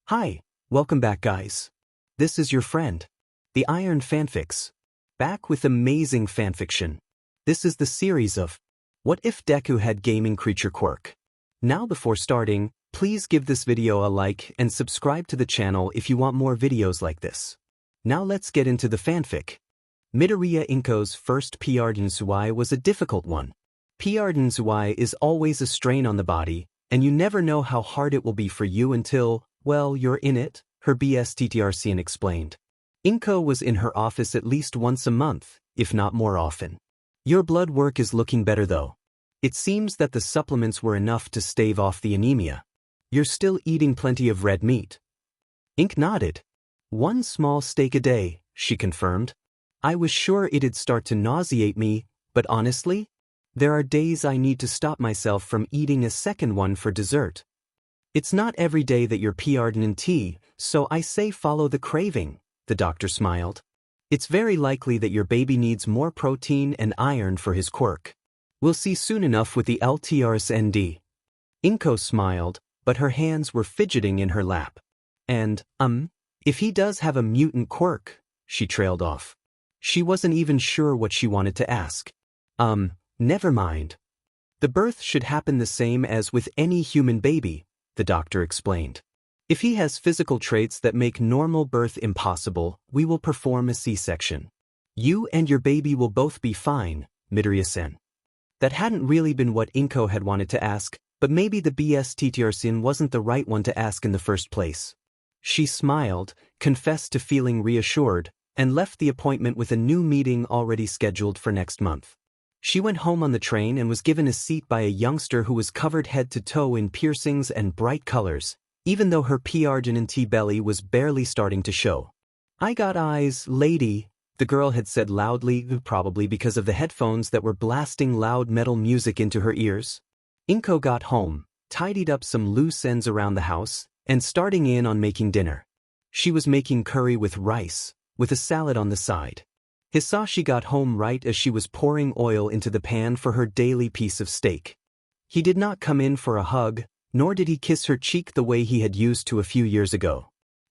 Hi, welcome back guys. This is your friend, the Iron Fanfics, back with amazing fanfiction. This is the series of What If Deku Had Gaming Creature Quirk. Now before starting, please give this video a like and subscribe to the channel if you want more videos like this. Now let's get into the fanfic. Midoriya Inko's first Piarden was a difficult one. Piarden is always a strain on the body, and you never know how hard it will be for you until, well, you're in it, her BSTTRCN explained. Inko was in her office at least once a month, if not more often. Your blood work is looking better though. It seems that the supplements were enough to stave off the anemia. You're still eating plenty of red meat. Ink nodded. One small steak a day, she confirmed. I was sure it'd start to nauseate me, but honestly, there are days I need to stop myself from eating a second one for dessert. It's not every day that you're Piarden, so I say follow the craving, the doctor smiled. It's very likely that your baby needs more protein and iron for his quirk. We'll see soon enough with the Ultrasound. Inko smiled, but her hands were fidgeting in her lap. And, if he does have a mutant quirk, she trailed off. She wasn't even sure what she wanted to ask. Never mind. The birth should happen the same as with any human baby, the doctor explained. If he has physical traits that make normal birth impossible, we will perform a C-section. You and your baby will both be fine, Midoriya said. That hadn't really been what Inko had wanted to ask, but maybe the BSTTRCN wasn't the right one to ask in the first place. She smiled, confessed to feeling reassured, and left the appointment with a new meeting already scheduled for next month. She went home on the train and was given a seat by a youngster who was covered head to toe in piercings and bright colors, even though her Piarden belly was barely starting to show. I got eyes, lady, the girl had said loudly, probably because of the headphones that were blasting loud metal music into her ears. Inko got home, tidied up some loose ends around the house, and starting in on making dinner. She was making curry with rice, with a salad on the side. Hisashi got home right as she was pouring oil into the pan for her daily piece of steak. He did not come in for a hug, nor did he kiss her cheek the way he had used to a few years ago.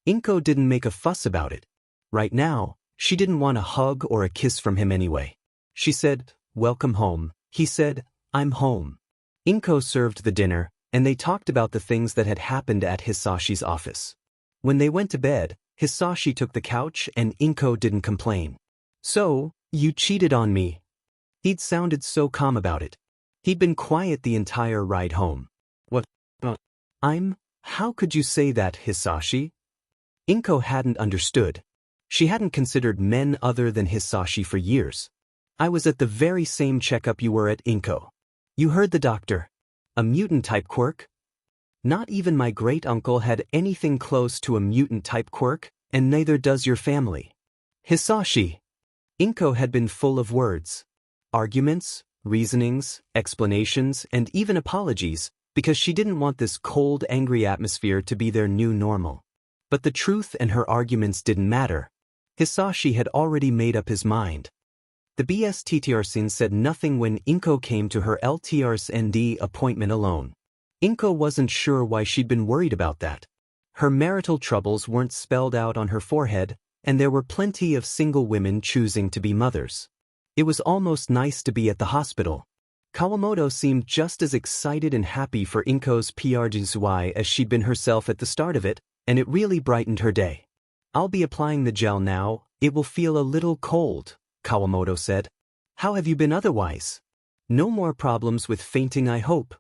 Inko didn't make a fuss about it. Right now, she didn't want a hug or a kiss from him anyway. She said, "Welcome home." He said, "I'm home." Inko served the dinner, and they talked about the things that had happened at Hisashi's office. When they went to bed, Hisashi took the couch and Inko didn't complain. So, you cheated on me. He'd sounded so calm about it. He'd been quiet the entire ride home. What? How could you say that, Hisashi? Inko hadn't understood. She hadn't considered men other than Hisashi for years. I was at the very same checkup you were at, Inko. You heard the doctor. A mutant-type quirk? Not even my great-uncle had anything close to a mutant-type quirk, and neither does your family. Hisashi. Inko had been full of words. Arguments, reasonings, explanations, and even apologies, because she didn't want this cold, angry atmosphere to be their new normal. But the truth and her arguments didn't matter. Hisashi had already made up his mind. The BSTTRCN said nothing when Inko came to her LTRSND appointment alone. Inko wasn't sure why she'd been worried about that. Her marital troubles weren't spelled out on her forehead, and there were plenty of single women choosing to be mothers. It was almost nice to be at the hospital. Kawamoto seemed just as excited and happy for Inko's Piarden as she'd been herself at the start of it, and it really brightened her day. I'll be applying the gel now, it will feel a little cold, Kawamoto said. How have you been otherwise? No more problems with fainting, I hope.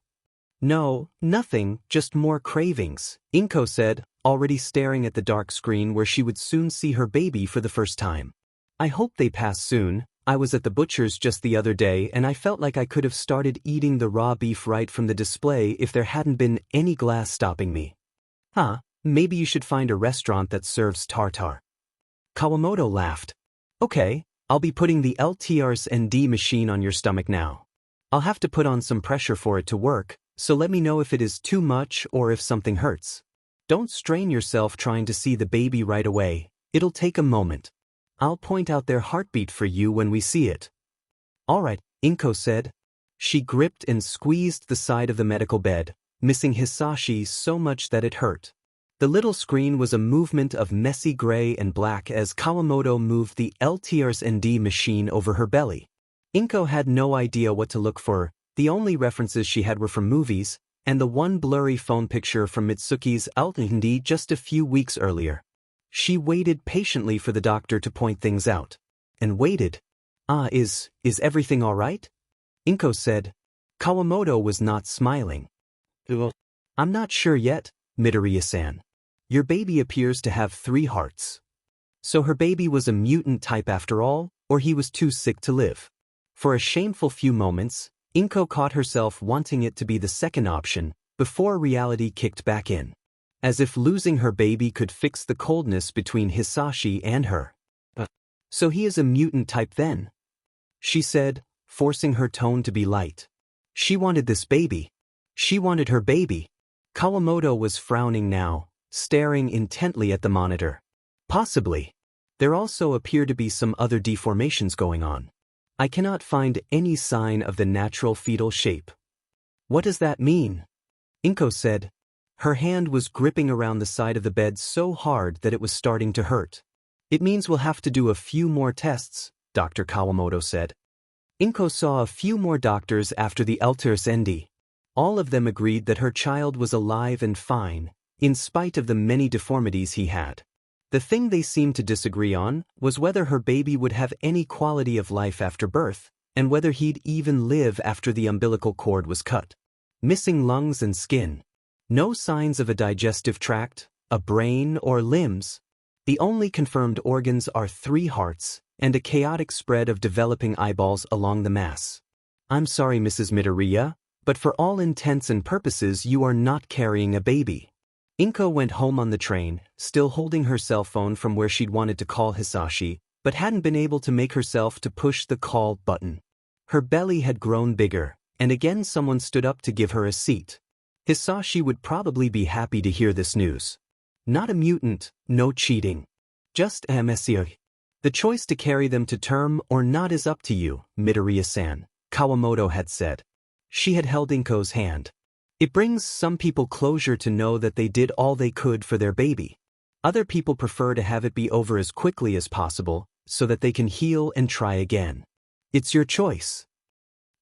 No, nothing, just more cravings, Inko said, already staring at the dark screen where she would soon see her baby for the first time. I hope they pass soon. I was at the butcher's just the other day and I felt like I could have started eating the raw beef right from the display if there hadn't been any glass stopping me. Maybe you should find a restaurant that serves tartar. Kawamoto laughed. Okay, I'll be putting the LTRSND machine on your stomach now. I'll have to put on some pressure for it to work, so let me know if it is too much or if something hurts. Don't strain yourself trying to see the baby right away, it'll take a moment. I'll point out their heartbeat for you when we see it. Alright, Inko said. She gripped and squeezed the side of the medical bed, missing Hisashi so much that it hurt. The little screen was a movement of messy gray and black as Kawamoto moved the Ultrasound machine over her belly. Inko had no idea what to look for. The only references she had were from movies, and the one blurry phone picture from Mitsuki's Ultrasound just a few weeks earlier. She waited patiently for the doctor to point things out. And waited. Is everything all right? Inko said. Kawamoto was not smiling. I'm not sure yet, Midoriya-san. Your baby appears to have 3 hearts. So her baby was a mutant type after all, or he was too sick to live. For a shameful few moments, Inko caught herself wanting it to be the second option, before reality kicked back in. As if losing her baby could fix the coldness between Hisashi and her. So he is a mutant type then? She said, forcing her tone to be light. She wanted this baby. She wanted her baby. Kawamoto was frowning now, staring intently at the monitor. Possibly. There also appear to be some other deformations going on. I cannot find any sign of the natural fetal shape. What does that mean? Inko said. Her hand was gripping around the side of the bed so hard that it was starting to hurt. It means we'll have to do a few more tests, Dr. Kawamoto said. Inko saw a few more doctors after the Ultrasound. All of them agreed that her child was alive and fine, in spite of the many deformities he had. The thing they seemed to disagree on was whether her baby would have any quality of life after birth, and whether he'd even live after the umbilical cord was cut. Missing lungs and skin. No signs of a digestive tract, a brain, or limbs. The only confirmed organs are 3 hearts, and a chaotic spread of developing eyeballs along the mass. I'm sorry, Mrs. Midoriya, but for all intents and purposes you are not carrying a baby. Inko went home on the train, still holding her cell phone from where she'd wanted to call Hisashi, but hadn't been able to make herself to push the call button. Her belly had grown bigger, and again someone stood up to give her a seat. Hisashi would probably be happy to hear this news. Not a mutant, no cheating. Just a messier. The choice to carry them to term or not is up to you, Midoriya-san, Kawamoto had said. She had held Inko's hand. It brings some people closure to know that they did all they could for their baby. Other people prefer to have it be over as quickly as possible, so that they can heal and try again. It's your choice.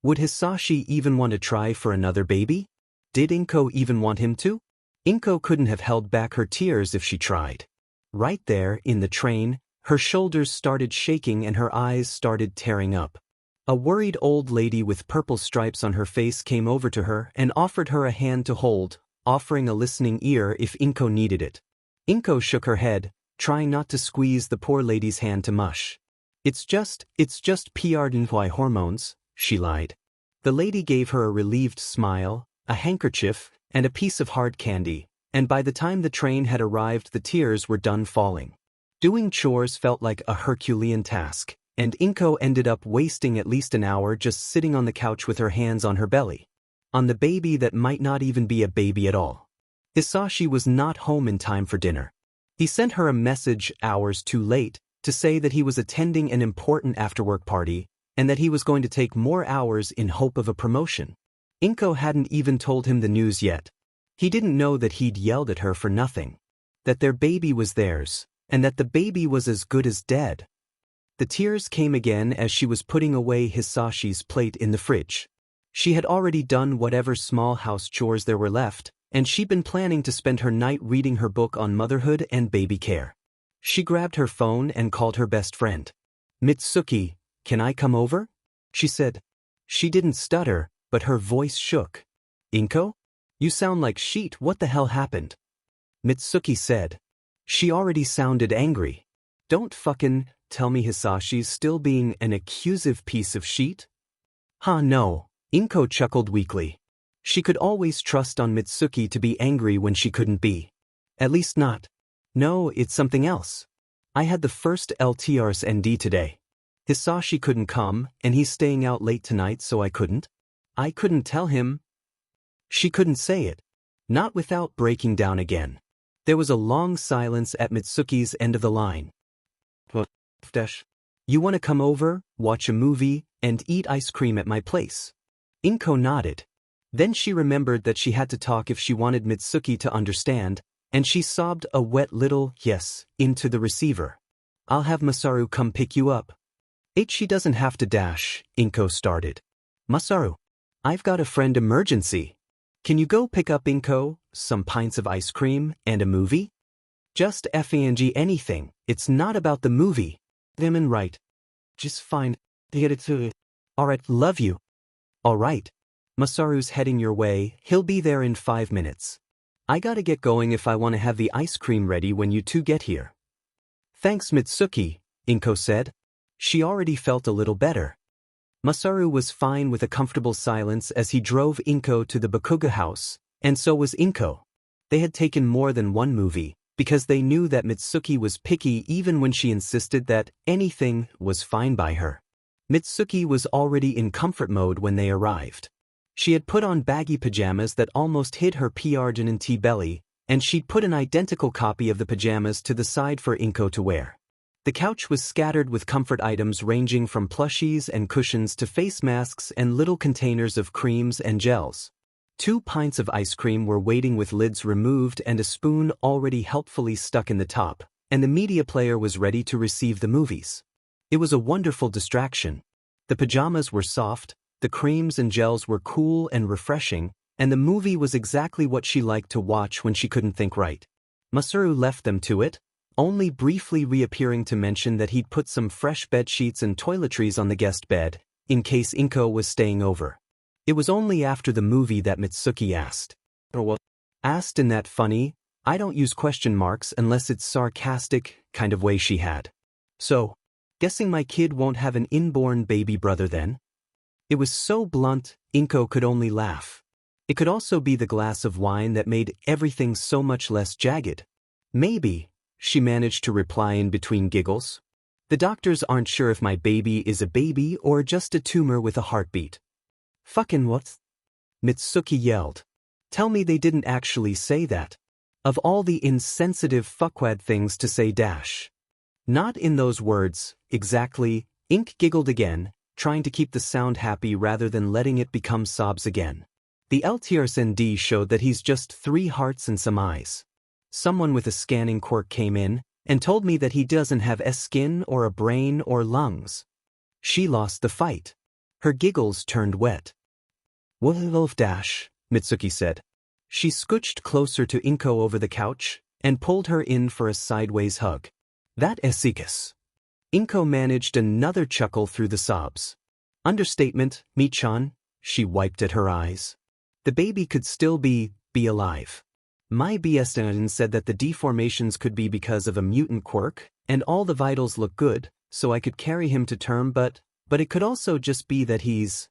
Would Hisashi even want to try for another baby? Did Inko even want him to? Inko couldn't have held back her tears if she tried. Right there, in the train, her shoulders started shaking and her eyes started tearing up. A worried old lady with purple stripes on her face came over to her and offered her a hand to hold, offering a listening ear if Inko needed it. Inko shook her head, trying not to squeeze the poor lady's hand to mush. It's just PRNY hormones, she lied. The lady gave her a relieved smile, a handkerchief, and a piece of hard candy, and by the time the train had arrived the tears were done falling. Doing chores felt like a Herculean task, and Inko ended up wasting at least an hour just sitting on the couch with her hands on her belly. On the baby that might not even be a baby at all. Hisashi was not home in time for dinner. He sent her a message hours too late to say that he was attending an important after-work party and that he was going to take more hours in hope of a promotion. Inko hadn't even told him the news yet. He didn't know that he'd yelled at her for nothing. That their baby was theirs, and that the baby was as good as dead. The tears came again as she was putting away Hisashi's plate in the fridge. She had already done whatever small house chores there were left, and she'd been planning to spend her night reading her book on motherhood and baby care. She grabbed her phone and called her best friend. Mitsuki, can I come over? She said. She didn't stutter, but her voice shook. Inko? You sound like sheet, what the hell happened? Mitsuki said. She already sounded angry. Don't fucking tell me Hisashi's still being an accusive piece of sheet? Huh, no, Inko chuckled weakly. She could always trust on Mitsuki to be angry when she couldn't be. At least not. No, it's something else. I had the first Ultrasound today. Hisashi couldn't come, and he's staying out late tonight, so I couldn't. I couldn't tell him. She couldn't say it. Not without breaking down again. There was a long silence at Mitsuki's end of the line. You want to come over, watch a movie, and eat ice cream at my place? Inko nodded. Then she remembered that she had to talk if she wanted Mitsuki to understand, and she sobbed a wet little yes into the receiver. I'll have Masaru come pick you up. She doesn't have to dash, Inko started. Masaru, I've got a friend emergency. Can you go pick up Inko, some pints of ice cream, and a movie? Just FNG anything, it's not about the movie. Them and right. Just fine. Get it to. Alright, love you. Alright. Masaru's heading your way, he'll be there in 5 minutes. I gotta get going if I want to have the ice cream ready when you two get here. Thanks Mitsuki, Inko said. She already felt a little better. Masaru was fine with a comfortable silence as he drove Inko to the Bakuga house, and so was Inko. They had taken more than one movie, because they knew that Mitsuki was picky even when she insisted that anything was fine by her. Mitsuki was already in comfort mode when they arrived. She had put on baggy pajamas that almost hid her P-Argent belly, and she'd put an identical copy of the pajamas to the side for Inko to wear. The couch was scattered with comfort items ranging from plushies and cushions to face masks and little containers of creams and gels. 2 pints of ice cream were waiting with lids removed and a spoon already helpfully stuck in the top, and the media player was ready to receive the movies. It was a wonderful distraction. The pajamas were soft, the creams and gels were cool and refreshing, and the movie was exactly what she liked to watch when she couldn't think right. Masaru left them to it, only briefly reappearing to mention that he'd put some fresh bed sheets and toiletries on the guest bed, in case Inko was staying over. It was only after the movie that Mitsuki asked. Asked in that funny, I don't use question marks unless it's sarcastic, kind of way she had. So, guessing my kid won't have an inborn baby brother then? It was so blunt, Inko could only laugh. It could also be the glass of wine that made everything so much less jagged. Maybe, she managed to reply in between giggles. The doctors aren't sure if my baby is a baby or just a tumor with a heartbeat. Fucking what? Mitsuki yelled. Tell me they didn't actually say that. Of all the insensitive fuckwad things to say dash. Not in those words, exactly, Ink giggled again, trying to keep the sound happy rather than letting it become sobs again. The LTRSND showed that he's just 3 hearts and some eyes. Someone with a scanning quirk came in and told me that he doesn't have a skin or a brain or lungs. She lost the fight. Her giggles turned wet. Wolf dash, Mitsuki said. She scooched closer to Inko over the couch and pulled her in for a sideways hug. That Esikas. Inko managed another chuckle through the sobs. Understatement, Michan, she wiped at her eyes. The baby could still be alive. My BSN said that the deformations could be because of a mutant quirk, and all the vitals look good, so I could carry him to term but it could also just be that he's...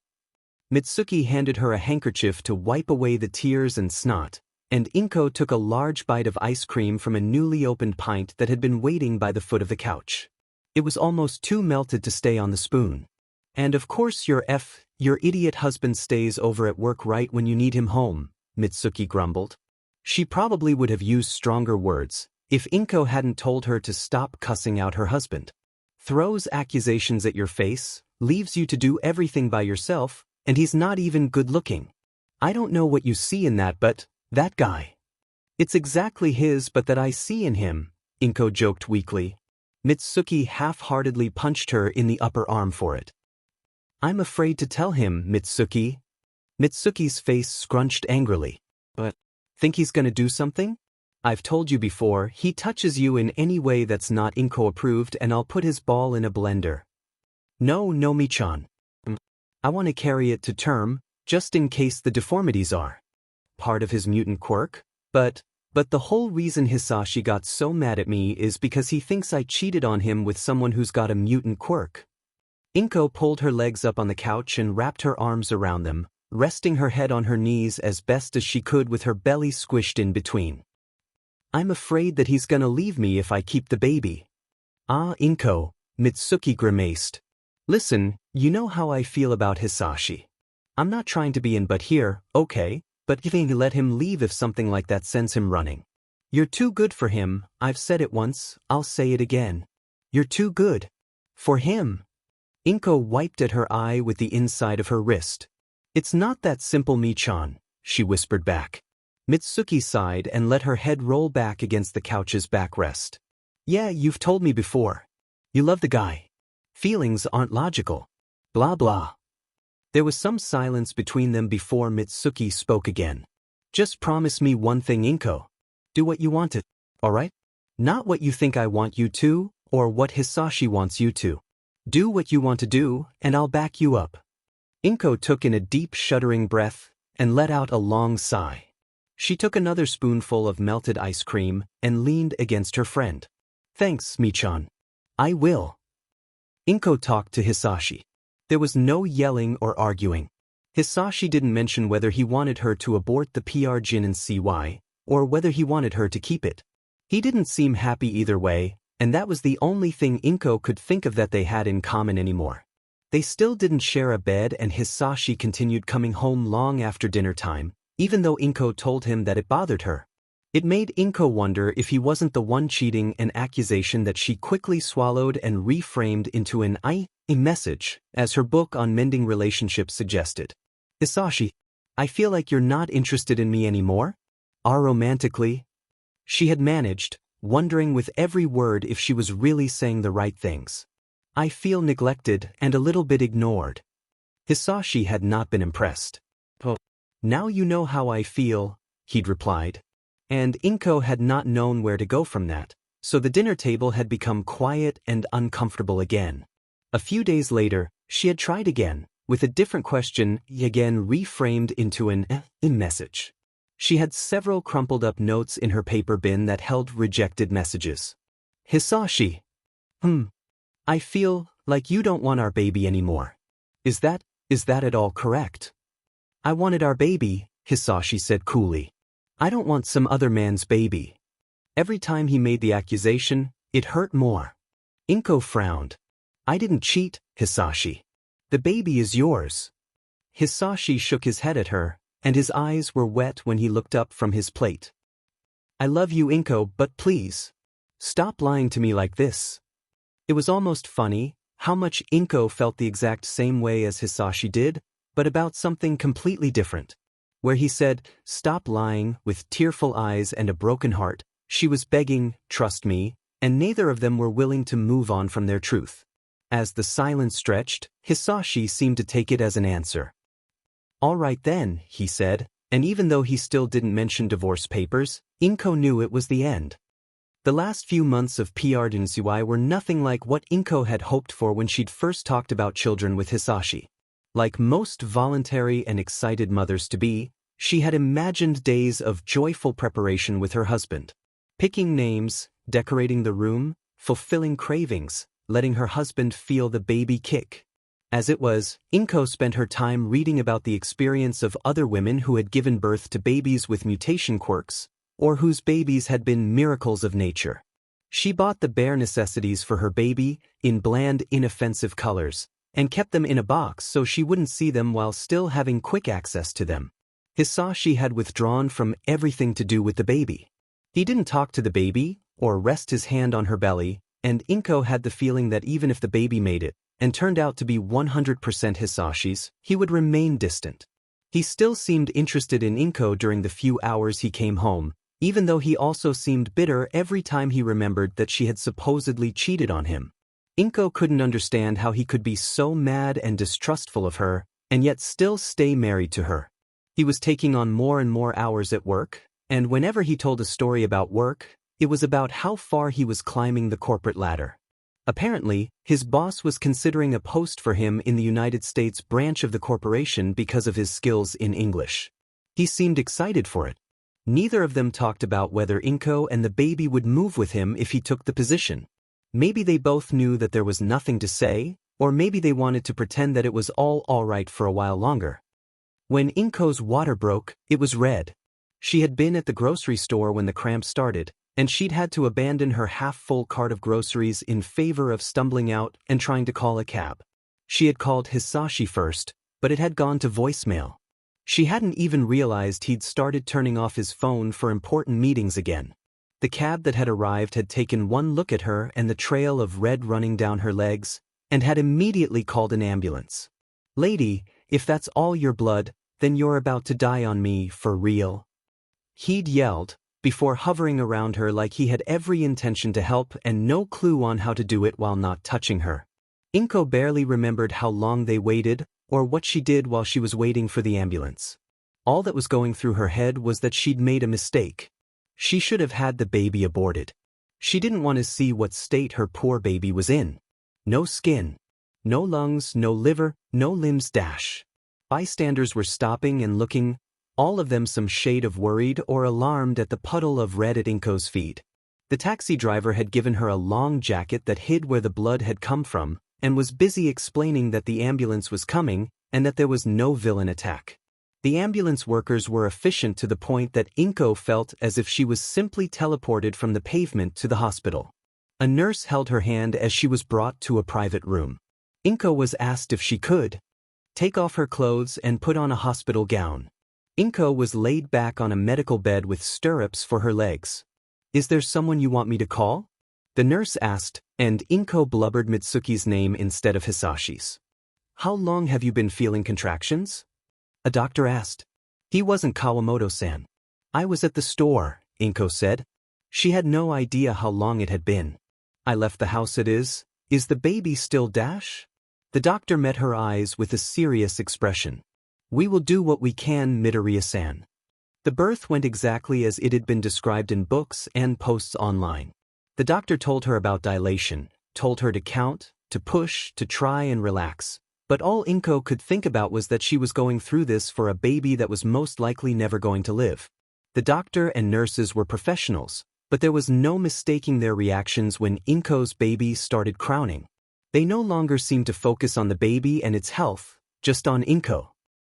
Mitsuki handed her a handkerchief to wipe away the tears and snot, and Inko took a large bite of ice cream from a newly opened pint that had been waiting by the foot of the couch. It was almost too melted to stay on the spoon. And of course your idiot husband stays over at work right when you need him home, Mitsuki grumbled. She probably would have used stronger words if Inko hadn't told her to stop cussing out her husband. Throws accusations at your face, leaves you to do everything by yourself, and he's not even good looking. I don't know what you see in that, but that guy. It's exactly his but that I see in him, Inko joked weakly. Mitsuki half-heartedly punched her in the upper arm for it. I'm afraid to tell him, Mitsuki. Mitsuki's face scrunched angrily. But, think he's gonna do something? I've told you before, he touches you in any way that's not Inko approved and I'll put his ball in a blender. No, Michan. I want to carry it to term, just in case the deformities are part of his mutant quirk, but the whole reason Hisashi got so mad at me is because he thinks I cheated on him with someone who's got a mutant quirk. Inko pulled her legs up on the couch and wrapped her arms around them, resting her head on her knees as best as she could with her belly squished in between. I'm afraid that he's gonna leave me if I keep the baby. Ah, Inko, Mitsuki grimaced. Listen, you know how I feel about Hisashi. I'm not trying to be in but here, okay, but you think let him leave if something like that sends him running. You're too good for him, I've said it once, I'll say it again. You're too good. For him. Inko wiped at her eye with the inside of her wrist. It's not that simple, Michan, she whispered back. Mitsuki sighed and let her head roll back against the couch's backrest. Yeah, you've told me before. You love the guy. Feelings aren't logical. Blah blah. There was some silence between them before Mitsuki spoke again. Just promise me one thing, Inko. Do what you want it, alright? Not what you think I want you to, or what Hisashi wants you to. Do what you want to do, and I'll back you up. Inko took in a deep shuddering breath and let out a long sigh. She took another spoonful of melted ice cream and leaned against her friend. Thanks, Michan. I will. Inko talked to Hisashi. There was no yelling or arguing. Hisashi didn't mention whether he wanted her to abort the PR Jin and CY, or whether he wanted her to keep it. He didn't seem happy either way, and that was the only thing Inko could think of that they had in common anymore. They still didn't share a bed, and Hisashi continued coming home long after dinner time, even though Inko told him that it bothered her. It made Inko wonder if he wasn't the one cheating, an accusation that she quickly swallowed and reframed into a message, as her book on mending relationships suggested. Hisashi, I feel like you're not interested in me anymore? Romantically? She had managed, wondering with every word if she was really saying the right things. I feel neglected and a little bit ignored. Hisashi had not been impressed. Oh, now you know how I feel, he'd replied. And Inko had not known where to go from that, so the dinner table had become quiet and uncomfortable again. A few days later, she had tried again, with a different question, again reframed into a message. She had several crumpled up notes in her paper bin that held rejected messages. Hisashi. I feel like you don't want our baby anymore. Is that at all correct? I wanted our baby, Hisashi said coolly. I don't want some other man's baby. Every time he made the accusation, it hurt more. Inko frowned. I didn't cheat, Hisashi. The baby is yours. Hisashi shook his head at her, and his eyes were wet when he looked up from his plate. I love you, Inko, but please. Stop lying to me like this. It was almost funny how much Inko felt the exact same way as Hisashi did, but about something completely different. Where he said, stop lying, with tearful eyes and a broken heart, she was begging, trust me, and neither of them were willing to move on from their truth. As the silence stretched, Hisashi seemed to take it as an answer. All right then, he said, and even though he still didn't mention divorce papers, Inko knew it was the end. The last few months of PR Densui were nothing like what Inko had hoped for when she'd first talked about children with Hisashi. Like most voluntary and excited mothers-to-be, she had imagined days of joyful preparation with her husband. Picking names, decorating the room, fulfilling cravings, letting her husband feel the baby kick. As it was, Inko spent her time reading about the experience of other women who had given birth to babies with mutation quirks, or whose babies had been miracles of nature. She bought the bare necessities for her baby, in bland, inoffensive colors, and kept them in a box so she wouldn't see them while still having quick access to them. Hisashi had withdrawn from everything to do with the baby. He didn't talk to the baby, or rest his hand on her belly, and Inko had the feeling that even if the baby made it, and turned out to be 100% Hisashi's, he would remain distant. He still seemed interested in Inko during the few hours he came home, even though he also seemed bitter every time he remembered that she had supposedly cheated on him. Inko couldn't understand how he could be so mad and distrustful of her, and yet still stay married to her. He was taking on more and more hours at work, and whenever he told a story about work, it was about how far he was climbing the corporate ladder. Apparently, his boss was considering a post for him in the United States branch of the corporation because of his skills in English. He seemed excited for it. Neither of them talked about whether Inko and the baby would move with him if he took the position. Maybe they both knew that there was nothing to say, or maybe they wanted to pretend that it was all right for a while longer. When Inko's water broke, it was red. She had been at the grocery store when the cramp started, and she'd had to abandon her half-full cart of groceries in favor of stumbling out and trying to call a cab. She had called Hisashi first, but it had gone to voicemail. She hadn't even realized he'd started turning off his phone for important meetings again. The cab that had arrived had taken one look at her and the trail of red running down her legs, and had immediately called an ambulance. Lady, if that's all your blood, then you're about to die on me, for real. he'd yelled, before hovering around her like he had every intention to help and no clue on how to do it while not touching her. Inko barely remembered how long they waited, or what she did while she was waiting for the ambulance. All that was going through her head was that she'd made a mistake. She should have had the baby aborted. She didn't want to see what state her poor baby was in. No skin. No lungs, no liver, no limbs. Bystanders were stopping and looking, all of them some shade of worried or alarmed at the puddle of red at Inko's feet. The taxi driver had given her a long jacket that hid where the blood had come from, and was busy explaining that the ambulance was coming and that there was no villain attack. The ambulance workers were efficient to the point that Inko felt as if she was simply teleported from the pavement to the hospital. A nurse held her hand as she was brought to a private room. Inko was asked if she could take off her clothes and put on a hospital gown. Inko was laid back on a medical bed with stirrups for her legs. "Is there someone you want me to call?" the nurse asked, and Inko blubbered Mitsuki's name instead of Hisashi's. "How long have you been feeling contractions?" a doctor asked. He wasn't Kawamoto-san. "I was at the store," Inko said. She had no idea how long it had been. "I left the house. Is the baby still dash?" The doctor met her eyes with a serious expression. "We will do what we can, Midoriya-san." The birth went exactly as it had been described in books and posts online. The doctor told her about dilation, told her to count, to push, to try and relax. But all Inko could think about was that she was going through this for a baby that was most likely never going to live. The doctor and nurses were professionals, but there was no mistaking their reactions when Inko's baby started crowning. They no longer seemed to focus on the baby and its health, just on Inko.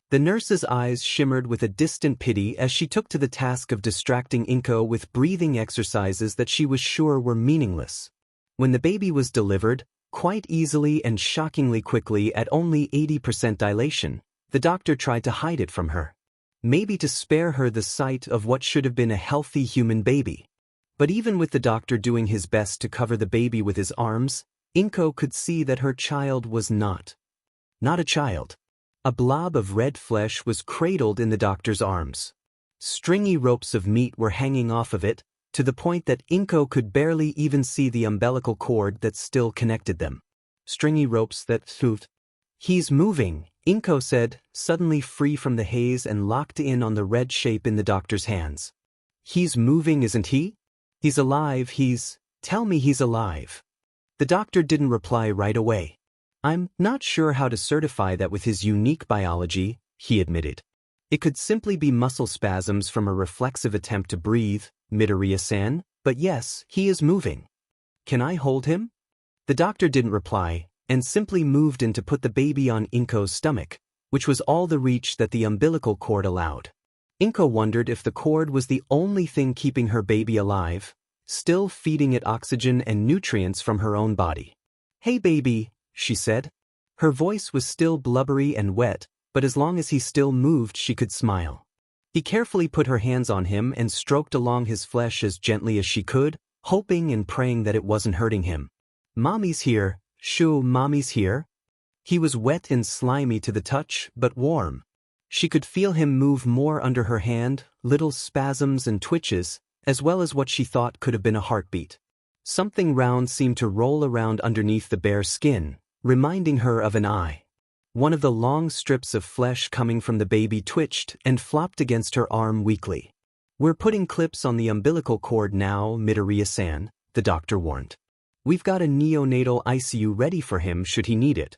The nurse's eyes shimmered with a distant pity as she took to the task of distracting Inko with breathing exercises that she was sure were meaningless. When the baby was delivered, quite easily and shockingly quickly at only 80% dilation, the doctor tried to hide it from her. Maybe to spare her the sight of what should have been a healthy human baby. But even with the doctor doing his best to cover the baby with his arms, Inko could see that her child was not a child. A blob of red flesh was cradled in the doctor's arms. Stringy ropes of meat were hanging off of it, to the point that Inko could barely even see the umbilical cord that still connected them. Stringy ropes that moved. "He's moving," Inko said, suddenly free from the haze and locked in on the red shape in the doctor's hands. "He's moving, isn't he? He's alive, tell me he's alive." The doctor didn't reply right away. "I'm not sure how to certify that with his unique biology," he admitted. "It could simply be muscle spasms from a reflexive attempt to breathe, Midoriya-san, but yes, he is moving. Can I hold him?" The doctor didn't reply, and simply moved in to put the baby on Inko's stomach, which was all the reach that the umbilical cord allowed. Inko wondered if the cord was the only thing keeping her baby alive, still feeding it oxygen and nutrients from her own body. "Hey baby," she said. Her voice was still blubbery and wet, but as long as he still moved she could smile. He carefully put her hands on him and stroked along his flesh as gently as she could, hoping and praying that it wasn't hurting him. "Mommy's here, shoo, mommy's here." He was wet and slimy to the touch, but warm. She could feel him move more under her hand, little spasms and twitches, as well as what she thought could have been a heartbeat. Something round seemed to roll around underneath the bare skin, reminding her of an eye. One of the long strips of flesh coming from the baby twitched and flopped against her arm weakly. "We're putting clips on the umbilical cord now, Midoriya-san," the doctor warned. "We've got a neonatal ICU ready for him should he need it."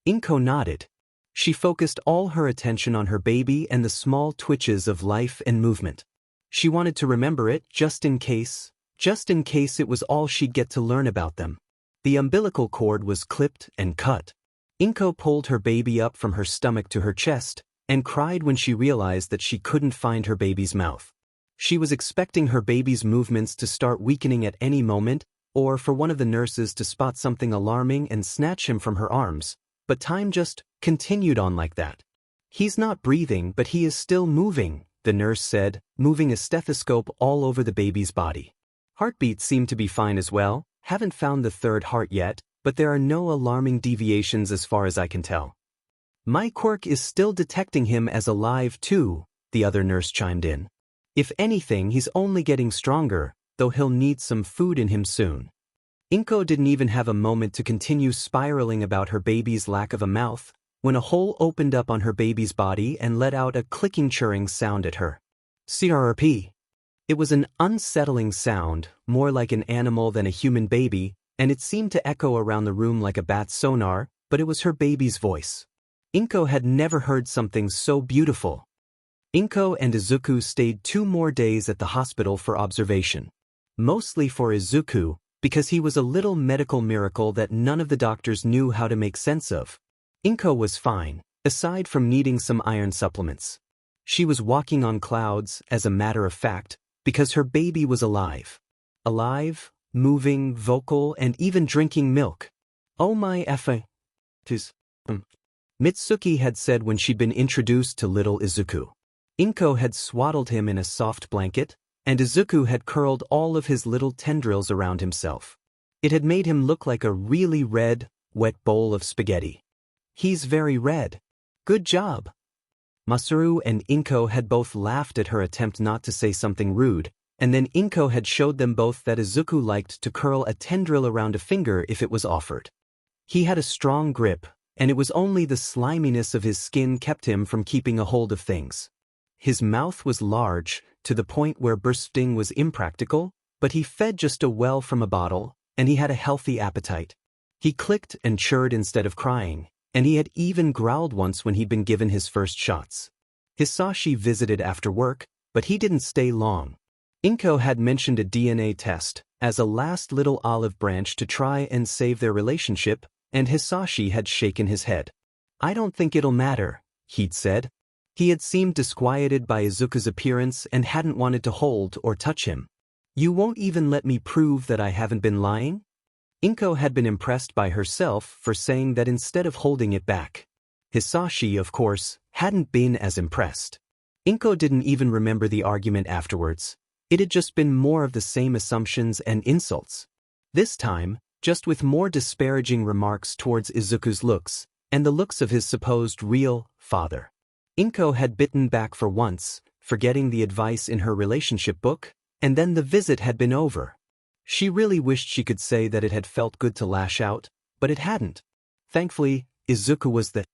Inko nodded. She focused all her attention on her baby and the small twitches of life and movement. She wanted to remember it just in case it was all she'd get to learn about them. The umbilical cord was clipped and cut. Inko pulled her baby up from her stomach to her chest and cried when she realized that she couldn't find her baby's mouth. She was expecting her baby's movements to start weakening at any moment, or for one of the nurses to spot something alarming and snatch him from her arms, but time just continued on like that. "He's not breathing, but he is still moving," the nurse said, moving a stethoscope all over the baby's body. "Heartbeats seem to be fine as well. Haven't found the third heart yet, but there are no alarming deviations as far as I can tell." "My Quirk is still detecting him as alive too," the other nurse chimed in. If anything, he's only getting stronger, though he'll need some food in him soon. Inko didn't even have a moment to continue spiraling about her baby's lack of a mouth, when a hole opened up on her baby's body and let out a clicking churring sound at her. CRP. It was an unsettling sound, more like an animal than a human baby, and it seemed to echo around the room like a bat's sonar, but it was her baby's voice. Inko had never heard something so beautiful. Inko and Izuku stayed 2 more days at the hospital for observation. Mostly for Izuku, because he was a little medical miracle that none of the doctors knew how to make sense of. Inko was fine, aside from needing some iron supplements. She was walking on clouds, as a matter of fact, because her baby was alive. Alive, moving, vocal, and even drinking milk. Oh my effing. Mitsuki had said when she'd been introduced to little Izuku. Inko had swaddled him in a soft blanket, and Izuku had curled all of his little tendrils around himself. It had made him look like a really red, wet bowl of spaghetti. He's very red. Good job. Masaru and Inko had both laughed at her attempt not to say something rude, and then Inko had showed them both that Izuku liked to curl a tendril around a finger if it was offered. He had a strong grip, and it was only the sliminess of his skin kept him from keeping a hold of things. His mouth was large, to the point where bursting was impractical, but he fed just a well from a bottle, and he had a healthy appetite. He clicked and churred instead of crying, and he had even growled once when he'd been given his first shots. Hisashi visited after work, but he didn't stay long. Inko had mentioned a DNA test as a last little olive branch to try and save their relationship, and Hisashi had shaken his head. I don't think it'll matter, he'd said. He had seemed disquieted by Izuku's appearance and hadn't wanted to hold or touch him. You won't even let me prove that I haven't been lying? Inko had been impressed by herself for saying that instead of holding it back. Hisashi, of course, hadn't been as impressed. Inko didn't even remember the argument afterwards. It had just been more of the same assumptions and insults. This time, just with more disparaging remarks towards Izuku's looks, and the looks of his supposed real father. Inko had bitten back for once, forgetting the advice in her relationship book, and then the visit had been over. She really wished she could say that it had felt good to lash out, but it hadn't. Thankfully, Izuku was the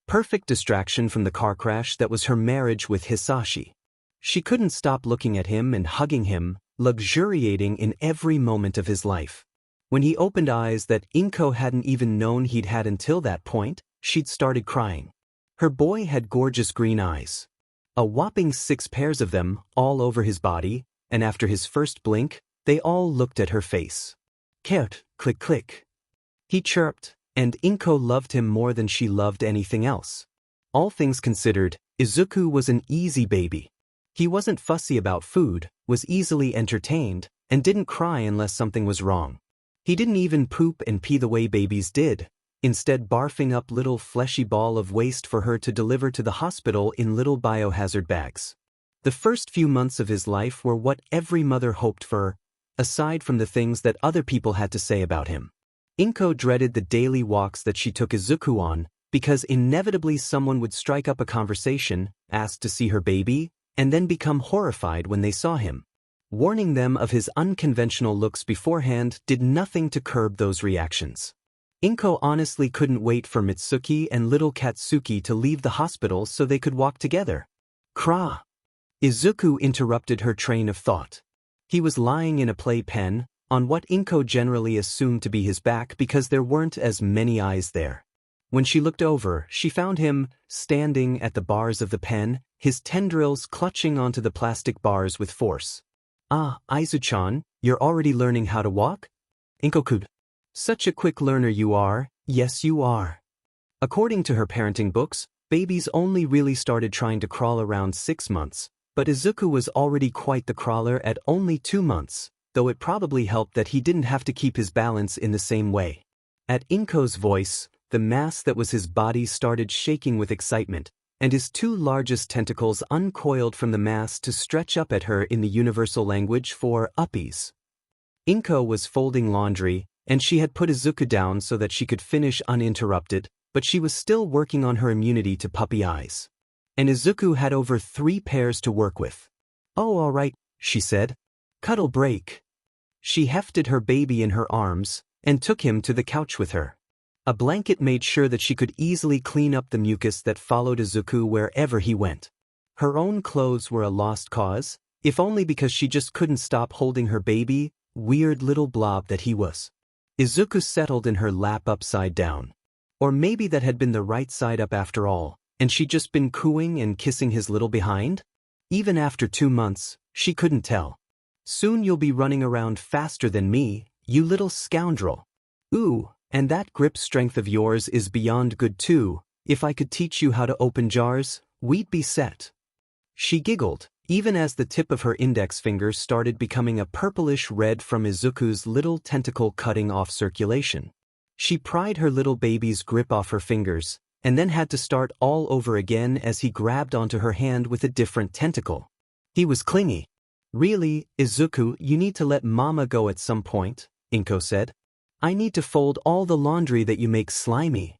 perfect distraction from the car crash that was her marriage with Hisashi. She couldn't stop looking at him and hugging him, luxuriating in every moment of his life. When he opened eyes that Inko hadn't even known he'd had until that point, she'd started crying. Her boy had gorgeous green eyes. A whopping 6 pairs of them, all over his body, and after his first blink, they all looked at her face. Carrot, click click. He chirped, and Inko loved him more than she loved anything else. All things considered, Izuku was an easy baby. He wasn't fussy about food, was easily entertained, and didn't cry unless something was wrong. He didn't even poop and pee the way babies did, instead barfing up little fleshy ball of waste for her to deliver to the hospital in little biohazard bags. The first few months of his life were what every mother hoped for, aside from the things that other people had to say about him. Inko dreaded the daily walks that she took Izuku on, because inevitably someone would strike up a conversation, ask to see her baby, and then become horrified when they saw him. Warning them of his unconventional looks beforehand did nothing to curb those reactions. Inko honestly couldn't wait for Mitsuki and little Katsuki to leave the hospital so they could walk together. Kra! Izuku interrupted her train of thought. He was lying in a playpen, on what Inko generally assumed to be his back because there weren't as many eyes there. When she looked over, she found him, standing at the bars of the pen, his tendrils clutching onto the plastic bars with force. Ah, Izu-chan, you're already learning how to walk? Inko-kun. Such a quick learner you are, yes you are. According to her parenting books, babies only really started trying to crawl around 6 months, but Izuku was already quite the crawler at only 2 months, though it probably helped that he didn't have to keep his balance in the same way. At Inko's voice, the mass that was his body started shaking with excitement, and his 2 largest tentacles uncoiled from the mass to stretch up at her in the universal language for uppies. Inko was folding laundry, and she had put Izuku down so that she could finish uninterrupted, but she was still working on her immunity to puppy eyes. And Izuku had over 3 pairs to work with. Oh, all right, she said. Cuddle break. She hefted her baby in her arms and took him to the couch with her. A blanket made sure that she could easily clean up the mucus that followed Izuku wherever he went. Her own clothes were a lost cause, if only because she just couldn't stop holding her baby, weird little blob that he was. Izuku settled in her lap upside down. Or maybe that had been the right side up after all, and she'd just been cooing and kissing his little behind? Even after 2 months, she couldn't tell. Soon you'll be running around faster than me, you little scoundrel. Ooh, and that grip strength of yours is beyond good too. If I could teach you how to open jars, we'd be set. She giggled, even as the tip of her index finger started becoming a purplish red from Izuku's little tentacle cutting off circulation. She pried her little baby's grip off her fingers, and then had to start all over again as he grabbed onto her hand with a different tentacle. He was clingy. Really, Izuku, you need to let Mama go at some point, Inko said. I need to fold all the laundry that you make slimy.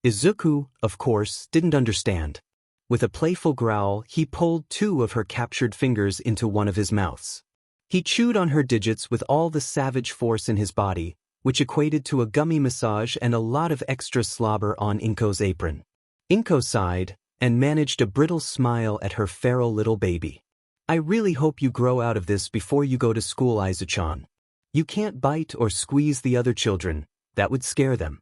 Izuku, of course, didn't understand. With a playful growl, he pulled 2 of her captured fingers into one of his mouths. He chewed on her digits with all the savage force in his body, which equated to a gummy massage and a lot of extra slobber on Inko's apron. Inko sighed and managed a brittle smile at her feral little baby. I really hope you grow out of this before you go to school, Izuchan. You can't bite or squeeze the other children, that would scare them.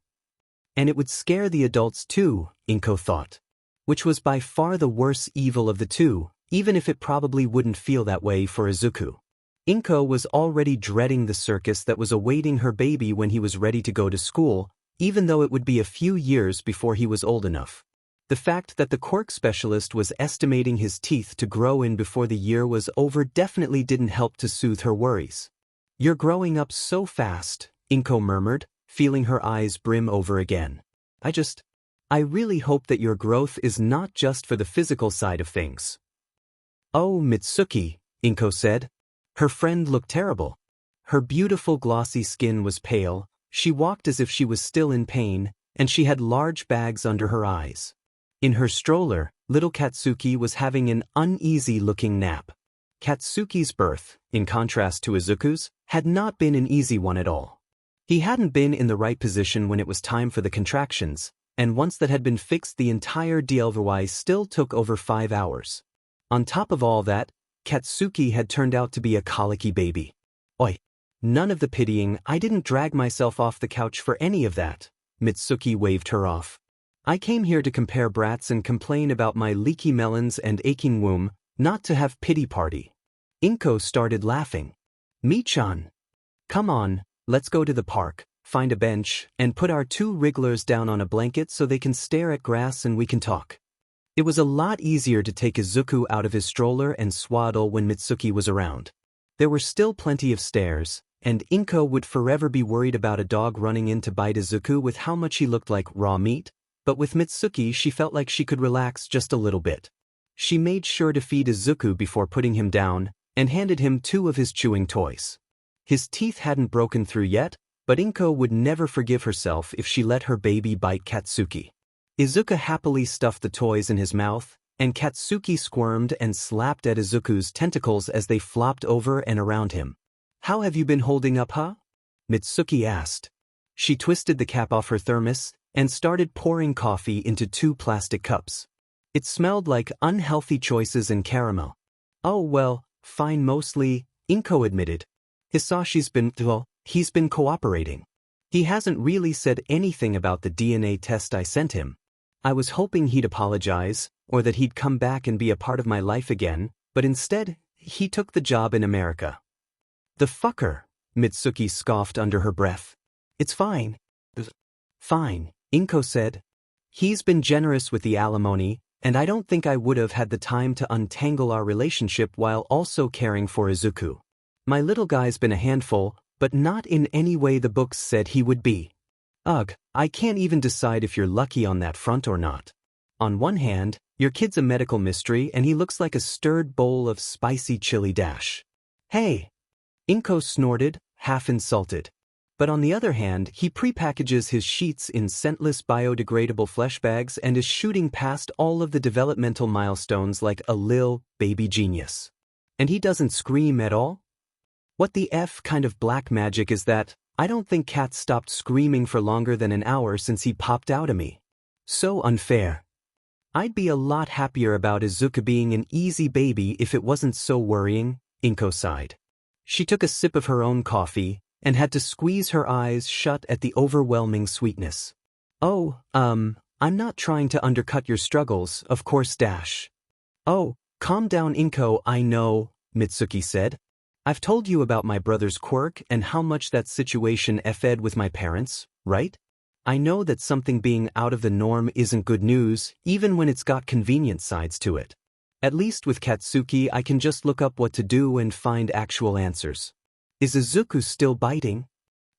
And it would scare the adults too, Inko thought. Which was by far the worse evil of the two, even if it probably wouldn't feel that way for Izuku. Inko was already dreading the circus that was awaiting her baby when he was ready to go to school, even though it would be a few years before he was old enough. The fact that the quirk specialist was estimating his teeth to grow in before the year was over definitely didn't help to soothe her worries. You're growing up so fast, Inko murmured, feeling her eyes brim over again. I really hope that your growth is not just for the physical side of things. Oh, Mitsuki, Inko said. Her friend looked terrible. Her beautiful glossy skin was pale, she walked as if she was still in pain, and she had large bags under her eyes. In her stroller, little Katsuki was having an uneasy-looking nap. Katsuki's birth, in contrast to Izuku's, had not been an easy one at all. He hadn't been in the right position when it was time for the contractions, and once that had been fixed the entire DLVY still took over 5 hours. On top of all that, Katsuki had turned out to be a colicky baby. Oi! None of the pitying, I didn't drag myself off the couch for any of that. Mitsuki waved her off. I came here to compare brats and complain about my leaky melons and aching womb, not to have pity party. Inko started laughing. Michan! Come on, let's go to the park, find a bench, and put our 2 wrigglers down on a blanket so they can stare at grass and we can talk. It was a lot easier to take Izuku out of his stroller and swaddle when Mitsuki was around. There were still plenty of stairs, and Inko would forever be worried about a dog running in to bite Izuku with how much he looked like raw meat, but with Mitsuki she felt like she could relax just a little bit. She made sure to feed Izuku before putting him down, and handed him 2 of his chewing toys. His teeth hadn't broken through yet, but Inko would never forgive herself if she let her baby bite Katsuki. Izuku happily stuffed the toys in his mouth, and Katsuki squirmed and slapped at Izuku's tentacles as they flopped over and around him. How have you been holding up, huh? Mitsuki asked. She twisted the cap off her thermos and started pouring coffee into 2 plastic cups. It smelled like unhealthy choices and caramel. Oh well, fine mostly, Inko admitted. Hisashi's he's been cooperating. He hasn't really said anything about the DNA test I sent him. I was hoping he'd apologize, or that he'd come back and be a part of my life again, but instead, he took the job in America. The fucker, Mitsuki scoffed under her breath. It's fine. Fine, Inko said. He's been generous with the alimony, and I don't think I would have had the time to untangle our relationship while also caring for Izuku. My little guy's been a handful, but not in any way the books said he would be. Ugh, I can't even decide if you're lucky on that front or not. On one hand, your kid's a medical mystery and he looks like a stirred bowl of spicy chili dash. Hey! Inko snorted, half insulted. But on the other hand, he prepackages his sheets in scentless biodegradable flesh bags and is shooting past all of the developmental milestones like a lil baby genius. And he doesn't scream at all? What the F kind of black magic is that? I don't think Cat stopped screaming for longer than an hour since he popped out of me. So unfair. I'd be a lot happier about Izuku being an easy baby if it wasn't so worrying, Inko sighed. She took a sip of her own coffee and had to squeeze her eyes shut at the overwhelming sweetness. Oh, I'm not trying to undercut your struggles, of course. Oh, calm down, Inko. I know, Mitsuki said. I've told you about my brother's quirk and how much that situation effed with my parents, right? I know that something being out of the norm isn't good news, even when it's got convenient sides to it. At least with Katsuki I can just look up what to do and find actual answers. Is Izuku still biting?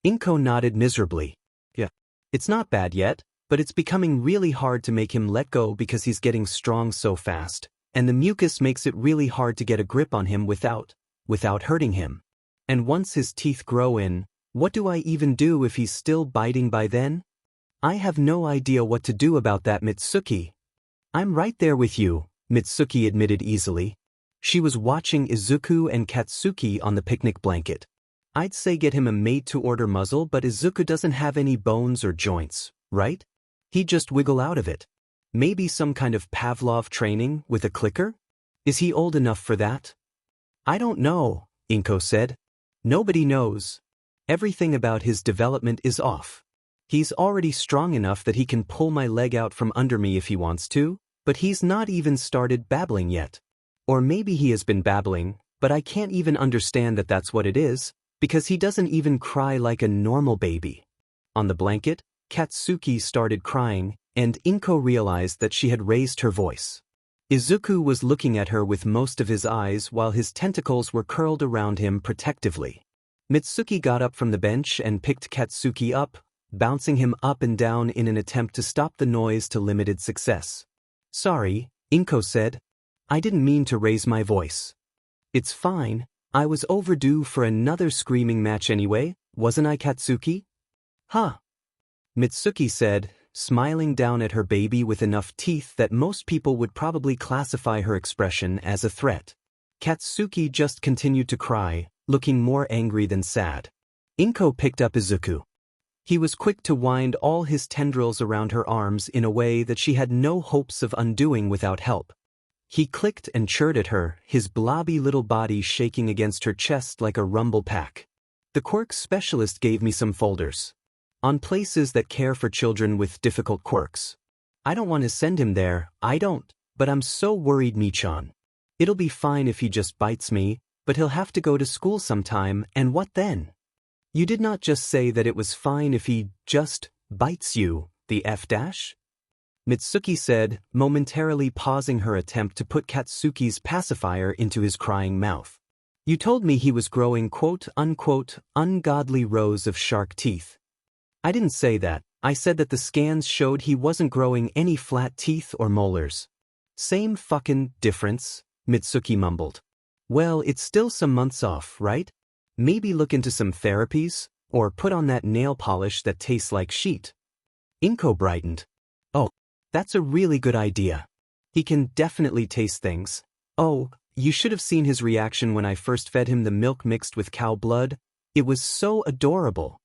Inko nodded miserably. Yeah. It's not bad yet, but it's becoming really hard to make him let go because he's getting strong so fast, and the mucus makes it really hard to get a grip on him without hurting him. And once his teeth grow in, what do I even do if he's still biting by then? I have no idea what to do about that, Mitsuki. I'm right there with you, Mitsuki admitted easily. She was watching Izuku and Katsuki on the picnic blanket. I'd say get him a made-to-order muzzle, but Izuku doesn't have any bones or joints, right? He'd just wiggle out of it. Maybe some kind of Pavlov training with a clicker? Is he old enough for that? I don't know, Inko said. Nobody knows. Everything about his development is off. He's already strong enough that he can pull my leg out from under me if he wants to, but he's not even started babbling yet. Or maybe he has been babbling, but I can't even understand that that's what it is, because he doesn't even cry like a normal baby. On the blanket, Katsuki started crying, and Inko realized that she had raised her voice. Izuku was looking at her with most of his eyes while his tentacles were curled around him protectively. Mitsuki got up from the bench and picked Katsuki up, bouncing him up and down in an attempt to stop the noise to limited success. Sorry, Inko said. I didn't mean to raise my voice. It's fine, I was overdue for another screaming match anyway, wasn't I, Katsuki? Huh. Mitsuki said, smiling down at her baby with enough teeth that most people would probably classify her expression as a threat. Katsuki just continued to cry, looking more angry than sad. Inko picked up Izuku. He was quick to wind all his tendrils around her arms in a way that she had no hopes of undoing without help. He clicked and chirred at her, his blobby little body shaking against her chest like a rumble pack. The quirk specialist gave me some folders. On places that care for children with difficult quirks. I don't want to send him there, I don't, but I'm so worried, Michan. It'll be fine if he just bites me, but he'll have to go to school sometime, and what then? You did not just say that it was fine if he just bites you, the F-? Mitsuki said, momentarily pausing her attempt to put Katsuki's pacifier into his crying mouth. You told me he was growing quote-unquote ungodly rows of shark teeth. I didn't say that, I said that the scans showed he wasn't growing any flat teeth or molars. Same fucking difference, Mitsuki mumbled. Well, it's still some months off, right? Maybe look into some therapies, or put on that nail polish that tastes like sheet. Inko brightened. Oh, that's a really good idea. He can definitely taste things. Oh, you should have seen his reaction when I first fed him the milk mixed with cow blood. It was so adorable.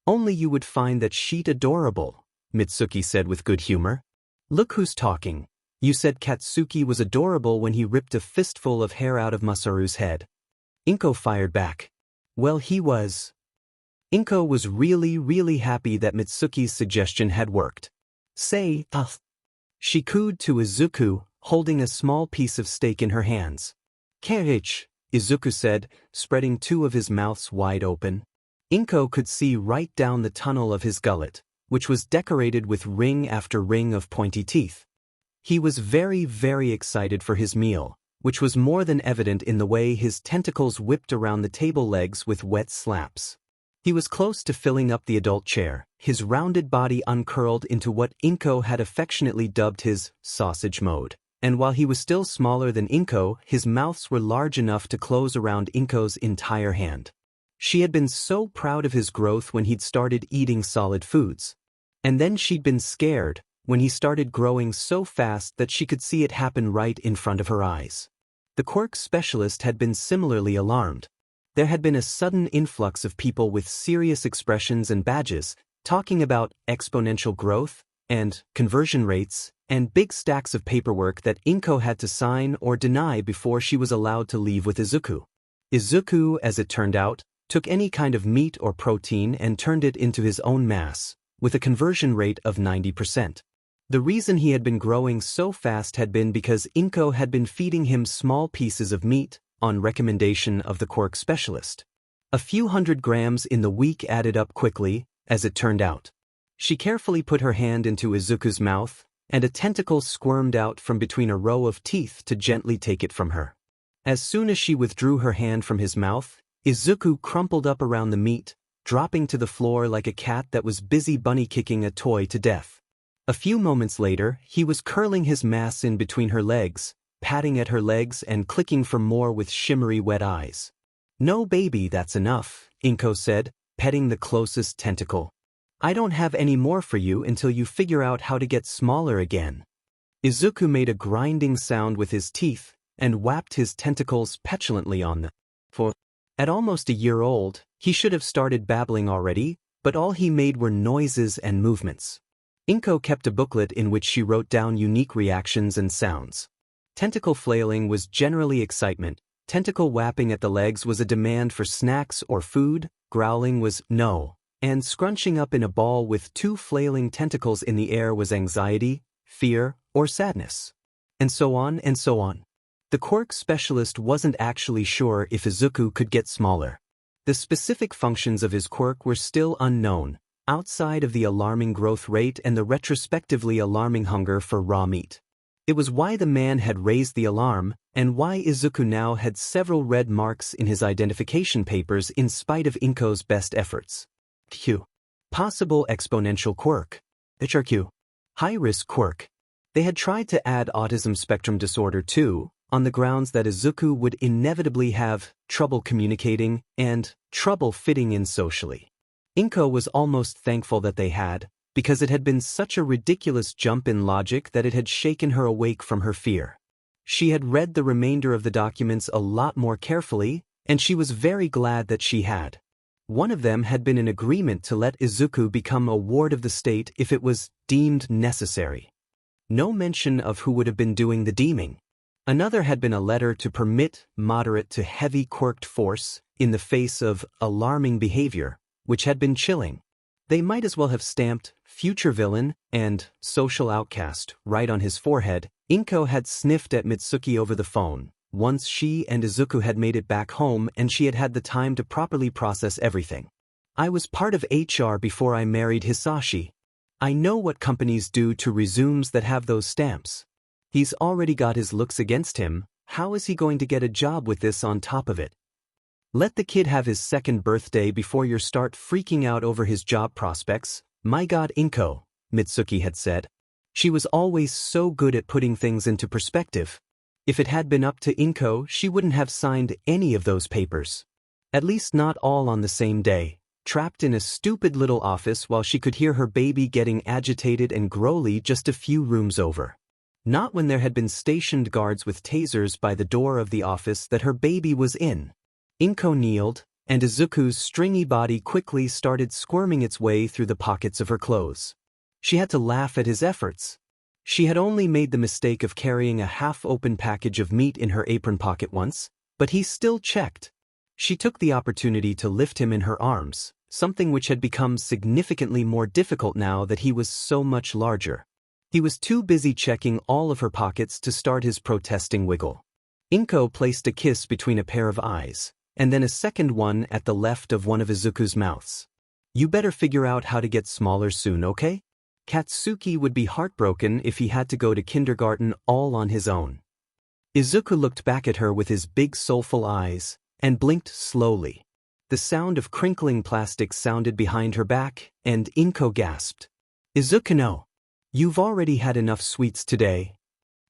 Only you would find that sheet adorable, Mitsuki said with good humor. Look who's talking. You said Katsuki was adorable when he ripped a fistful of hair out of Masaru's head. Inko fired back. Well, he was. Inko was really happy that Mitsuki's suggestion had worked. Say, she cooed to Izuku, holding a small piece of steak in her hands. Carrion, Izuku said, spreading two of his mouths wide open. Inko could see right down the tunnel of his gullet, which was decorated with ring after ring of pointy teeth. He was very excited for his meal, which was more than evident in the way his tentacles whipped around the table legs with wet slaps. He was close to filling up the adult chair, his rounded body uncurled into what Inko had affectionately dubbed his sausage mode. And while he was still smaller than Inko, his mouths were large enough to close around Inko's entire hand. She had been so proud of his growth when he'd started eating solid foods. And then she'd been scared when he started growing so fast that she could see it happen right in front of her eyes. The Quirk specialist had been similarly alarmed. There had been a sudden influx of people with serious expressions and badges, talking about exponential growth, and conversion rates, and big stacks of paperwork that Inko had to sign or deny before she was allowed to leave with Izuku. Izuku, as it turned out, took any kind of meat or protein and turned it into his own mass, with a conversion rate of 90%. The reason he had been growing so fast had been because Inko had been feeding him small pieces of meat, on recommendation of the Quirk specialist. A few hundred grams in the week added up quickly, as it turned out. She carefully put her hand into Izuku's mouth, and a tentacle squirmed out from between a row of teeth to gently take it from her. As soon as she withdrew her hand from his mouth, Izuku crumpled up around the meat, dropping to the floor like a cat that was busy bunny-kicking a toy to death. A few moments later, he was curling his mass in between her legs, patting at her legs and clicking for more with shimmery wet eyes. "No, baby, that's enough," Inko said, petting the closest tentacle. "I don't have any more for you until you figure out how to get smaller again." Izuku made a grinding sound with his teeth and whapped his tentacles petulantly on the floor. At almost a year old, he should have started babbling already, but all he made were noises and movements. Inko kept a booklet in which she wrote down unique reactions and sounds. Tentacle flailing was generally excitement, tentacle whapping at the legs was a demand for snacks or food, growling was no, and scrunching up in a ball with two flailing tentacles in the air was anxiety, fear, or sadness. And so on and so on. The Quirk specialist wasn't actually sure if Izuku could get smaller. The specific functions of his quirk were still unknown, outside of the alarming growth rate and the retrospectively alarming hunger for raw meat. It was why the man had raised the alarm, and why Izuku now had several red marks in his identification papers in spite of Inko's best efforts. Q. Possible exponential quirk. HRQ. High-risk quirk. They had tried to add autism spectrum disorder too, on the grounds that Izuku would inevitably have trouble communicating and trouble fitting in socially. Inko was almost thankful that they had, because it had been such a ridiculous jump in logic that it had shaken her awake from her fear. She had read the remainder of the documents a lot more carefully, and she was very glad that she had. One of them had been an agreement to let Izuku become a ward of the state if it was deemed necessary. No mention of who would have been doing the deeming. Another had been a letter to permit moderate to heavy quirked force in the face of alarming behavior, which had been chilling. They might as well have stamped future villain and social outcast right on his forehead. Inko had sniffed at Mitsuki over the phone, once she and Izuku had made it back home and she had had the time to properly process everything. "I was part of HR before I married Hisashi. I know what companies do to resumes that have those stamps. He's already got his looks against him, how is he going to get a job with this on top of it? Let the kid have his second birthday before you start freaking out over his job prospects. My God, Inko," Mitsuki had said. She was always so good at putting things into perspective. If it had been up to Inko, she wouldn't have signed any of those papers. At least not all on the same day, trapped in a stupid little office while she could hear her baby getting agitated and growly just a few rooms over. Not when there had been stationed guards with tasers by the door of the office that her baby was in. Inko kneeled, and Izuku's stringy body quickly started squirming its way through the pockets of her clothes. She had to laugh at his efforts. She had only made the mistake of carrying a half-open package of meat in her apron pocket once, but he still checked. She took the opportunity to lift him in her arms, something which had become significantly more difficult now that he was so much larger. He was too busy checking all of her pockets to start his protesting wiggle. Inko placed a kiss between a pair of eyes, and then a second one at the left of one of Izuku's mouths. "You better figure out how to get smaller soon, okay? Katsuki would be heartbroken if he had to go to kindergarten all on his own." Izuku looked back at her with his big soulful eyes, and blinked slowly. The sound of crinkling plastic sounded behind her back, and Inko gasped. "Izuku, no. You've already had enough sweets today,"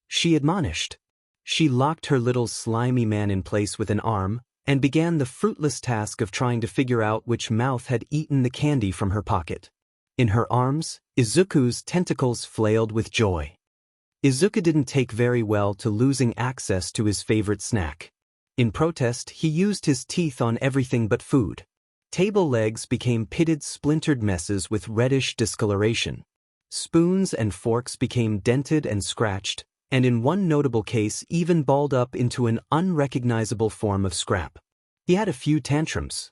she admonished. She locked her little slimy man in place with an arm, and began the fruitless task of trying to figure out which mouth had eaten the candy from her pocket. In her arms, Izuku's tentacles flailed with joy. Izuku didn't take very well to losing access to his favorite snack. In protest, he used his teeth on everything but food. Table legs became pitted, splintered messes with reddish discoloration. Spoons and forks became dented and scratched, and in one notable case even balled up into an unrecognizable form of scrap. He had a few tantrums.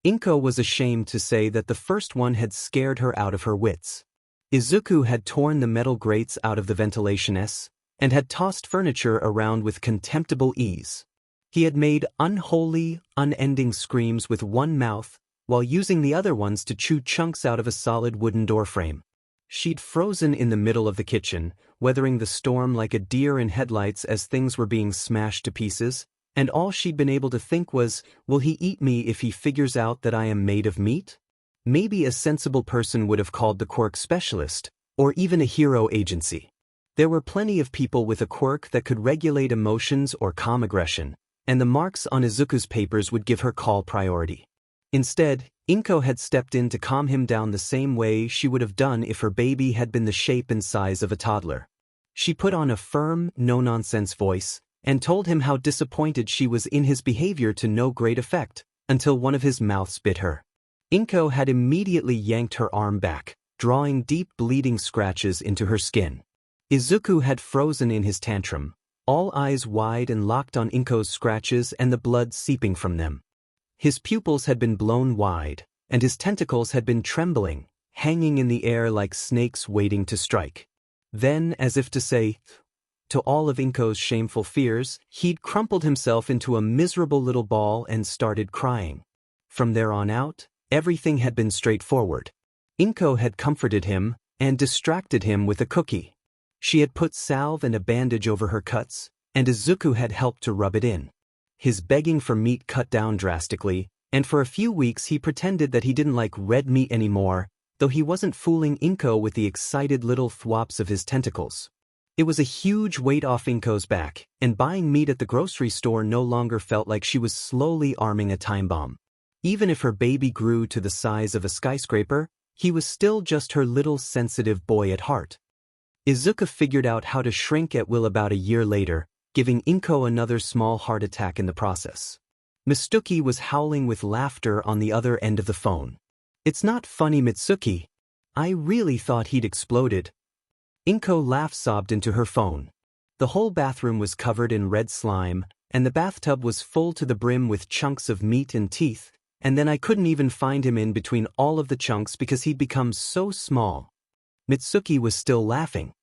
Inko was ashamed to say that the first one had scared her out of her wits. Izuku had torn the metal grates out of the ventilation S, and had tossed furniture around with contemptible ease. He had made unholy, unending screams with one mouth, while using the other ones to chew chunks out of a solid wooden doorframe. She'd frozen in the middle of the kitchen, weathering the storm like a deer in headlights as things were being smashed to pieces, and all she'd been able to think was, will he eat me if he figures out that I am made of meat? Maybe a sensible person would have called the Quirk specialist, or even a hero agency. There were plenty of people with a quirk that could regulate emotions or calm aggression, and the marks on Izuku's papers would give her call priority. Instead, Inko had stepped in to calm him down the same way she would have done if her baby had been the shape and size of a toddler. She put on a firm, no-nonsense voice, and told him how disappointed she was in his behavior to no great effect, until one of his mouths bit her. Inko had immediately yanked her arm back, drawing deep bleeding scratches into her skin. Izuku had frozen in his tantrum, all eyes wide and locked on Inko's scratches and the blood seeping from them. His pupils had been blown wide, and his tentacles had been trembling, hanging in the air like snakes waiting to strike. Then, as if to say, to all of Inko's shameful fears, he'd crumpled himself into a miserable little ball and started crying. From there on out, everything had been straightforward. Inko had comforted him and distracted him with a cookie. She had put salve and a bandage over her cuts, and Izuku had helped to rub it in. His begging for meat cut down drastically, and for a few weeks he pretended that he didn't like red meat anymore, though he wasn't fooling Inko with the excited little thwops of his tentacles. It was a huge weight off Inko's back, and buying meat at the grocery store no longer felt like she was slowly arming a time bomb. Even if her baby grew to the size of a skyscraper, he was still just her little sensitive boy at heart. Izuku figured out how to shrink at will about a year later, giving Inko another small heart attack in the process. Mitsuki was howling with laughter on the other end of the phone. "It's not funny, Mitsuki. I really thought he'd exploded." Inko laugh-sobbed into her phone. The whole bathroom was covered in red slime, and the bathtub was full to the brim with chunks of meat and teeth, and then I couldn't even find him in between all of the chunks because he'd become so small. Mitsuki was still laughing.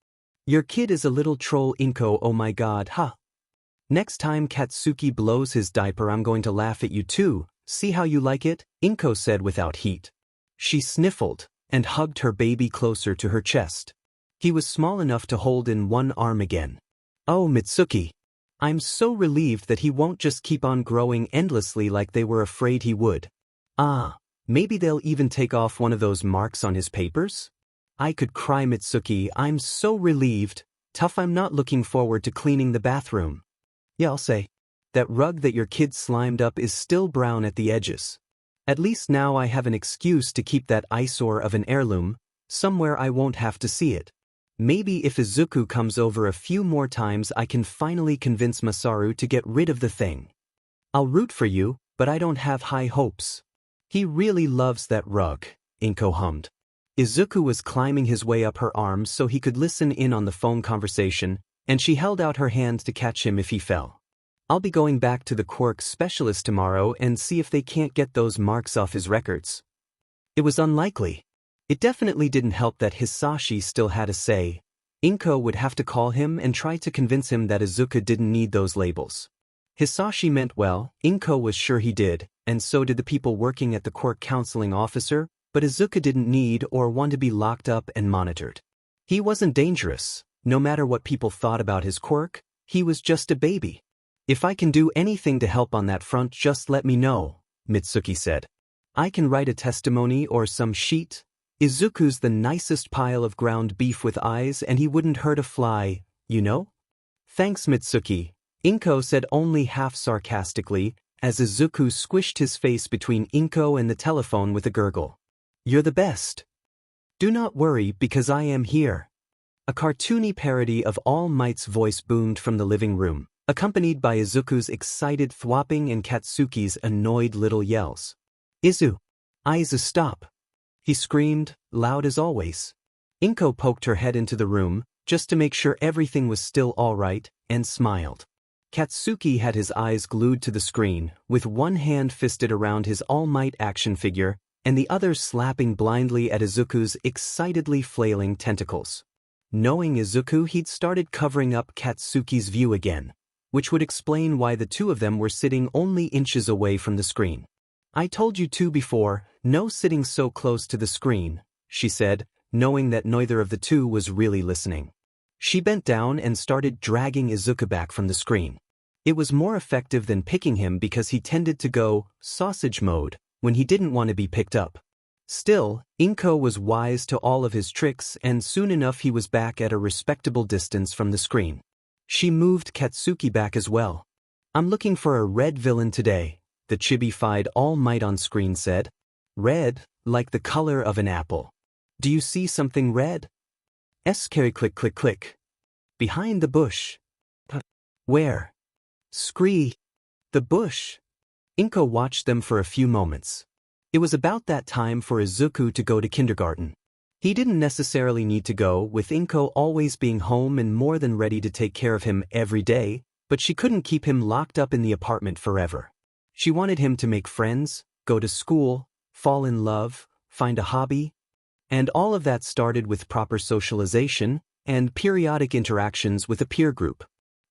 "Your kid is a little troll, Inko, oh my god, huh? Next time Katsuki blows his diaper I'm going to laugh at you too, see how you like it?" Inko said without heat. She sniffled and hugged her baby closer to her chest. He was small enough to hold in one arm again. "Oh, Mitsuki. I'm so relieved that he won't just keep on growing endlessly like they were afraid he would. Maybe they'll even take off one of those marks on his papers? I could cry, Mitsuki, I'm so relieved. Tough, I'm not looking forward to cleaning the bathroom. Yeah, I'll say. That rug that your kid slimed up is still brown at the edges. At least now I have an excuse to keep that eyesore of an heirloom, somewhere I won't have to see it. Maybe if Izuku comes over a few more times I can finally convince Masaru to get rid of the thing. I'll root for you, but I don't have high hopes." "He really loves that rug," Inko hummed. Izuku was climbing his way up her arm so he could listen in on the phone conversation, and she held out her hand to catch him if he fell. "I'll be going back to the Quirk specialist tomorrow and see if they can't get those marks off his records." It was unlikely. It definitely didn't help that Hisashi still had a say. Inko would have to call him and try to convince him that Izuku didn't need those labels. Hisashi meant well, Inko was sure he did, and so did the people working at the Quirk counseling officer, but Izuku didn't need or want to be locked up and monitored. He wasn't dangerous. No matter what people thought about his quirk, he was just a baby. "If I can do anything to help on that front, just let me know," Mitsuki said. "I can write a testimony or some sheet. Izuku's the nicest pile of ground beef with eyes and he wouldn't hurt a fly, you know?" "Thanks, Mitsuki," Inko said only half sarcastically, as Izuku squished his face between Inko and the telephone with a gurgle. "You're the best. Do not worry because I am here." A cartoony parody of All Might's voice boomed from the living room, accompanied by Izuku's excited thwopping and Katsuki's annoyed little yells. Izu, stop! He screamed, loud as always. Inko poked her head into the room, just to make sure everything was still all right, and smiled. Katsuki had his eyes glued to the screen, with one hand fisted around his All Might action figure, and the other slapping blindly at Izuku's excitedly flailing tentacles. Knowing Izuku, he'd started covering up Katsuki's view again, which would explain why the two of them were sitting only inches away from the screen. I told you two before, no sitting so close to the screen, she said, knowing that neither of the two was really listening. She bent down and started dragging Izuku back from the screen. It was more effective than picking him because he tended to go sausage mode when he didn't want to be picked up. Still, Inko was wise to all of his tricks, and soon enough he was back at a respectable distance from the screen. She moved Katsuki back as well. I'm looking for a red villain today, the chibi-fied All Might on screen said. Red, like the color of an apple. Do you see something red? Scary click click click. Behind the bush. Where? Scree. The bush. Inko watched them for a few moments. It was about that time for Izuku to go to kindergarten. He didn't necessarily need to go, with Inko always being home and more than ready to take care of him every day, but she couldn't keep him locked up in the apartment forever. She wanted him to make friends, go to school, fall in love, find a hobby. And all of that started with proper socialization and periodic interactions with a peer group.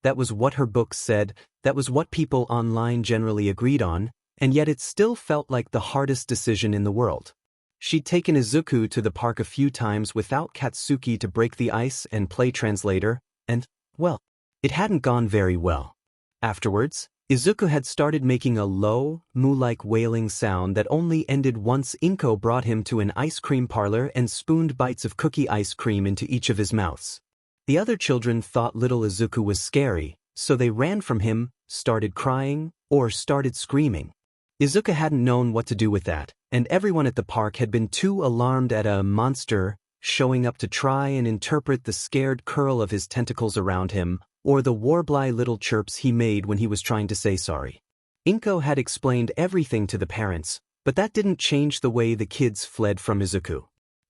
That was what her books said, that was what people online generally agreed on, and yet it still felt like the hardest decision in the world. She'd taken Izuku to the park a few times without Katsuki to break the ice and play translator, and, well, it hadn't gone very well. Afterwards, Izuku had started making a low, moo-like wailing sound that only ended once Inko brought him to an ice cream parlor and spooned bites of cookie ice cream into each of his mouths. The other children thought little Izuku was scary, so they ran from him, started crying, or started screaming. Izuku hadn't known what to do with that, and everyone at the park had been too alarmed at a monster showing up to try and interpret the scared curl of his tentacles around him, or the warbly little chirps he made when he was trying to say sorry. Inko had explained everything to the parents, but that didn't change the way the kids fled from Izuku.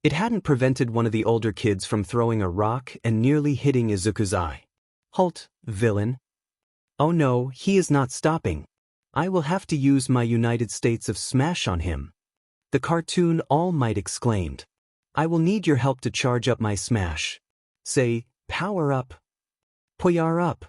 It hadn't prevented one of the older kids from throwing a rock and nearly hitting Izuku's eye. Halt, villain. Oh no, he is not stopping. I will have to use my United States of Smash on him. The cartoon All Might exclaimed. I will need your help to charge up my smash. Say, power up. Poyar up.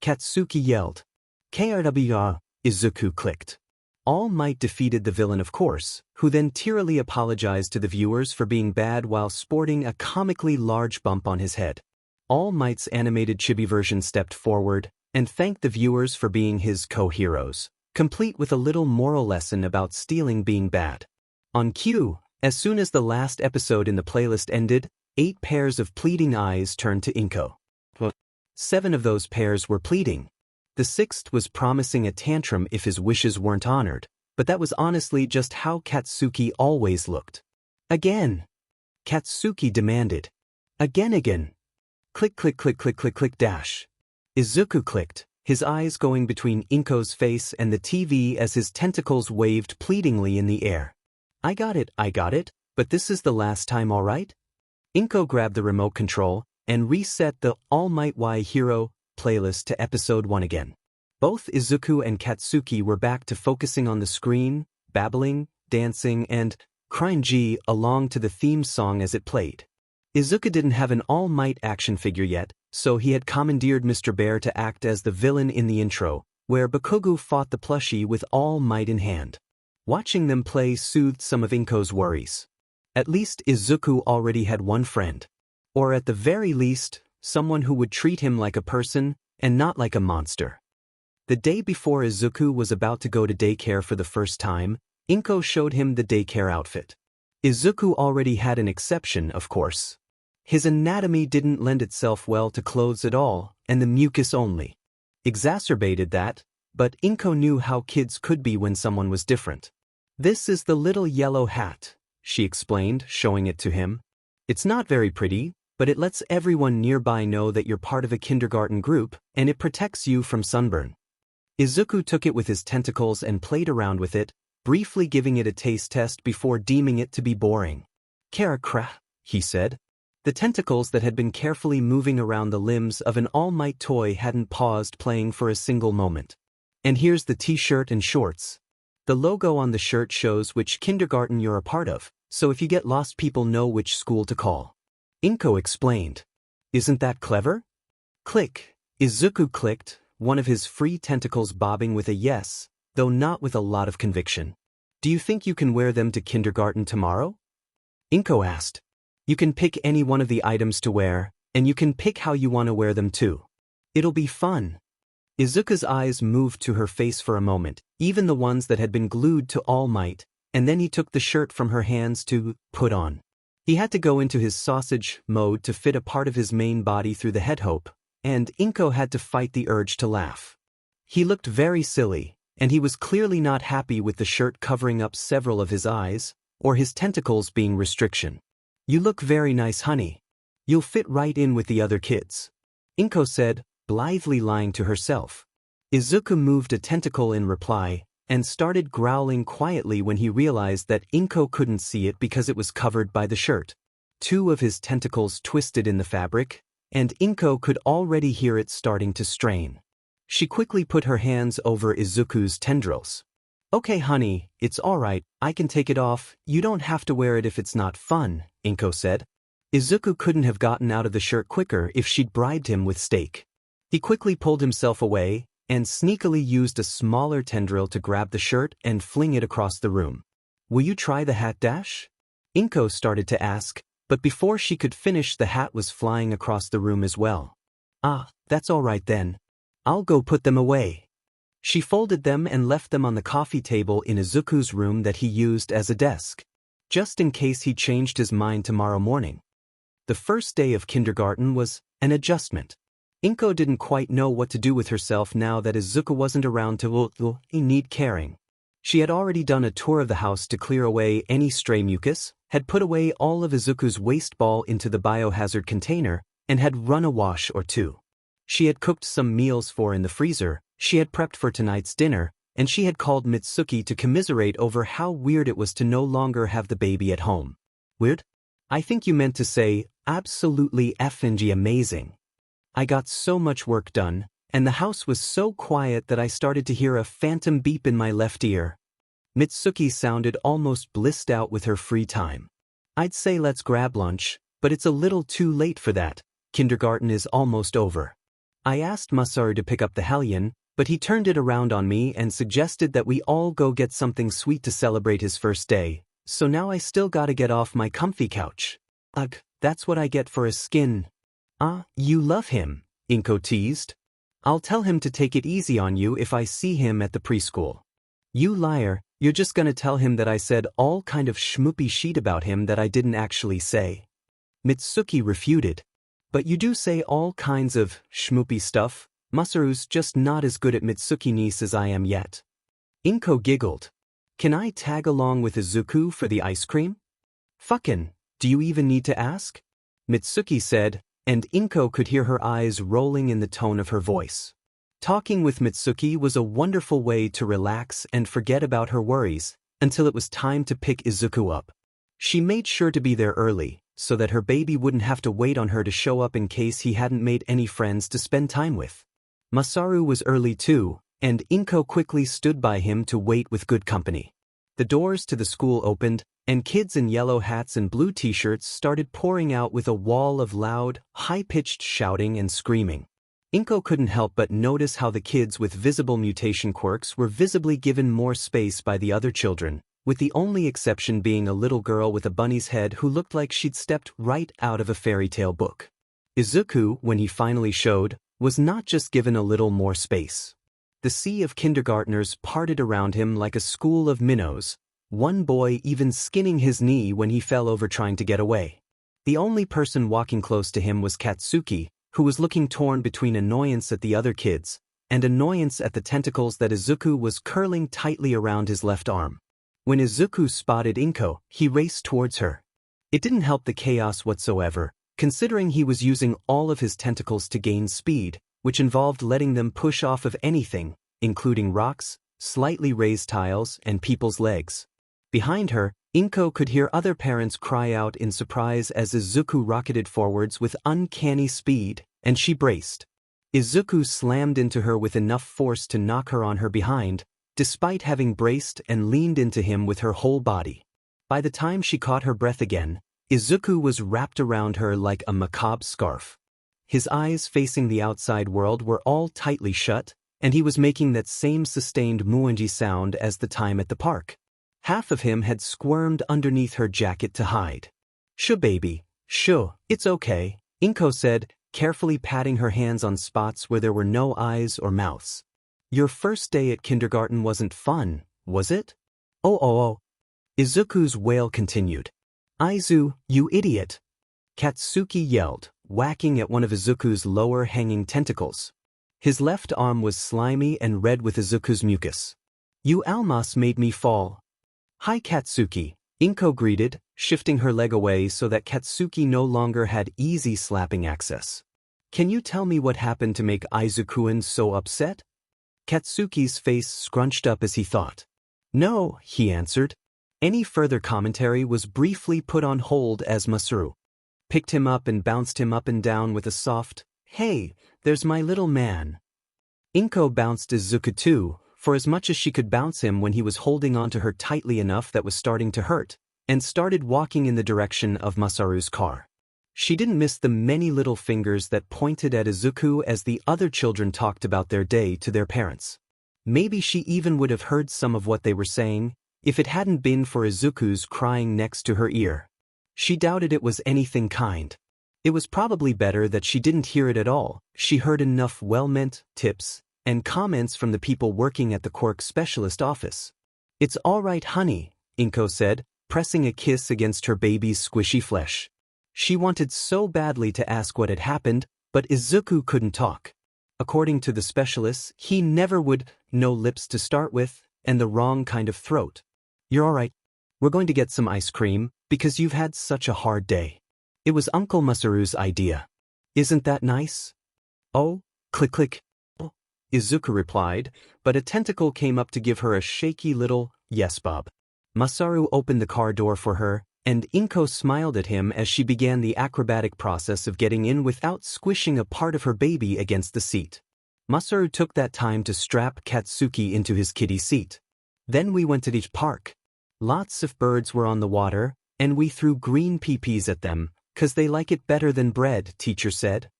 Katsuki yelled. KRWR, Izuku clicked. All Might defeated the villain of course, who then tearily apologized to the viewers for being bad while sporting a comically large bump on his head. All Might's animated chibi version stepped forward and thanked the viewers for being his co-heroes, complete with a little moral lesson about stealing being bad. On cue, as soon as the last episode in the playlist ended, 8 pairs of pleading eyes turned to Inko. 7 of those pairs were pleading. The 6th was promising a tantrum if his wishes weren't honored, but that was honestly just how Katsuki always looked. Again! Katsuki demanded. Again. Click click click click click click dash. Izuku clicked, his eyes going between Inko's face and the TV as his tentacles waved pleadingly in the air. I got it, but this is the last time, alright? Inko grabbed the remote control and reset the All Might Y Hero playlist to episode 1 again. Both Izuku and Katsuki were back to focusing on the screen, babbling, dancing, and crying along to the theme song as it played. Izuku didn't have an All Might action figure yet, so he had commandeered Mr. Bear to act as the villain in the intro, where Bakugo fought the plushie with All Might in hand. Watching them play soothed some of Inko's worries. At least Izuku already had one friend. Or at the very least, someone who would treat him like a person and not like a monster. The day before Izuku was about to go to daycare for the first time, Inko showed him the daycare outfit. Izuku already had an exception, of course. His anatomy didn't lend itself well to clothes at all, and the mucus only exacerbated that, but Inko knew how kids could be when someone was different. This is the little yellow hat, she explained, showing it to him. It's not very pretty, but it lets everyone nearby know that you're part of a kindergarten group, and it protects you from sunburn. Izuku took it with his tentacles and played around with it, briefly giving it a taste test before deeming it to be boring. Karakra, he said. The tentacles that had been carefully moving around the limbs of an All Might toy hadn't paused playing for a single moment. And here's the t-shirt and shorts. The logo on the shirt shows which kindergarten you're a part of, so if you get lost people know which school to call. Inko explained. Isn't that clever? Click. Izuku clicked, one of his free tentacles bobbing with a yes, though not with a lot of conviction. Do you think you can wear them to kindergarten tomorrow? Inko asked. You can pick any one of the items to wear, and you can pick how you want to wear them too. It'll be fun. Izuku's eyes moved to her face for a moment, even the ones that had been glued to All Might, and then he took the shirt from her hands to put on. He had to go into his sausage mode to fit a part of his main body through the head hope, and Inko had to fight the urge to laugh. He looked very silly, and he was clearly not happy with the shirt covering up several of his eyes, or his tentacles being restriction. You look very nice, honey. You'll fit right in with the other kids. Inko said, blithely lying to herself. Izuku moved a tentacle in reply, and started growling quietly when he realized that Inko couldn't see it because it was covered by the shirt. Two of his tentacles twisted in the fabric, and Inko could already hear it starting to strain. She quickly put her hands over Izuku's tendrils. Okay honey, it's alright, I can take it off, you don't have to wear it if it's not fun, Inko said. Izuku couldn't have gotten out of the shirt quicker if she'd bribed him with steak. He quickly pulled himself away, and sneakily used a smaller tendril to grab the shirt and fling it across the room. Will you try the hat dash? Inko started to ask, but before she could finish the hat was flying across the room as well. Ah, that's alright then. I'll go put them away. She folded them and left them on the coffee table in Izuku's room that he used as a desk, just in case he changed his mind tomorrow morning. The first day of kindergarten was an adjustment. Inko didn't quite know what to do with herself now that Izuku wasn't around to need caring. She had already done a tour of the house to clear away any stray mucus, had put away all of Izuku's waste ball into the biohazard container, and had run a wash or two. She had cooked some meals for in the freezer, she had prepped for tonight's dinner, and she had called Mitsuki to commiserate over how weird it was to no longer have the baby at home. Weird? I think you meant to say, absolutely effing amazing. I got so much work done, and the house was so quiet that I started to hear a phantom beep in my left ear. Mitsuki sounded almost blissed out with her free time. I'd say let's grab lunch, but it's a little too late for that. Kindergarten is almost over. I asked Masaru to pick up the Hellion, but he turned it around on me and suggested that we all go get something sweet to celebrate his first day, so now I still gotta get off my comfy couch. Ugh, that's what I get for a skin. Ah, you love him, Inko teased. I'll tell him to take it easy on you if I see him at the preschool. You liar, you're just gonna tell him that I said all kind of schmoopy shit about him that I didn't actually say. Mitsuki refuted. But you do say all kinds of schmoopy stuff. Masaru's just not as good at Mitsuki niece as I am yet. Inko giggled. Can I tag along with Izuku for the ice cream? Fuckin', do you even need to ask? Mitsuki said, and Inko could hear her eyes rolling in the tone of her voice. Talking with Mitsuki was a wonderful way to relax and forget about her worries, until it was time to pick Izuku up. She made sure to be there early, so that her baby wouldn't have to wait on her to show up in case he hadn't made any friends to spend time with. Masaru was early too, and Inko quickly stood by him to wait with good company. The doors to the school opened, and kids in yellow hats and blue t-shirts started pouring out with a wall of loud, high-pitched shouting and screaming. Inko couldn't help but notice how the kids with visible mutation quirks were visibly given more space by the other children, with the only exception being a little girl with a bunny's head who looked like she'd stepped right out of a fairy tale book. Izuku, when he finally showed, was not just given a little more space. The sea of kindergartners parted around him like a school of minnows, one boy even skinning his knee when he fell over trying to get away. The only person walking close to him was Katsuki, who was looking torn between annoyance at the other kids and annoyance at the tentacles that Izuku was curling tightly around his left arm. When Izuku spotted Inko, he raced towards her. It didn't help the chaos whatsoever, Considering he was using all of his tentacles to gain speed, which involved letting them push off of anything, including rocks, slightly raised tiles, and people's legs. Behind her, Inko could hear other parents cry out in surprise as Izuku rocketed forwards with uncanny speed, and she braced. Izuku slammed into her with enough force to knock her on her behind, despite having braced and leaned into him with her whole body. By the time she caught her breath again, Izuku was wrapped around her like a macabre scarf. His eyes facing the outside world were all tightly shut, and he was making that same sustained muanji sound as the time at the park. Half of him had squirmed underneath her jacket to hide. "Shoo, baby, shoo, it's okay," Inko said, carefully patting her hands on spots where there were no eyes or mouths. "Your first day at kindergarten wasn't fun, was it?" Oh. Izuku's wail continued. "Aizu, you idiot!" Katsuki yelled, whacking at one of Izuku's lower hanging tentacles. His left arm was slimy and red with Izuku's mucus. "You almost made me fall." "Hi Katsuki," Inko greeted, shifting her leg away so that Katsuki no longer had easy slapping access. "Can you tell me what happened to make Izuku-kun so upset?" Katsuki's face scrunched up as he thought. "No," he answered. Any further commentary was briefly put on hold as Masaru picked him up and bounced him up and down with a soft, "Hey, there's my little man." Inko bounced Izuku too, for as much as she could bounce him when he was holding onto her tightly enough that was starting to hurt, and started walking in the direction of Masaru's car. She didn't miss the many little fingers that pointed at Izuku as the other children talked about their day to their parents. Maybe she even would have heard some of what they were saying, if it hadn't been for Izuku's crying next to her ear. She doubted it was anything kind. It was probably better that she didn't hear it at all. She heard enough well-meant tips and comments from the people working at the Quirk specialist office. "It's all right, honey," Inko said, pressing a kiss against her baby's squishy flesh. She wanted so badly to ask what had happened, but Izuku couldn't talk. According to the specialists, he never would, no lips to start with, and the wrong kind of throat. "You're all right. We're going to get some ice cream, because you've had such a hard day." It was Uncle Masaru's idea. "Isn't that nice?" "Oh, click. Izuku replied, but a tentacle came up to give her a shaky little, "Yes, Bob." Masaru opened the car door for her, and Inko smiled at him as she began the acrobatic process of getting in without squishing a part of her baby against the seat. Masaru took that time to strap Katsuki into his kiddie seat. Then we went to the park. Lots of birds were on the water, and we threw green peas at them, 'cause they like it better than bread, teacher said.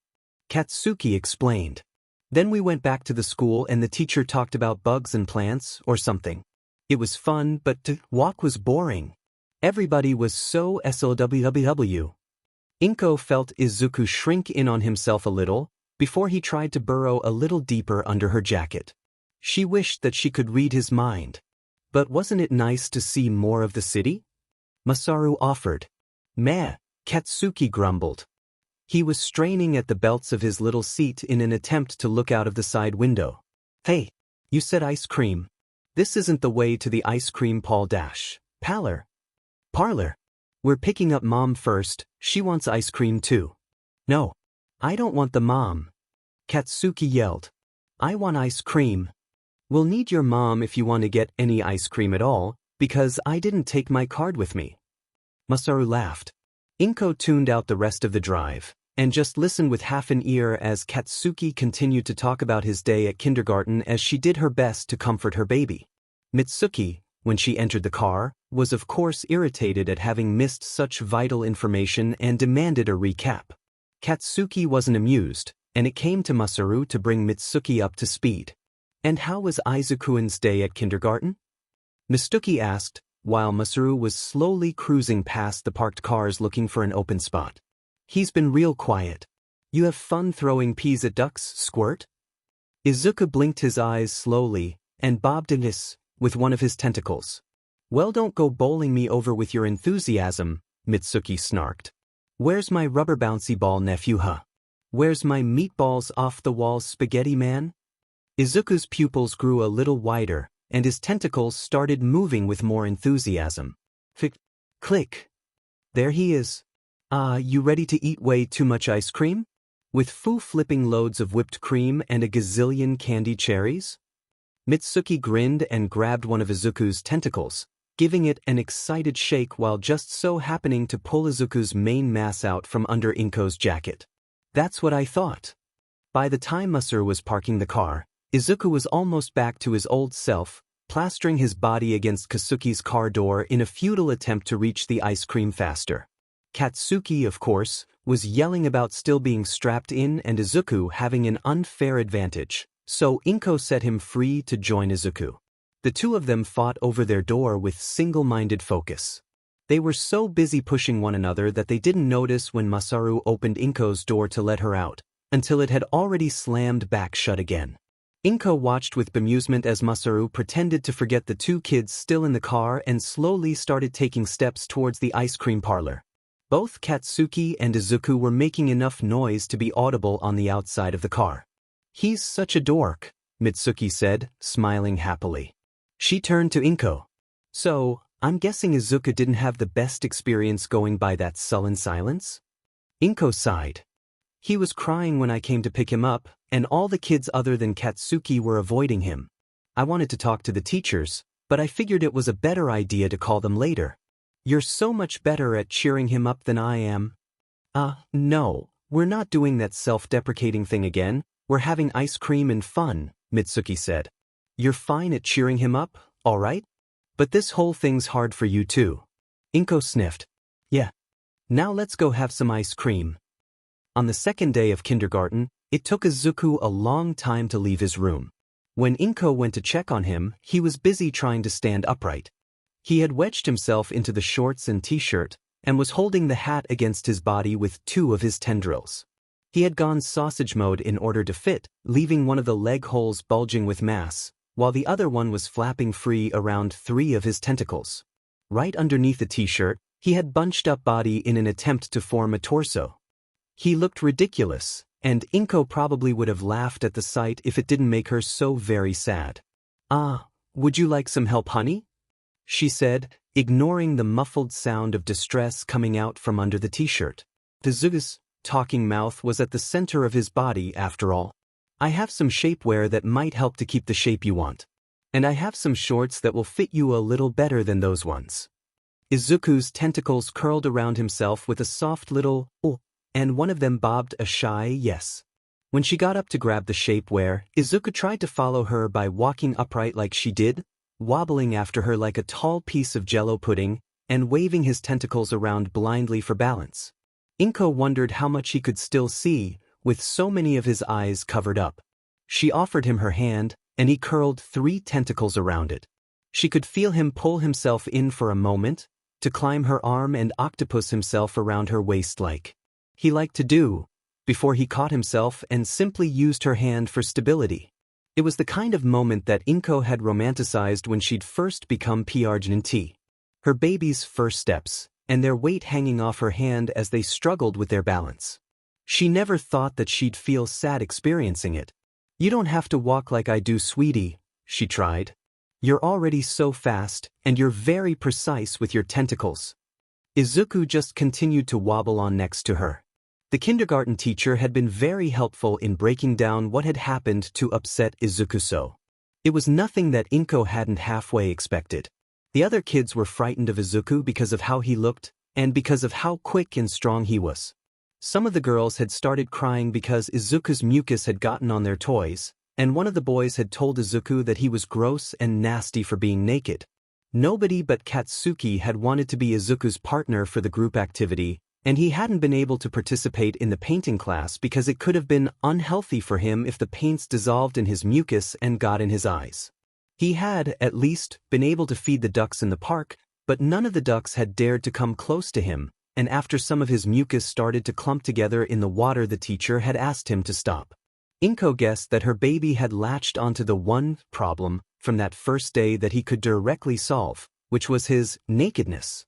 Katsuki explained. Then we went back to the school and the teacher talked about bugs and plants, or something. It was fun, but to walk was boring. Everybody was so SOWW. Inko felt Izuku shrink in on himself a little, before he tried to burrow a little deeper under her jacket. She wished that she could read his mind. But wasn't it nice to see more of the city? Masaru offered. Meh, Katsuki grumbled. He was straining at the belts of his little seat in an attempt to look out of the side window. Hey, you said ice cream. This isn't the way to the ice cream parlor. We're picking up Mom first, she wants ice cream too. No, I don't want the mom. Katsuki yelled. I want ice cream. We'll need your mom if you want to get any ice cream at all, because I didn't take my card with me. Masaru laughed. Inko tuned out the rest of the drive, and just listened with half an ear as Katsuki continued to talk about his day at kindergarten as she did her best to comfort her baby. Mitsuki, when she entered the car, was of course irritated at having missed such vital information and demanded a recap. Katsuki wasn't amused, and it came to Masaru to bring Mitsuki up to speed. And how was Izuku-kun's day at kindergarten? Mitsuki asked, while Masaru was slowly cruising past the parked cars looking for an open spot. He's been real quiet. You have fun throwing peas at ducks, Squirt? Izuku blinked his eyes slowly, and bobbed this with one of his tentacles. Well, don't go bowling me over with your enthusiasm, Mitsuki snarked. Where's my rubber bouncy ball nephew, huh? Where's my meatballs off-the-wall spaghetti man? Izuku's pupils grew a little wider, and his tentacles started moving with more enthusiasm. Click. There he is. You ready to eat way too much ice cream? With flipping loads of whipped cream and a gazillion candy cherries? Mitsuki grinned and grabbed one of Izuku's tentacles, giving it an excited shake while just so happening to pull Izuku's main mass out from under Inko's jacket. That's what I thought. By the time Masaru was parking the car, Izuku was almost back to his old self, plastering his body against Katsuki's car door in a futile attempt to reach the ice cream faster. Katsuki, of course, was yelling about still being strapped in and Izuku having an unfair advantage, so Inko set him free to join Izuku. The two of them fought over their door with single-minded focus. They were so busy pushing one another that they didn't notice when Masaru opened Inko's door to let her out, until it had already slammed back shut again. Inko watched with bemusement as Masaru pretended to forget the two kids still in the car and slowly started taking steps towards the ice cream parlor. Both Katsuki and Izuku were making enough noise to be audible on the outside of the car. "He's such a dork," Mitsuki said, smiling happily. She turned to Inko. "So, I'm guessing Izuku didn't have the best experience going by that sullen silence?" Inko sighed. "He was crying when I came to pick him up, and all the kids other than Katsuki were avoiding him. I wanted to talk to the teachers, but I figured it was a better idea to call them later." "You're so much better at cheering him up than I am." No, we're not doing that self-deprecating thing again, we're having ice cream and fun," Mitsuki said. "You're fine at cheering him up, all right? But this whole thing's hard for you too." Inko sniffed. "Yeah. Now let's go have some ice cream." On the second day of kindergarten, it took Izuku a long time to leave his room. When Inko went to check on him, he was busy trying to stand upright. He had wedged himself into the shorts and t-shirt, and was holding the hat against his body with two of his tendrils. He had gone sausage mode in order to fit, leaving one of the leg holes bulging with mass, while the other one was flapping free around three of his tentacles. Right underneath the t-shirt, he had bunched up body in an attempt to form a torso. He looked ridiculous, and Inko probably would have laughed at the sight if it didn't make her so very sad. Would you like some help, honey?" she said, ignoring the muffled sound of distress coming out from under the t-shirt. Izuku's talking mouth was at the center of his body after all. "I have some shapewear that might help to keep the shape you want. And I have some shorts that will fit you a little better than those ones." Izuku's tentacles curled around himself with a soft little "oh," and one of them bobbed a shy yes. When she got up to grab the shapewear, Izuku tried to follow her by walking upright like she did, wobbling after her like a tall piece of jello pudding, and waving his tentacles around blindly for balance. Inko wondered how much he could still see, with so many of his eyes covered up. She offered him her hand, and he curled 3 tentacles around it. She could feel him pull himself in for a moment, to climb her arm and octopus himself around her waist like he liked to do, before he caught himself and simply used her hand for stability. It was the kind of moment that Inko had romanticized when she'd first become pregnant. Her baby's first steps, and their weight hanging off her hand as they struggled with their balance. She never thought that she'd feel sad experiencing it. "You don't have to walk like I do, sweetie," she tried. "You're already so fast, and you're very precise with your tentacles." Izuku just continued to wobble on next to her. The kindergarten teacher had been very helpful in breaking down what had happened to upset Izuku so. It was nothing that Inko hadn't halfway expected. The other kids were frightened of Izuku because of how he looked, and because of how quick and strong he was. Some of the girls had started crying because Izuku's mucus had gotten on their toys, and one of the boys had told Izuku that he was gross and nasty for being naked. Nobody but Katsuki had wanted to be Izuku's partner for the group activity, and he hadn't been able to participate in the painting class because it could have been unhealthy for him if the paints dissolved in his mucus and got in his eyes. He had, at least, been able to feed the ducks in the park, but none of the ducks had dared to come close to him, and after some of his mucus started to clump together in the water, the teacher had asked him to stop. Inko guessed that her baby had latched onto the one problem from that first day that he could directly solve, which was his nakedness.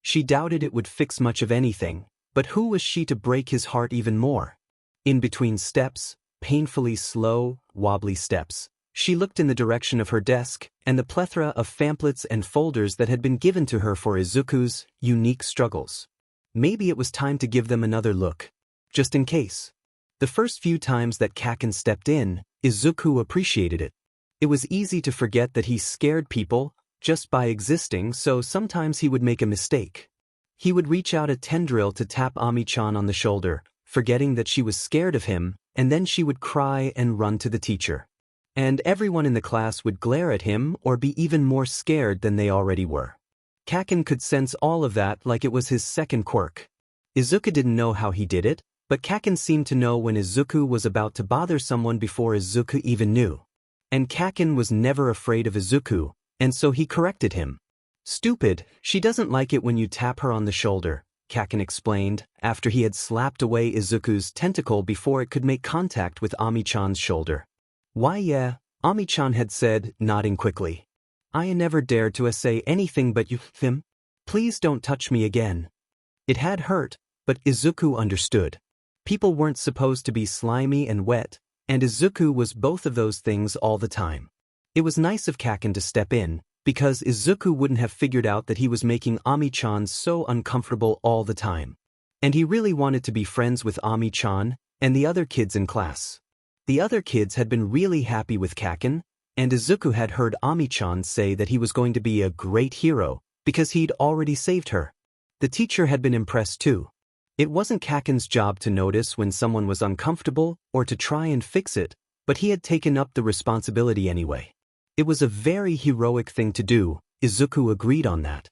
She doubted it would fix much of anything, but who was she to break his heart even more? In between steps, painfully slow, wobbly steps, she looked in the direction of her desk and the plethora of pamphlets and folders that had been given to her for Izuku's unique struggles. Maybe it was time to give them another look. Just in case. The first few times that Kaken stepped in, Izuku appreciated it. It was easy to forget that he scared people just by existing, so sometimes he would make a mistake. He would reach out a tendril to tap Ami-chan on the shoulder, forgetting that she was scared of him, and then she would cry and run to the teacher. And everyone in the class would glare at him or be even more scared than they already were. Kaken could sense all of that like it was his second quirk. Izuku didn't know how he did it, but Kaken seemed to know when Izuku was about to bother someone before Izuku even knew. And Kaken was never afraid of Izuku, and so he corrected him. "Stupid, she doesn't like it when you tap her on the shoulder," Kaken explained, after he had slapped away Izuku's tentacle before it could make contact with Ami-chan's shoulder. "Why yeah," Ami-chan had said, nodding quickly. "I never dared to say anything but you, him. Please don't touch me again." It had hurt, but Izuku understood. People weren't supposed to be slimy and wet, and Izuku was both of those things all the time. It was nice of Kaken to step in, because Izuku wouldn't have figured out that he was making Ami-chan so uncomfortable all the time. And he really wanted to be friends with Ami-chan and the other kids in class. The other kids had been really happy with Kaken, and Izuku had heard Ami-chan say that he was going to be a great hero because he'd already saved her. The teacher had been impressed too. It wasn't Kaken's job to notice when someone was uncomfortable or to try and fix it, but he had taken up the responsibility anyway. It was a very heroic thing to do, Izuku agreed on that.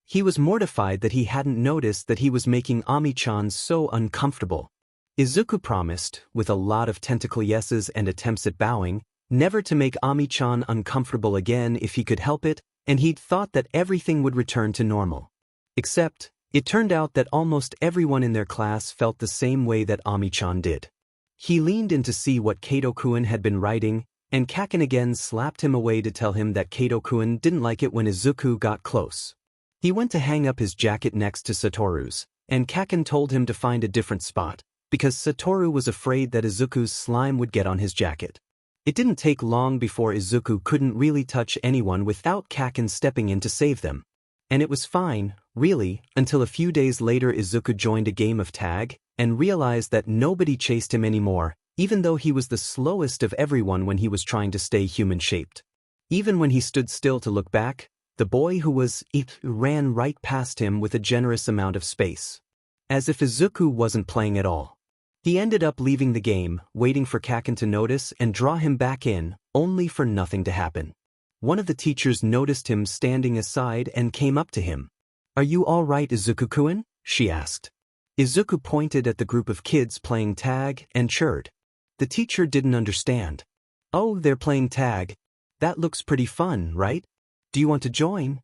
He was mortified that he hadn't noticed that he was making Ami-chan so uncomfortable. Izuku promised, with a lot of tentacle yeses and attempts at bowing, never to make Ami-chan uncomfortable again if he could help it, and he'd thought that everything would return to normal. Except, it turned out that almost everyone in their class felt the same way that Ami-chan did. He leaned in to see what Kato-kun had been writing, and Kaken again slapped him away to tell him that Kato-kun didn't like it when Izuku got close. He went to hang up his jacket next to Satoru's, and Kaken told him to find a different spot, because Satoru was afraid that Izuku's slime would get on his jacket. It didn't take long before Izuku couldn't really touch anyone without Kaken stepping in to save them. And it was fine, really, until a few days later Izuku joined a game of tag, and realized that nobody chased him anymore, even though he was the slowest of everyone when he was trying to stay human-shaped. Even when he stood still to look back, the boy who was it ran right past him with a generous amount of space. As if Izuku wasn't playing at all. He ended up leaving the game, waiting for Kaken to notice and draw him back in, only for nothing to happen. One of the teachers noticed him standing aside and came up to him. "Are you all right, Izuku-kun?" she asked. Izuku pointed at the group of kids playing tag and chirred. The teacher didn't understand. "Oh, they're playing tag. That looks pretty fun, right? Do you want to join?"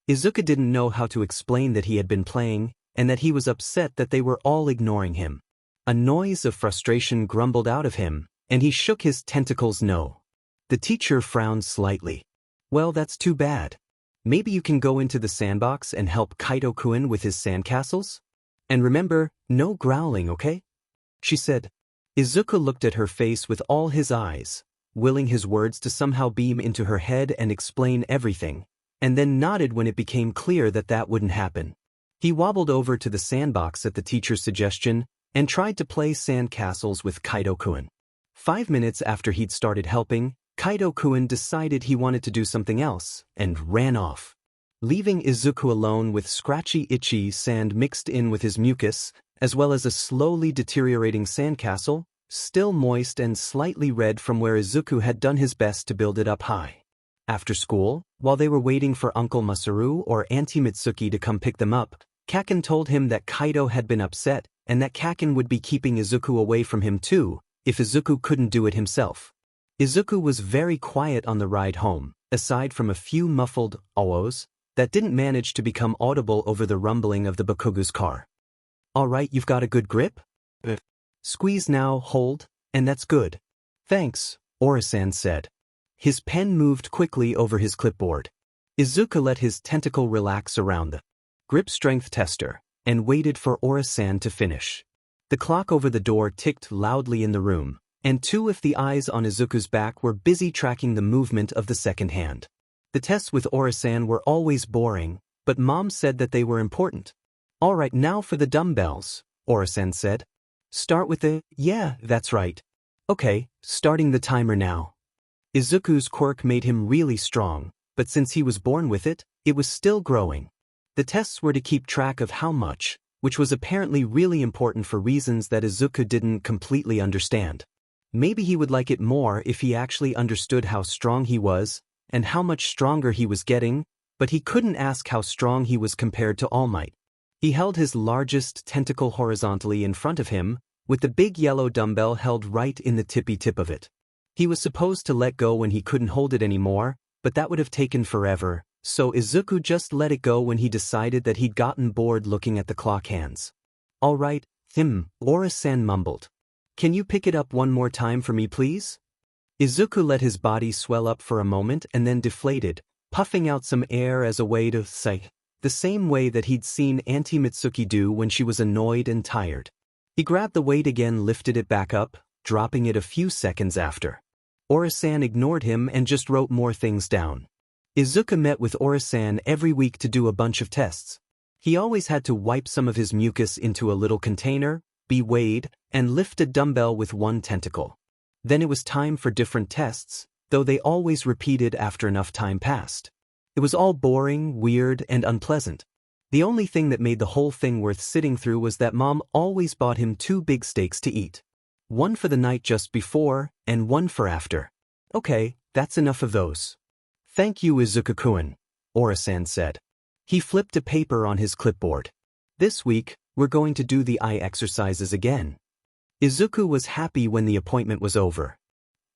Izuku didn't know how to explain that he had been playing, and that he was upset that they were all ignoring him. A noise of frustration grumbled out of him, and he shook his tentacles no. The teacher frowned slightly. "Well, that's too bad. Maybe you can go into the sandbox and help Kaito-kun with his sandcastles? And remember, no growling, okay?" she said. Izuku looked at her face with all his eyes, willing his words to somehow beam into her head and explain everything, and then nodded when it became clear that that wouldn't happen. He wobbled over to the sandbox at the teacher's suggestion and tried to play sandcastles with Kaito-kun. 5 minutes after he'd started helping, Kaito-kun decided he wanted to do something else and ran off, leaving Izuku alone with scratchy, itchy sand mixed in with his mucus, as well as a slowly deteriorating sandcastle, still moist and slightly red from where Izuku had done his best to build it up high. After school, while they were waiting for Uncle Masaru or Auntie Mitsuki to come pick them up, Kaken told him that Kaito had been upset and that Kaken would be keeping Izuku away from him too, if Izuku couldn't do it himself. Izuku was very quiet on the ride home, aside from a few muffled "ohs" that didn't manage to become audible over the rumbling of the Bakugu's car. "All right, you've got a good grip? Squeeze now, hold, and that's good. Thanks," Ora-san said. His pen moved quickly over his clipboard. Izuku let his tentacle relax around the grip strength tester and waited for Ora-san to finish. The clock over the door ticked loudly in the room, and two of the eyes on Izuku's back were busy tracking the movement of the second hand. The tests with Ora-san were always boring, but Mom said that they were important. Alright, now for the dumbbells, Orasan said. Start with the, yeah, that's right. Okay, starting the timer now. Izuku's quirk made him really strong, but since he was born with it, it was still growing. The tests were to keep track of how much, which was apparently really important for reasons that Izuku didn't completely understand. Maybe he would like it more if he actually understood how strong he was, and how much stronger he was getting, but he couldn't ask how strong he was compared to All Might. He held his largest tentacle horizontally in front of him, with the big yellow dumbbell held right in the tippy tip of it. He was supposed to let go when he couldn't hold it anymore, but that would have taken forever, so Izuku just let it go when he decided that he'd gotten bored looking at the clock hands. Alright, Ora-san mumbled. Can you pick it up one more time for me please? Izuku let his body swell up for a moment and then deflated, puffing out some air as a way to sigh, the same way that he'd seen Auntie Mitsuki do when she was annoyed and tired. He grabbed the weight again, lifted it back up, dropping it a few seconds after. Ora-san ignored him and just wrote more things down. Izuku met with Ora-san every week to do a bunch of tests. He always had to wipe some of his mucus into a little container, be weighed, and lift a dumbbell with one tentacle. Then it was time for different tests, though they always repeated after enough time passed. It was all boring, weird, and unpleasant. The only thing that made the whole thing worth sitting through was that Mom always bought him 2 big steaks to eat. One for the night just before, and one for after. Okay, that's enough of those. Thank you, Izuku-kun, Ora-san said. He flipped a paper on his clipboard. This week, we're going to do the eye exercises again. Izuku was happy when the appointment was over.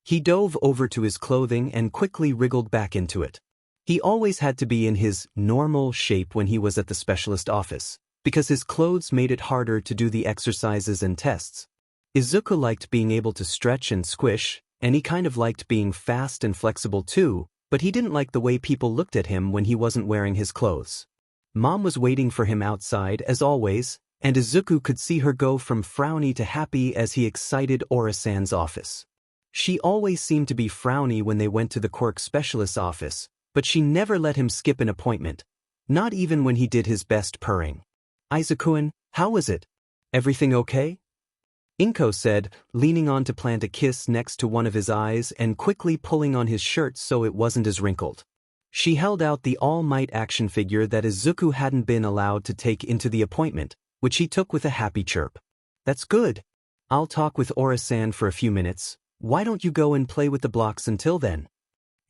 He dove over to his clothing and quickly wriggled back into it. He always had to be in his normal shape when he was at the specialist office, because his clothes made it harder to do the exercises and tests. Izuku liked being able to stretch and squish, and he kind of liked being fast and flexible too, but he didn't like the way people looked at him when he wasn't wearing his clothes. Mom was waiting for him outside as always, and Izuku could see her go from frowny to happy as he excited Ora-san's office. She always seemed to be frowny when they went to the quirk specialist's office, but she never let him skip an appointment, not even when he did his best purring. Izuku-kun, how was it? Everything okay? Inko said, leaning on to plant a kiss next to one of his eyes and quickly pulling on his shirt so it wasn't as wrinkled. She held out the All Might action figure that Izuku hadn't been allowed to take into the appointment, which he took with a happy chirp. That's good. I'll talk with Ora-san for a few minutes. Why don't you go and play with the blocks until then?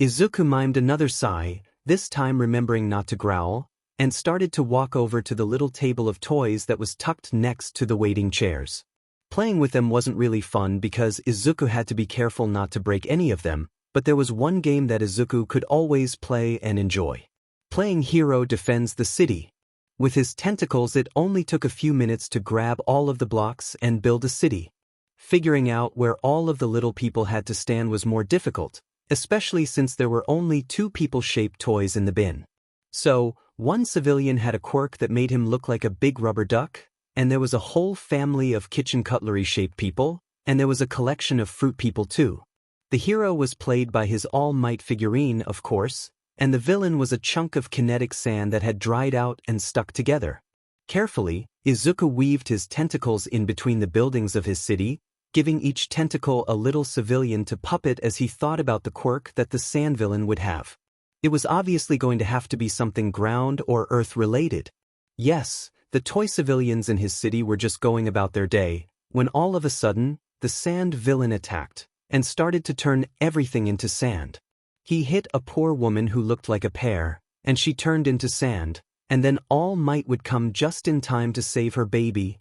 Izuku mimed another sigh, this time remembering not to growl, and started to walk over to the little table of toys that was tucked next to the waiting chairs. Playing with them wasn't really fun because Izuku had to be careful not to break any of them, but there was one game that Izuku could always play and enjoy. Playing Hero Defends the City. With his tentacles, it only took a few minutes to grab all of the blocks and build a city. Figuring out where all of the little people had to stand was more difficult, especially since there were only 2 people-shaped toys in the bin. So, one civilian had a quirk that made him look like a big rubber duck, and there was a whole family of kitchen cutlery-shaped people, and there was a collection of fruit people too. The hero was played by his All Might figurine, of course, and the villain was a chunk of kinetic sand that had dried out and stuck together. Carefully, Izuku weaved his tentacles in between the buildings of his city, giving each tentacle a little civilian to puppet as he thought about the quirk that the sand villain would have. It was obviously going to have to be something ground or earth related. Yes, the toy civilians in his city were just going about their day, when all of a sudden, the sand villain attacked, and started to turn everything into sand. He hit a poor woman who looked like a pear, and she turned into sand, and then All Might would come just in time to save her baby.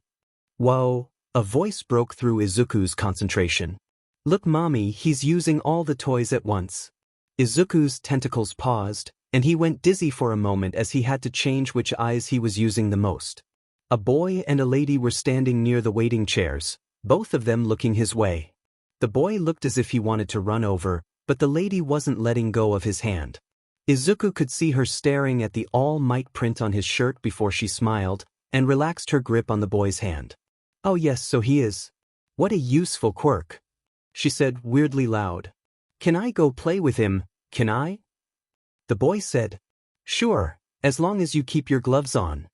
Whoa, a voice broke through Izuku's concentration. Look mommy, he's using all the toys at once. Izuku's tentacles paused, and he went dizzy for a moment as he had to change which eyes he was using the most. A boy and a lady were standing near the waiting chairs, both of them looking his way. The boy looked as if he wanted to run over, but the lady wasn't letting go of his hand. Izuku could see her staring at the All Might print on his shirt before she smiled, and relaxed her grip on the boy's hand. Oh yes, so he is. What a useful quirk, she said weirdly loud. Can I go play with him, can I? The boy said, sure, as long as you keep your gloves on.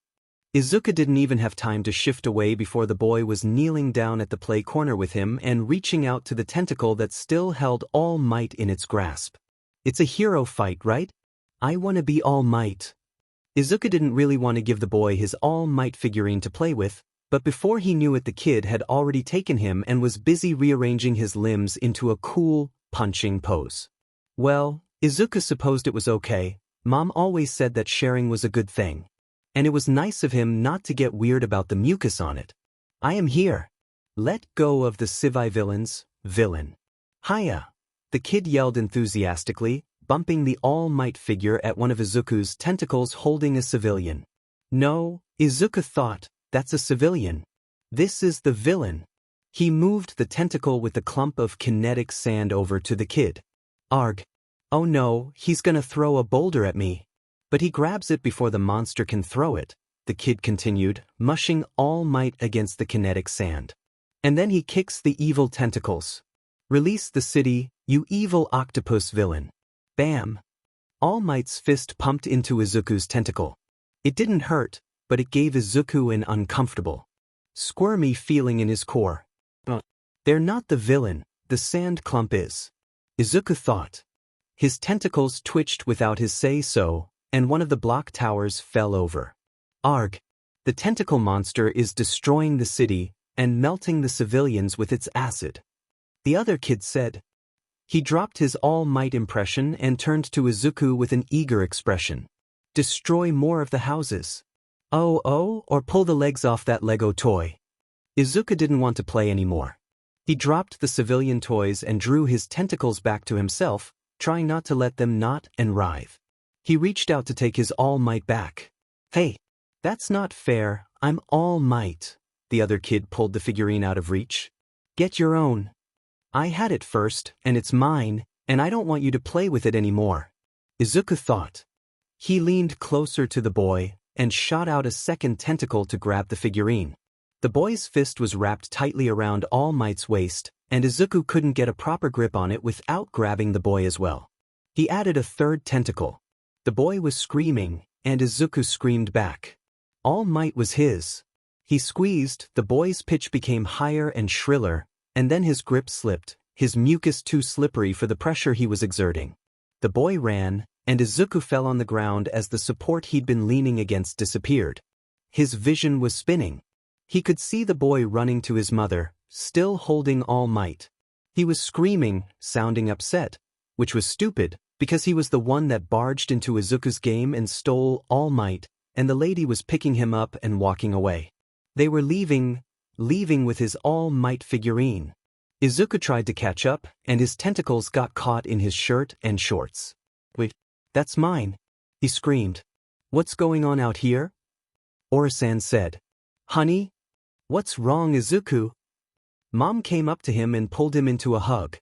Izuku didn't even have time to shift away before the boy was kneeling down at the play corner with him and reaching out to the tentacle that still held All Might in its grasp. It's a hero fight, right? I wanna be All Might. Izuku didn't really want to give the boy his All Might figurine to play with, but before he knew it the kid had already taken him and was busy rearranging his limbs into a cool, punching pose. Well, Izuku supposed it was okay. Mom always said that sharing was a good thing. And it was nice of him not to get weird about the mucus on it. I am here. Let go of the Civi villains, villain. Hiya! The kid yelled enthusiastically, bumping the All Might figure at one of Izuku's tentacles holding a civilian. No, Izuku thought, that's a civilian. This is the villain. He moved the tentacle with the clump of kinetic sand over to the kid. Arg. Oh no, he's gonna throw a boulder at me. But he grabs it before the monster can throw it, the kid continued, mushing All Might against the kinetic sand. And then he kicks the evil tentacles. Release the city, you evil octopus villain. Bam! All Might's fist pumped into Izuku's tentacle. It didn't hurt, but it gave Izuku an uncomfortable, squirmy feeling in his core. They're not the villain, the sand clump is. Izuku thought. His tentacles twitched without his say-so, and one of the block towers fell over. Arg! The tentacle monster is destroying the city and melting the civilians with its acid. The other kid said. He dropped his All Might impression and turned to Izuku with an eager expression. Destroy more of the houses. Oh, or pull the legs off that Lego toy. Izuku didn't want to play anymore. He dropped the civilian toys and drew his tentacles back to himself, trying not to let them knot and writhe. He reached out to take his All Might back. Hey, that's not fair, I'm All Might. The other kid pulled the figurine out of reach. Get your own. I had it first, and it's mine, and I don't want you to play with it anymore. Izuku thought. He leaned closer to the boy and shot out a second tentacle to grab the figurine. The boy's fist was wrapped tightly around All Might's waist, and Izuku couldn't get a proper grip on it without grabbing the boy as well. He added a third tentacle. The boy was screaming, and Izuku screamed back. All Might was his. He squeezed, the boy's pitch became higher and shriller, and then his grip slipped, his mucus too slippery for the pressure he was exerting. The boy ran, and Izuku fell on the ground as the support he'd been leaning against disappeared. His vision was spinning. He could see the boy running to his mother, still holding All Might. He was screaming, sounding upset, which was stupid, because he was the one that barged into Izuku's game and stole All Might, and the lady was picking him up and walking away. They were leaving with his All Might figurine. Izuku tried to catch up, and his tentacles got caught in his shirt and shorts. Wait, that's mine, he screamed. What's going on out here? Ora-san said. Honey? What's wrong, Izuku? Mom came up to him and pulled him into a hug.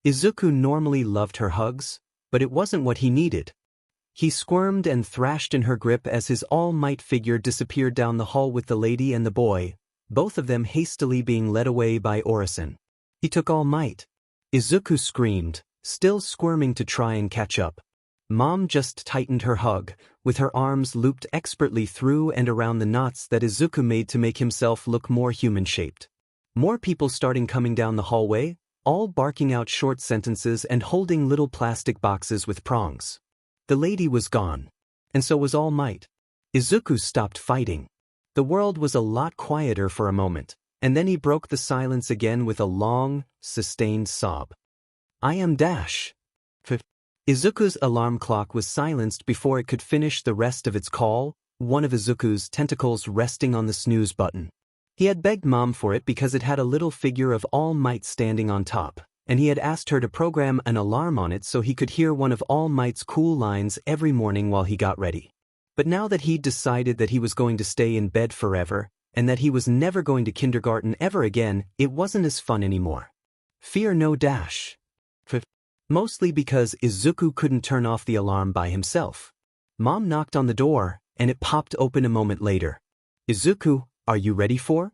Izuku normally loved her hugs, but it wasn't what he needed. He squirmed and thrashed in her grip as his All Might figure disappeared down the hall with the lady and the boy, both of them hastily being led away by Ora-san. He took All Might. Izuku screamed, still squirming to try and catch up. Mom just tightened her hug, with her arms looped expertly through and around the knots that Izuku made to make himself look more human-shaped. More people starting coming down the hallway, all barking out short sentences and holding little plastic boxes with prongs. The lady was gone. And so was All Might. Izuku stopped fighting. The world was a lot quieter for a moment, and then he broke the silence again with a long, sustained sob. I am Dash. Izuku's alarm clock was silenced before it could finish the rest of its call, one of Izuku's tentacles resting on the snooze button. He had begged Mom for it because it had a little figure of All Might standing on top, and he had asked her to program an alarm on it so he could hear one of All Might's cool lines every morning while he got ready. But now that he'd decided that he was going to stay in bed forever, and that he was never going to kindergarten ever again, it wasn't as fun anymore. Fear no Dash. Mostly because Izuku couldn't turn off the alarm by himself. Mom knocked on the door, and it popped open a moment later. Izuku, are you ready for?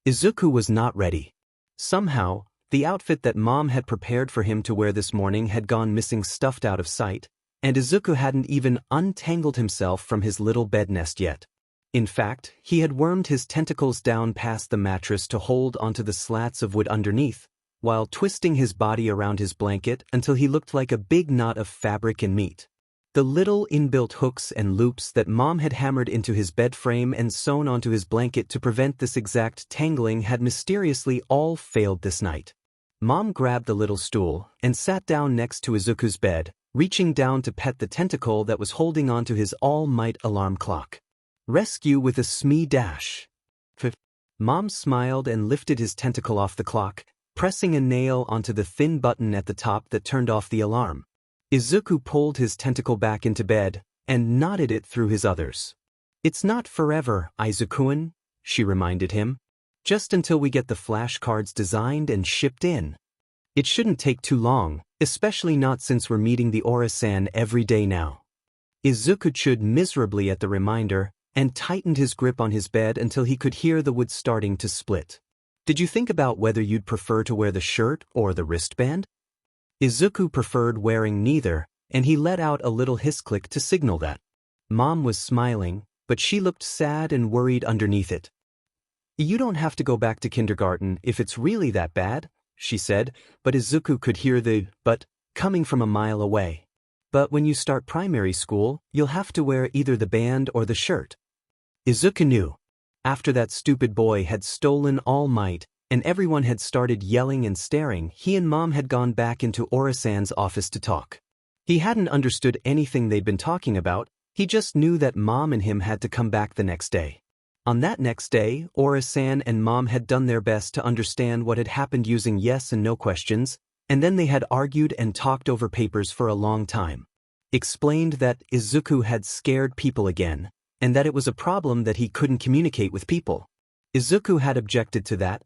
Izuku was not ready. Somehow, the outfit that Mom had prepared for him to wear this morning had gone missing, stuffed out of sight, and Izuku hadn't even untangled himself from his little bed nest yet. In fact, he had wormed his tentacles down past the mattress to hold onto the slats of wood underneath, while twisting his body around his blanket until he looked like a big knot of fabric and meat. The little inbuilt hooks and loops that Mom had hammered into his bed frame and sewn onto his blanket to prevent this exact tangling had mysteriously all failed this night. Mom grabbed the little stool and sat down next to Izuku's bed, reaching down to pet the tentacle that was holding onto his all-might alarm clock. Rescue with a smee dash. Mom smiled and lifted his tentacle off the clock, pressing a nail onto the thin button at the top that turned off the alarm. Izuku pulled his tentacle back into bed and knotted it through his others. "It's not forever, Izuku-kun," she reminded him. "Just until we get the flashcards designed and shipped in. It shouldn't take too long, especially not since we're meeting the Aura-san every day now." Izuku chewed miserably at the reminder and tightened his grip on his bed until he could hear the wood starting to split. "Did you think about whether you'd prefer to wear the shirt or the wristband?" Izuku preferred wearing neither, and he let out a little hiss-click to signal that. Mom was smiling, but she looked sad and worried underneath it. "You don't have to go back to kindergarten if it's really that bad," she said, but Izuku could hear the "but" coming from a mile away. "But when you start primary school, you'll have to wear either the band or the shirt." Izuku knew. After that stupid boy had stolen All Might, and everyone had started yelling and staring, he and Mom had gone back into Aura-san's office to talk. He hadn't understood anything they'd been talking about, he just knew that Mom and him had to come back the next day. On that next day, Aura-san and Mom had done their best to understand what had happened using yes and no questions, and then they had argued and talked over papers for a long time. Explained that Izuku had scared people again, and that it was a problem that he couldn't communicate with people. Izuku had objected to that.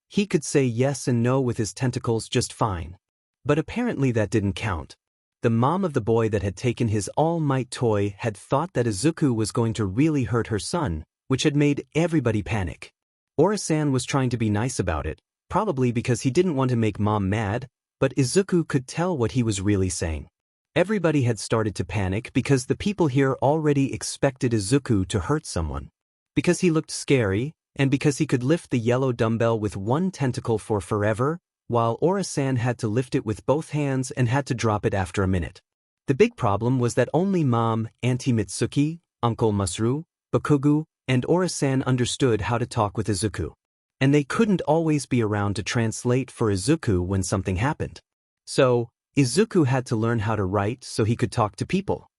He could say yes and no with his tentacles just fine. But apparently that didn't count. The mom of the boy that had taken his All Might toy had thought that Izuku was going to really hurt her son, which had made everybody panic. Aura-san was trying to be nice about it, probably because he didn't want to make Mom mad, but Izuku could tell what he was really saying. Everybody had started to panic because the people here already expected Izuku to hurt someone. Because he looked scary, and because he could lift the yellow dumbbell with one tentacle for forever, while Aura-san had to lift it with both hands and had to drop it after a minute. The big problem was that only Mom, Auntie Mitsuki, Uncle Masaru, Bakugu, and Aura-san understood how to talk with Izuku. And they couldn't always be around to translate for Izuku when something happened. So, Izuku had to learn how to write so he could talk to people.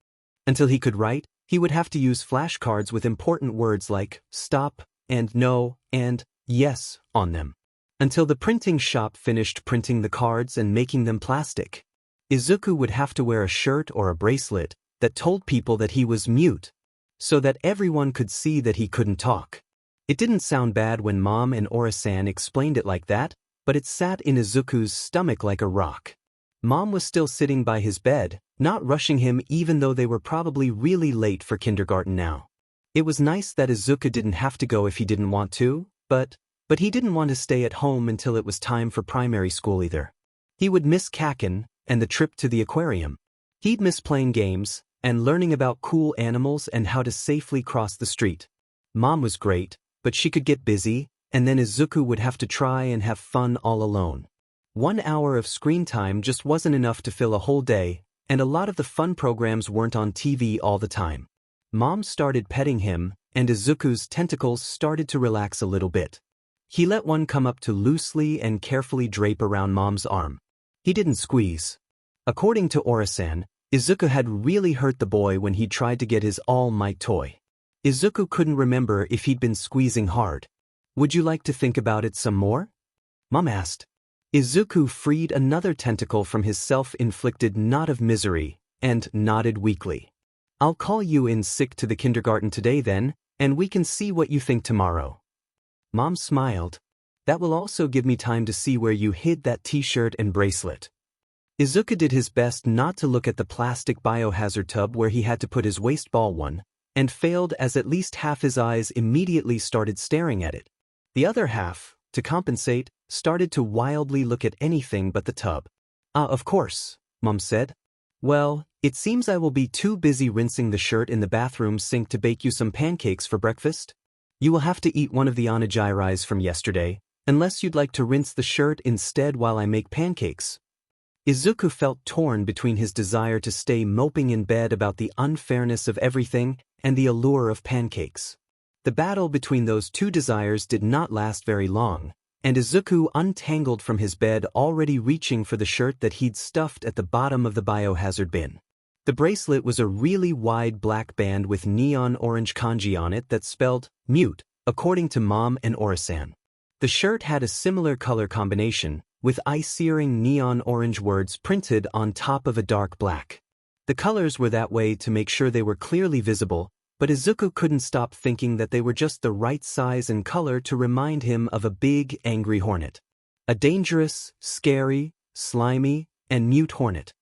Until he could write, he would have to use flashcards with important words like stop, and no, and yes on them. Until the printing shop finished printing the cards and making them plastic. Izuku would have to wear a shirt or a bracelet that told people that he was mute, so that everyone could see that he couldn't talk. It didn't sound bad when Mom and Aura-san explained it like that, but it sat in Izuku's stomach like a rock. Mom was still sitting by his bed, not rushing him even though they were probably really late for kindergarten now. It was nice that Izuku didn't have to go if he didn't want to, but he didn't want to stay at home until it was time for primary school either. He would miss Kaken and the trip to the aquarium. He'd miss playing games and learning about cool animals and how to safely cross the street. Mom was great, but she could get busy, and then Izuku would have to try and have fun all alone. 1 hour of screen time just wasn't enough to fill a whole day, and a lot of the fun programs weren't on TV all the time. Mom started petting him, and Izuku's tentacles started to relax a little bit. He let one come up to loosely and carefully drape around Mom's arm. He didn't squeeze. According to Aura-san, Izuku had really hurt the boy when he tried to get his All Might toy. Izuku couldn't remember if he'd been squeezing hard. "Would you like to think about it some more?" Mom asked. Izuku freed another tentacle from his self-inflicted knot of misery and nodded weakly. "I'll call you in sick to the kindergarten today then, and we can see what you think tomorrow." Mom smiled. "That will also give me time to see where you hid that t-shirt and bracelet." Izuku did his best not to look at the plastic biohazard tub where he had to put his waste ball one, and failed as at least half his eyes immediately started staring at it. The other half, to compensate, started to wildly look at anything but the tub. "Ah, of course," Mom said. Well, it seems I will be too busy rinsing the shirt in the bathroom sink to bake you some pancakes for breakfast. You will have to eat one of the onigiris from yesterday, unless you'd like to rinse the shirt instead while I make pancakes. Izuku felt torn between his desire to stay moping in bed about the unfairness of everything and the allure of pancakes. The battle between those two desires did not last very long, and Izuku untangled from his bed, already reaching for the shirt that he'd stuffed at the bottom of the biohazard bin. The bracelet was a really wide black band with neon orange kanji on it that spelled mute, according to Mom and Orasan. The shirt had a similar color combination, with eye-searing neon orange words printed on top of a dark black. The colors were that way to make sure they were clearly visible, but Izuku couldn't stop thinking that they were just the right size and color to remind him of a big, angry hornet. A dangerous, scary, slimy, and mute hornet.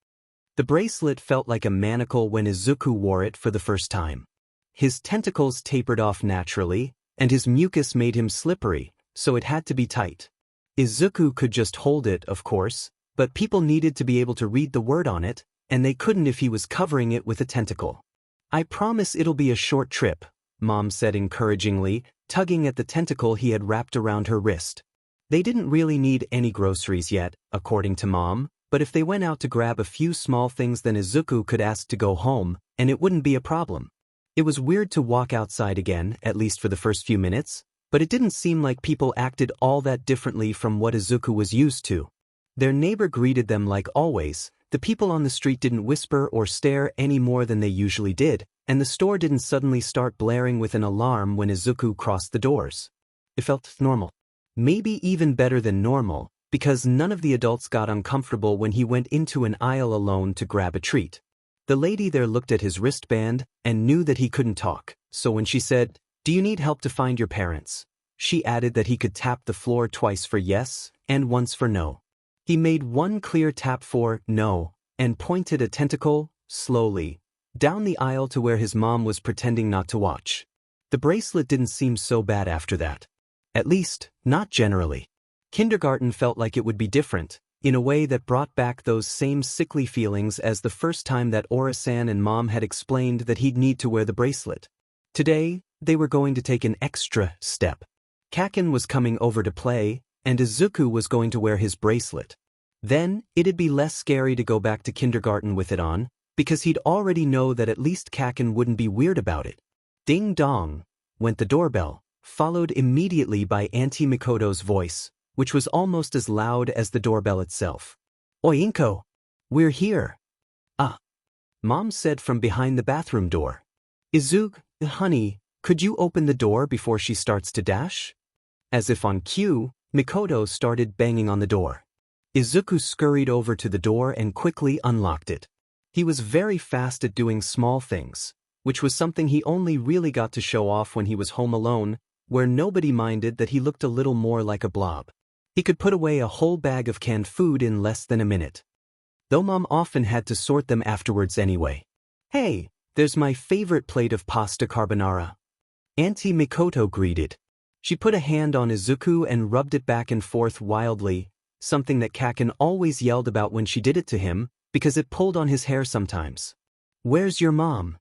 The bracelet felt like a manacle when Izuku wore it for the first time. His tentacles tapered off naturally, and his mucus made him slippery, so it had to be tight. Izuku could just hold it, of course, but people needed to be able to read the word on it, and they couldn't if he was covering it with a tentacle. I promise it'll be a short trip, Mom said encouragingly, tugging at the tentacle he had wrapped around her wrist. They didn't really need any groceries yet, according to Mom, but if they went out to grab a few small things, then Izuku could ask to go home, and it wouldn't be a problem. It was weird to walk outside again, at least for the first few minutes, but it didn't seem like people acted all that differently from what Izuku was used to. Their neighbor greeted them like always, the people on the street didn't whisper or stare any more than they usually did, and the store didn't suddenly start blaring with an alarm when Izuku crossed the doors. It felt normal. Maybe even better than normal, because none of the adults got uncomfortable when he went into an aisle alone to grab a treat. The lady there looked at his wristband and knew that he couldn't talk, so when she said, "Do you need help to find your parents?" she added that he could tap the floor twice for yes and once for no. He made one clear tap for no and pointed a tentacle, slowly, down the aisle to where his mom was pretending not to watch. The bracelet didn't seem so bad after that. At least, not generally. Kindergarten felt like it would be different, in a way that brought back those same sickly feelings as the first time that Orasan and Mom had explained that he'd need to wear the bracelet. Today, they were going to take an extra step. Kaken was coming over to play, and Izuku was going to wear his bracelet. Then, it'd be less scary to go back to kindergarten with it on, because he'd already know that at least Kaken wouldn't be weird about it. Ding dong, went the doorbell, followed immediately by Auntie Mikoto's voice, which was almost as loud as the doorbell itself. "Oi, Inko! We're here!" "Ah," Mom said from behind the bathroom door. "Izuku, honey, could you open the door before she starts to dash?" As if on cue, Mikoto started banging on the door. Izuku scurried over to the door and quickly unlocked it. He was very fast at doing small things, which was something he only really got to show off when he was home alone, where nobody minded that he looked a little more like a blob. He could put away a whole bag of canned food in less than a minute. Though Mom often had to sort them afterwards anyway. "Hey, there's my favorite plate of pasta carbonara," Auntie Mikoto greeted. She put a hand on Izuku and rubbed it back and forth wildly, something that Kaken always yelled about when she did it to him, because it pulled on his hair sometimes. "Where's your mom?"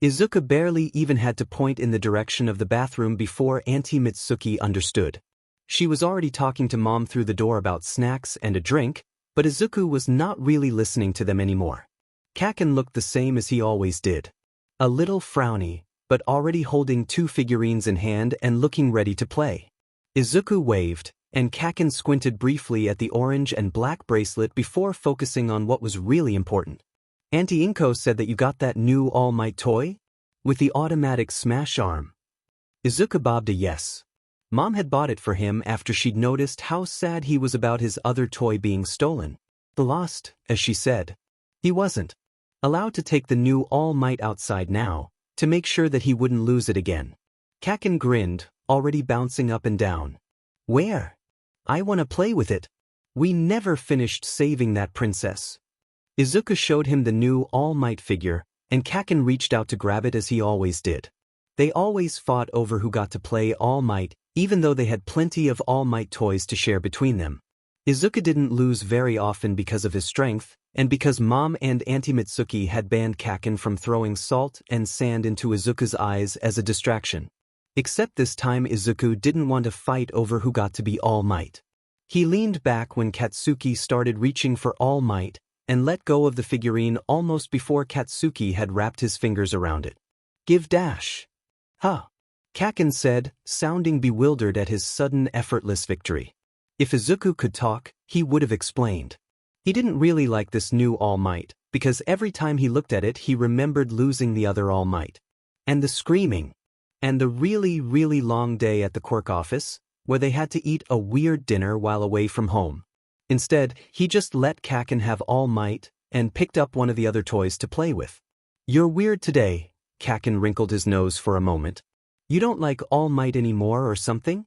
Izuku barely even had to point in the direction of the bathroom before Auntie Mitsuki understood. She was already talking to Mom through the door about snacks and a drink, but Izuku was not really listening to them anymore. Kaken looked the same as he always did. A little frowny, but already holding two figurines in hand and looking ready to play. Izuku waved, and Kaken squinted briefly at the orange and black bracelet before focusing on what was really important. "Auntie Inko said that you got that new All Might toy? With the automatic smash arm?" Izuku bobbed a yes. Mom had bought it for him after she'd noticed how sad he was about his other toy being stolen. Lost, as she said. He wasn't allowed to take the new All Might outside now, to make sure that he wouldn't lose it again. Kaken grinned, already bouncing up and down. "Where? I want to play with it. We never finished saving that princess." Izuku showed him the new All Might figure, and Kaken reached out to grab it as he always did. They always fought over who got to play All Might, even though they had plenty of All Might toys to share between them. Izuku didn't lose very often because of his strength, and because Mom and Auntie Mitsuki had banned Kaken from throwing salt and sand into Izuku's eyes as a distraction. Except this time Izuku didn't want to fight over who got to be All Might. He leaned back when Katsuki started reaching for All Might, and let go of the figurine almost before Katsuki had wrapped his fingers around it. "Give dash." "Huh," Kaken said, sounding bewildered at his sudden effortless victory. If Izuku could talk, he would have explained. He didn't really like this new All Might, because every time he looked at it he remembered losing the other All Might. And the screaming. And the really long day at the Quirk office, where they had to eat a weird dinner while away from home. Instead, he just let Kaken have All Might, and picked up one of the other toys to play with. "You're weird today," Kaken wrinkled his nose for a moment. "You don't like All Might anymore or something?"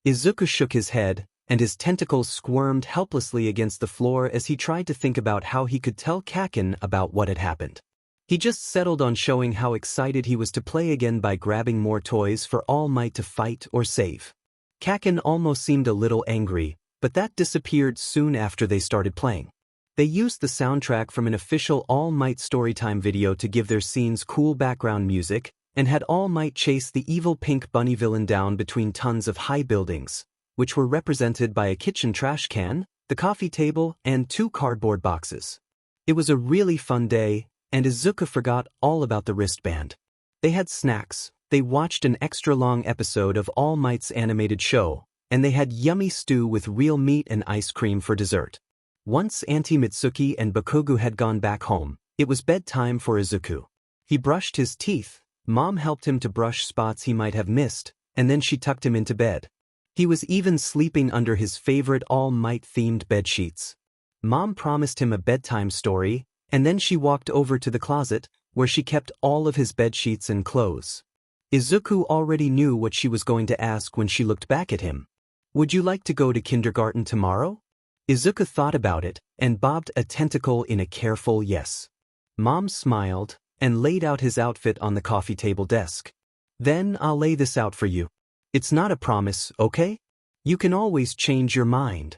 Izuku shook his head, and his tentacles squirmed helplessly against the floor as he tried to think about how he could tell Kaken about what had happened. He just settled on showing how excited he was to play again by grabbing more toys for All Might to fight or save. Kaken almost seemed a little angry, but that disappeared soon after they started playing. They used the soundtrack from an official All Might Storytime video to give their scenes cool background music, and had All Might chase the evil pink bunny villain down between tons of high buildings, which were represented by a kitchen trash can, the coffee table, and 2 cardboard boxes. It was a really fun day, and Izuku forgot all about the wristband. They had snacks, they watched an extra-long episode of All Might's animated show, and they had yummy stew with real meat and ice cream for dessert. Once Auntie Mitsuki and Bakugo had gone back home, it was bedtime for Izuku. He brushed his teeth, Mom helped him to brush spots he might have missed, and then she tucked him into bed. He was even sleeping under his favorite All Might-themed bedsheets. Mom promised him a bedtime story, and then she walked over to the closet, where she kept all of his bedsheets and clothes. Izuku already knew what she was going to ask when she looked back at him. "Would you like to go to kindergarten tomorrow?" Izuku thought about it, and bobbed a tentacle in a careful yes. Mom smiled, and laid out his outfit on the coffee table desk. "Then I'll lay this out for you. It's not a promise, okay? You can always change your mind."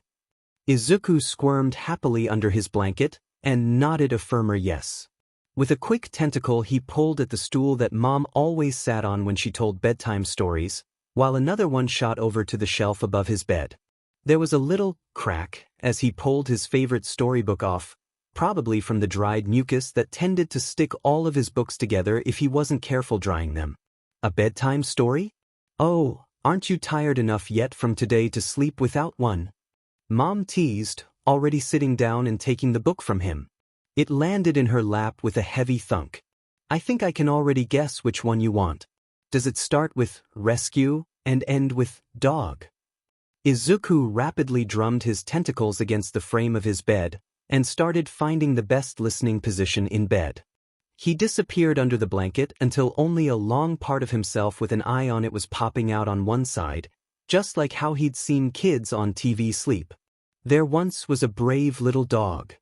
Izuku squirmed happily under his blanket, and nodded a firmer yes. With a quick tentacle he pulled at the stool that Mom always sat on when she told bedtime stories, while another one shot over to the shelf above his bed. There was a little crack as he pulled his favorite storybook off, probably from the dried mucus that tended to stick all of his books together if he wasn't careful drying them. "A bedtime story? Oh, aren't you tired enough yet from today to sleep without one?" Mom teased, already sitting down and taking the book from him. It landed in her lap with a heavy thunk. "I think I can already guess which one you want. Does it start with rescue and end with dog?" Izuku rapidly drummed his tentacles against the frame of his bed, and started finding the best listening position in bed. He disappeared under the blanket until only a long part of himself with an eye on it was popping out on one side, just like how he'd seen kids on TV sleep. There once was a brave little dog.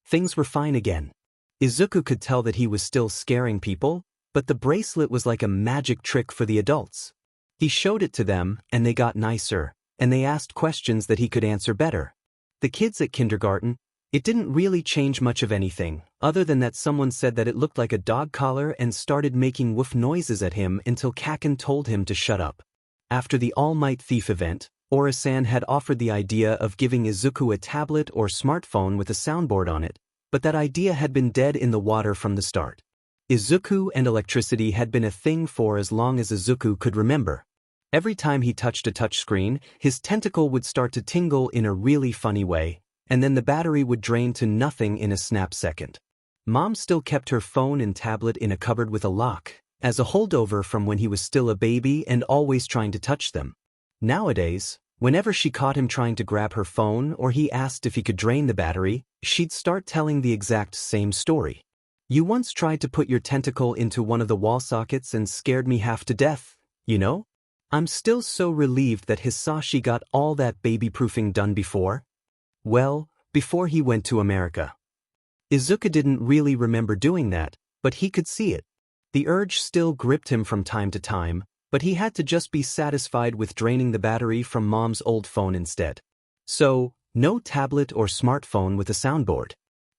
Things were fine again. Izuku could tell that he was still scaring people, but the bracelet was like a magic trick for the adults. He showed it to them, and they got nicer, and they asked questions that he could answer better. The kids at kindergarten, it didn't really change much of anything, other than that someone said that it looked like a dog collar and started making woof noises at him until Kaken told him to shut up. After the All Might Thief event, Ora-san had offered the idea of giving Izuku a tablet or smartphone with a soundboard on it, but that idea had been dead in the water from the start. Izuku and electricity had been a thing for as long as Izuku could remember. Every time he touched a touchscreen, his tentacle would start to tingle in a really funny way, and then the battery would drain to nothing in a snap second. Mom still kept her phone and tablet in a cupboard with a lock, as a holdover from when he was still a baby and always trying to touch them. Nowadays, whenever she caught him trying to grab her phone or he asked if he could drain the battery, she'd start telling the exact same story. "You once tried to put your tentacle into one of the wall sockets and scared me half to death, you know? I'm still so relieved that Hisashi got all that baby-proofing done before." Well, before he went to America. Izuku didn't really remember doing that, but he could see it. The urge still gripped him from time to time, but he had to just be satisfied with draining the battery from Mom's old phone instead. So, No tablet or smartphone with a soundboard.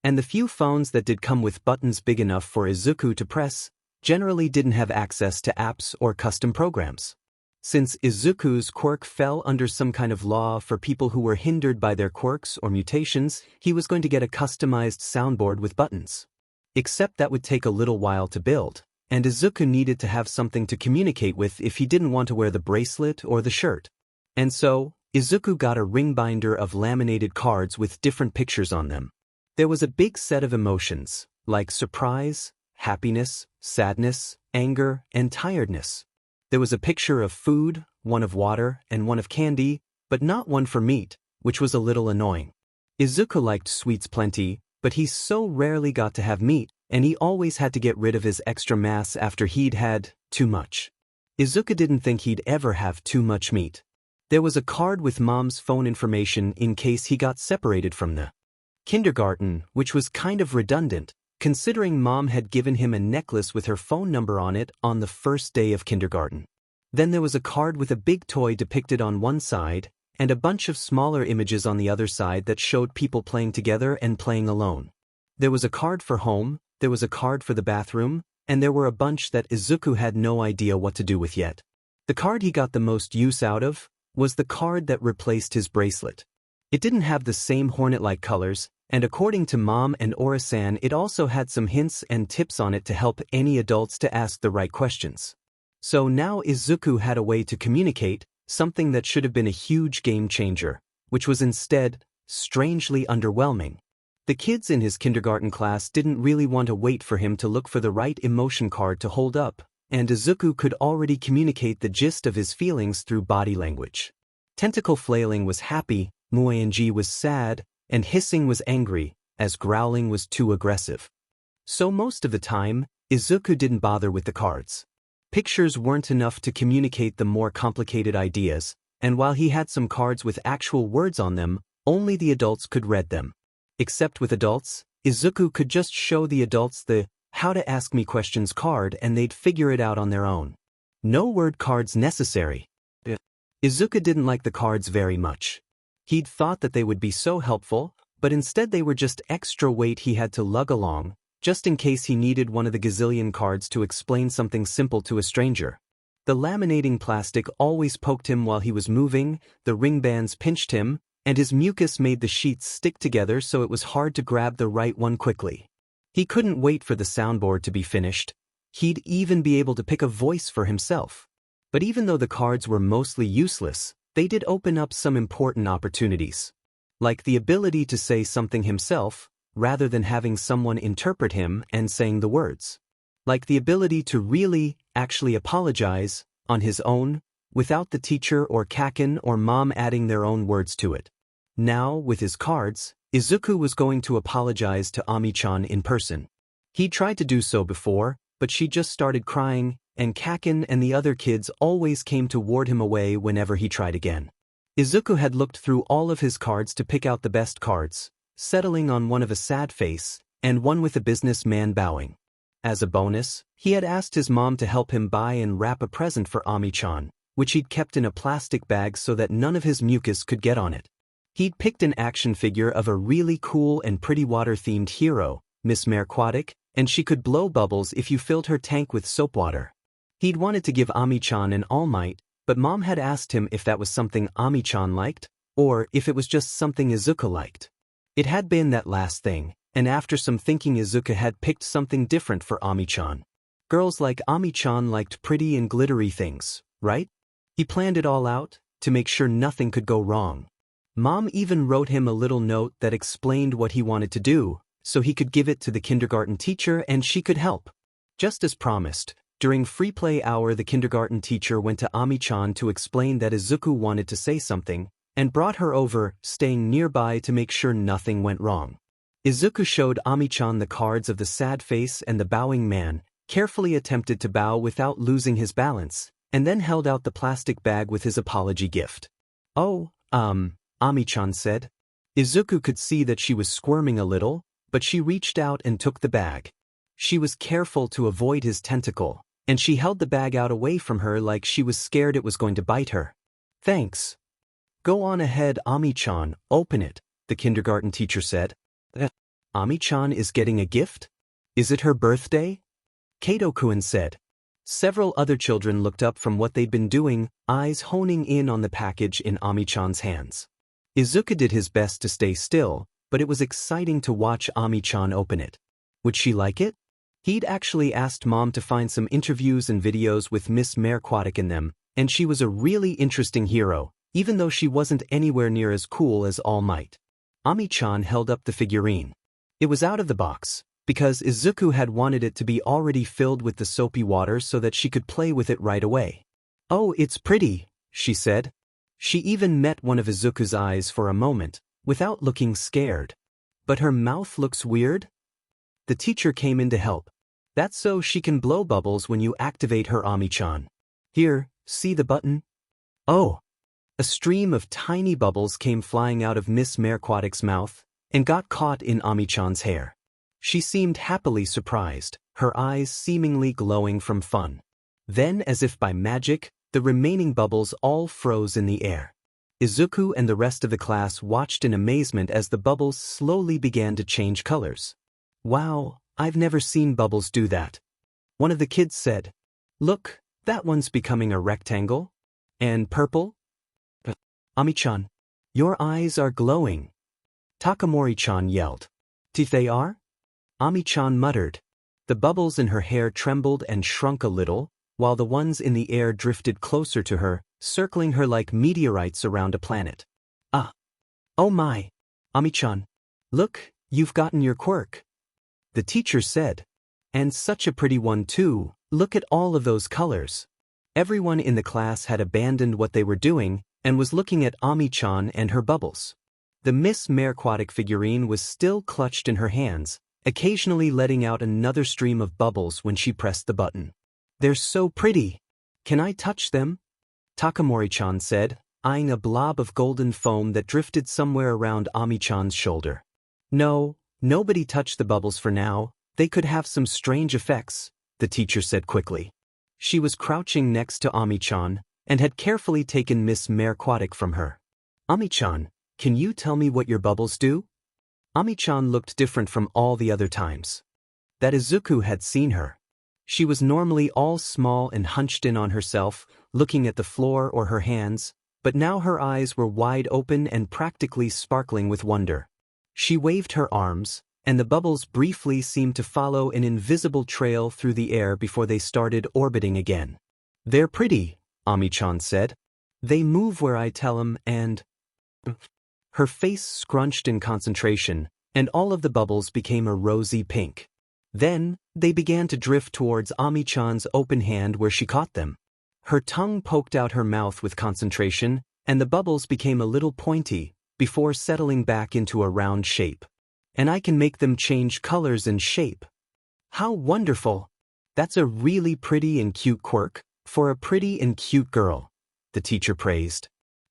And the few phones that did come with buttons big enough for Izuku to press generally didn't have access to apps or custom programs. Since Izuku's quirk fell under some kind of law for people who were hindered by their quirks or mutations, he was going to get a customized soundboard with buttons. Except that would take a little while to build, and Izuku needed to have something to communicate with if he didn't want to wear the bracelet or the shirt. And so, Izuku got a ring binder of laminated cards with different pictures on them. There was a big set of emotions, like surprise, happiness, sadness, anger, and tiredness. There was a picture of food, one of water, and one of candy, but not one for meat, which was a little annoying. Izuku liked sweets plenty, but he so rarely got to have meat, and he always had to get rid of his extra mass after he'd had too much. Izuku didn't think he'd ever have too much meat. There was a card with Mom's phone information in case he got separated from the kindergarten, which was kind of redundant, considering Mom had given him a necklace with her phone number on it on the first day of kindergarten. Then there was a card with a big toy depicted on one side, and a bunch of smaller images on the other side that showed people playing together and playing alone. There was a card for home, there was a card for the bathroom, and there were a bunch that Izuku had no idea what to do with yet. The card he got the most use out of was the card that replaced his bracelet. It didn't have the same hornet-like colors, and according to Mom and Ora-san, it also had some hints and tips on it to help any adults to ask the right questions. So now Izuku had a way to communicate, something that should have been a huge game changer, which was instead strangely underwhelming. The kids in his kindergarten class didn't really want to wait for him to look for the right emotion card to hold up, and Izuku could already communicate the gist of his feelings through body language. Tentacle flailing was happy, muang was sad, and hissing was angry, as growling was too aggressive. So most of the time, Izuku didn't bother with the cards. Pictures weren't enough to communicate the more complicated ideas, and while he had some cards with actual words on them, only the adults could read them. Except with adults, Izuku could just show the adults the How to Ask Me Questions card and they'd figure it out on their own. No word cards necessary. Izuku didn't like the cards very much. He'd thought that they would be so helpful, but instead they were just extra weight he had to lug along, just in case he needed one of the gazillion cards to explain something simple to a stranger. The laminating plastic always poked him while he was moving, the ring bands pinched him, and his mucus made the sheets stick together so it was hard to grab the right one quickly. He couldn't wait for the soundboard to be finished. He'd even be able to pick a voice for himself. But even though the cards were mostly useless, they did open up some important opportunities. Like the ability to say something himself, rather than having someone interpret him and saying the words. Like the ability to really, actually apologize, on his own, without the teacher or Kaken or Mom adding their own words to it. Now, with his cards, Izuku was going to apologize to Ami-chan in person. He'd tried to do so before, but she just started crying, and Kaken and the other kids always came to ward him away whenever he tried again. Izuku had looked through all of his cards to pick out the best cards, settling on one of a sad face, and one with a businessman bowing. As a bonus, he had asked his mom to help him buy and wrap a present for Ami-chan, which he'd kept in a plastic bag so that none of his mucus could get on it. He'd picked an action figure of a really cool and pretty water-themed hero, Miss Merquatic, and she could blow bubbles if you filled her tank with soap water. He'd wanted to give Ami-chan an All Might, but Mom had asked him if that was something Ami-chan liked, or if it was just something Izuku liked. It had been that last thing, and after some thinking Izuku had picked something different for Ami-chan. Girls like Ami-chan liked pretty and glittery things, right? He planned it all out, to make sure nothing could go wrong. Mom even wrote him a little note that explained what he wanted to do, so he could give it to the kindergarten teacher and she could help. Just as promised, during free play hour the kindergarten teacher went to Ami-chan to explain that Izuku wanted to say something, and brought her over, staying nearby to make sure nothing went wrong. Izuku showed Ami-chan the cards of the sad face and the bowing man, carefully attempted to bow without losing his balance, and then held out the plastic bag with his apology gift. "Oh, Ami-chan said." Izuku could see that she was squirming a little, but she reached out and took the bag. She was careful to avoid his tentacle, and she held the bag out away from her like she was scared it was going to bite her. "Thanks." Go on ahead, Ami-chan, open it, the kindergarten teacher said. Ami-chan is getting a gift? Is it her birthday? Kato-kun said. Several other children looked up from what they'd been doing, eyes honing in on the package in Ami-chan's hands. Izuku did his best to stay still, but it was exciting to watch Ami-chan open it. Would she like it? He'd actually asked Mom to find some interviews and videos with Miss Merquatic in them, and she was a really interesting hero, even though she wasn't anywhere near as cool as All Might. Ami-chan held up the figurine. It was out of the box, because Izuku had wanted it to be already filled with the soapy water so that she could play with it right away. Oh, it's pretty, she said. She even met one of Izuku's eyes for a moment, without looking scared. But her mouth looks weird? The teacher came in to help. That's so she can blow bubbles when you activate her, Ami-chan. Here, see the button? Oh! A stream of tiny bubbles came flying out of Miss Merquatic's mouth and got caught in Ami-chan's hair. She seemed happily surprised, her eyes seemingly glowing from fun. Then, as if by magic, the remaining bubbles all froze in the air. Izuku and the rest of the class watched in amazement as the bubbles slowly began to change colors. Wow, I've never seen bubbles do that. One of the kids said, Look, that one's becoming a rectangle. And purple? Ami-chan, your eyes are glowing. Takamori-chan yelled. Teeth they are? Ami-chan muttered. The bubbles in her hair trembled and shrunk a little, while the ones in the air drifted closer to her, circling her like meteorites around a planet. Ah! Oh my! Ami-chan, look, you've gotten your quirk. The teacher said. And such a pretty one too, look at all of those colors. Everyone in the class had abandoned what they were doing and was looking at Ami-chan and her bubbles. The Miss Merquatic figurine was still clutched in her hands, occasionally letting out another stream of bubbles when she pressed the button. They're so pretty. Can I touch them? Takamori-chan said, eyeing a blob of golden foam that drifted somewhere around Ami-chan's shoulder. No, nobody touch the bubbles for now, they could have some strange effects, the teacher said quickly. She was crouching next to Ami-chan and had carefully taken Miss Merquatic from her. Ami-chan, can you tell me what your bubbles do? Ami-chan looked different from all the other times that Izuku had seen her. She was normally all small and hunched in on herself, looking at the floor or her hands, but now her eyes were wide open and practically sparkling with wonder. She waved her arms, and the bubbles briefly seemed to follow an invisible trail through the air before they started orbiting again. They're pretty, Ami-chan said. They move where I tell them and... Her face scrunched in concentration, and all of the bubbles became a rosy pink. Then, they began to drift towards Ami-chan's open hand where she caught them. Her tongue poked out her mouth with concentration, and the bubbles became a little pointy, before settling back into a round shape. And I can make them change colors and shape. How wonderful! That's a really pretty and cute quirk, for a pretty and cute girl, the teacher praised.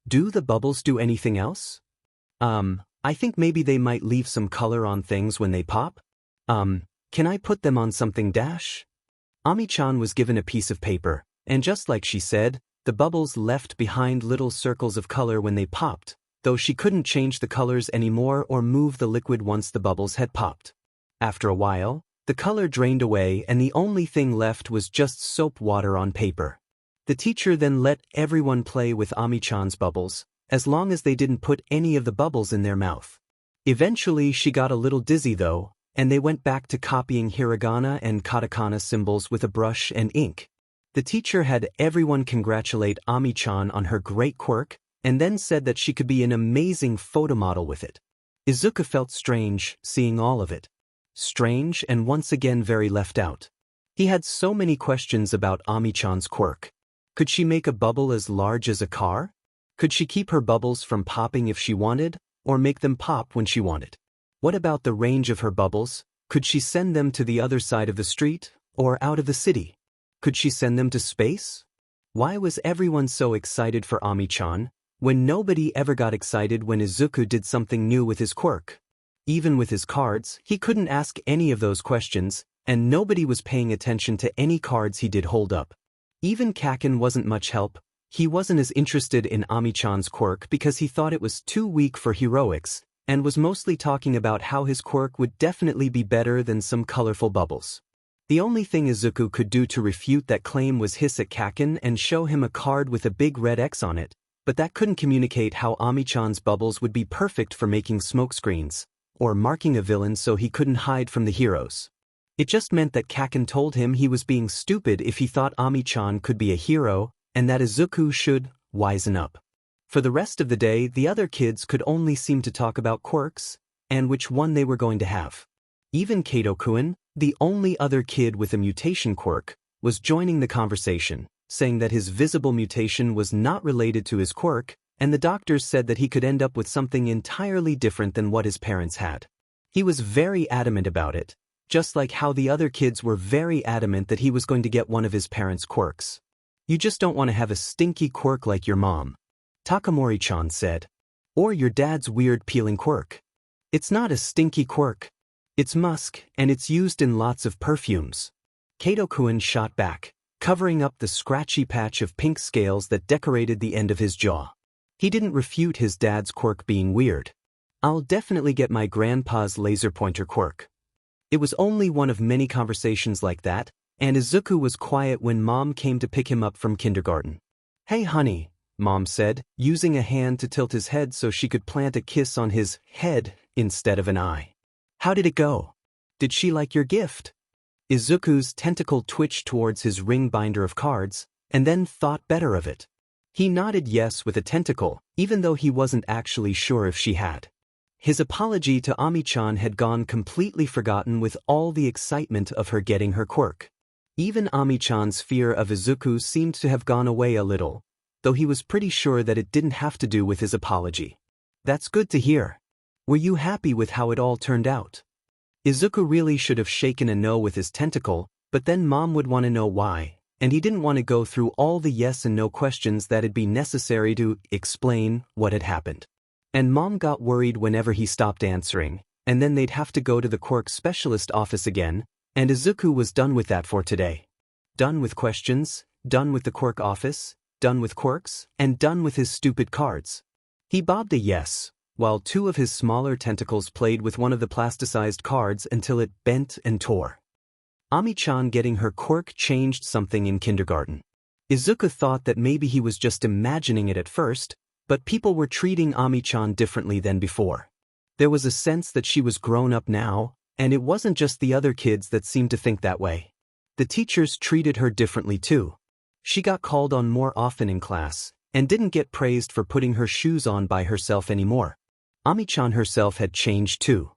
Do the bubbles do anything else? I think maybe they might leave some color on things when they pop. Can I put them on something dash? Ami-chan was given a piece of paper, and just like she said, the bubbles left behind little circles of color when they popped, though she couldn't change the colors anymore or move the liquid once the bubbles had popped. After a while, the color drained away and the only thing left was just soap water on paper. The teacher then let everyone play with Ami-chan's bubbles, as long as they didn't put any of the bubbles in their mouth. Eventually she got a little dizzy though, and they went back to copying hiragana and katakana symbols with a brush and ink. The teacher had everyone congratulate Ami-chan on her great quirk, and then said that she could be an amazing photo model with it. Izuku felt strange, seeing all of it. Strange and once again very left out. He had so many questions about Ami-chan's quirk. Could she make a bubble as large as a car? Could she keep her bubbles from popping if she wanted, or make them pop when she wanted? What about the range of her bubbles? Could she send them to the other side of the street, or out of the city? Could she send them to space? Why was everyone so excited for Ami-chan, when nobody ever got excited when Izuku did something new with his quirk? Even with his cards, he couldn't ask any of those questions, and nobody was paying attention to any cards he did hold up. Even Kaken wasn't much help, He wasn't as interested in Ami-chan's quirk because he thought it was too weak for heroics, and was mostly talking about how his quirk would definitely be better than some colorful bubbles. The only thing Izuku could do to refute that claim was hiss at Kaken and show him a card with a big red X on it, but that couldn't communicate how Ami-chan's bubbles would be perfect for making smokescreens, or marking a villain so he couldn't hide from the heroes. It just meant that Kaken told him he was being stupid if he thought Ami-chan could be a hero, and that Izuku should wisen up. For the rest of the day, the other kids could only seem to talk about quirks, and which one they were going to have. Even Kato-kun, the only other kid with a mutation quirk, was joining the conversation, saying that his visible mutation was not related to his quirk, and the doctors said that he could end up with something entirely different than what his parents had. He was very adamant about it, just like how the other kids were very adamant that he was going to get one of his parents' quirks. You just don't want to have a stinky quirk like your mom, Takamori-chan said. Or your dad's weird peeling quirk. It's not a stinky quirk. It's musk, and it's used in lots of perfumes. Kato-kun shot back, covering up the scratchy patch of pink scales that decorated the end of his jaw. He didn't refute his dad's quirk being weird. I'll definitely get my grandpa's laser pointer quirk. It was only one of many conversations like that, and Izuku was quiet when Mom came to pick him up from kindergarten. Hey honey, Mom said, using a hand to tilt his head so she could plant a kiss on his head instead of an eye. How did it go? Did she like your gift? Izuku's tentacle twitched towards his ring binder of cards, and then thought better of it. He nodded yes with a tentacle, even though he wasn't actually sure if she had. His apology to Ami-chan had gone completely forgotten with all the excitement of her getting her quirk. Even Ami-chan's fear of Izuku seemed to have gone away a little, though he was pretty sure that it didn't have to do with his apology. That's good to hear. Were you happy with how it all turned out? Izuku really should have shaken a no with his tentacle, but then Mom would want to know why, and he didn't want to go through all the yes and no questions that'd be necessary to explain what had happened. And Mom got worried whenever he stopped answering, and then they'd have to go to the quirk specialist office again, and Izuku was done with that for today. Done with questions, done with the quirk office, done with quirks, and done with his stupid cards. He bobbed a yes, while two of his smaller tentacles played with one of the plasticized cards until it bent and tore. Ami-chan getting her quirk changed something in kindergarten. Izuku thought that maybe he was just imagining it at first, but people were treating Ami-chan differently than before. There was a sense that she was grown up now, and it wasn't just the other kids that seemed to think that way. The teachers treated her differently too. She got called on more often in class, and didn't get praised for putting her shoes on by herself anymore. Ami-chan herself had changed too.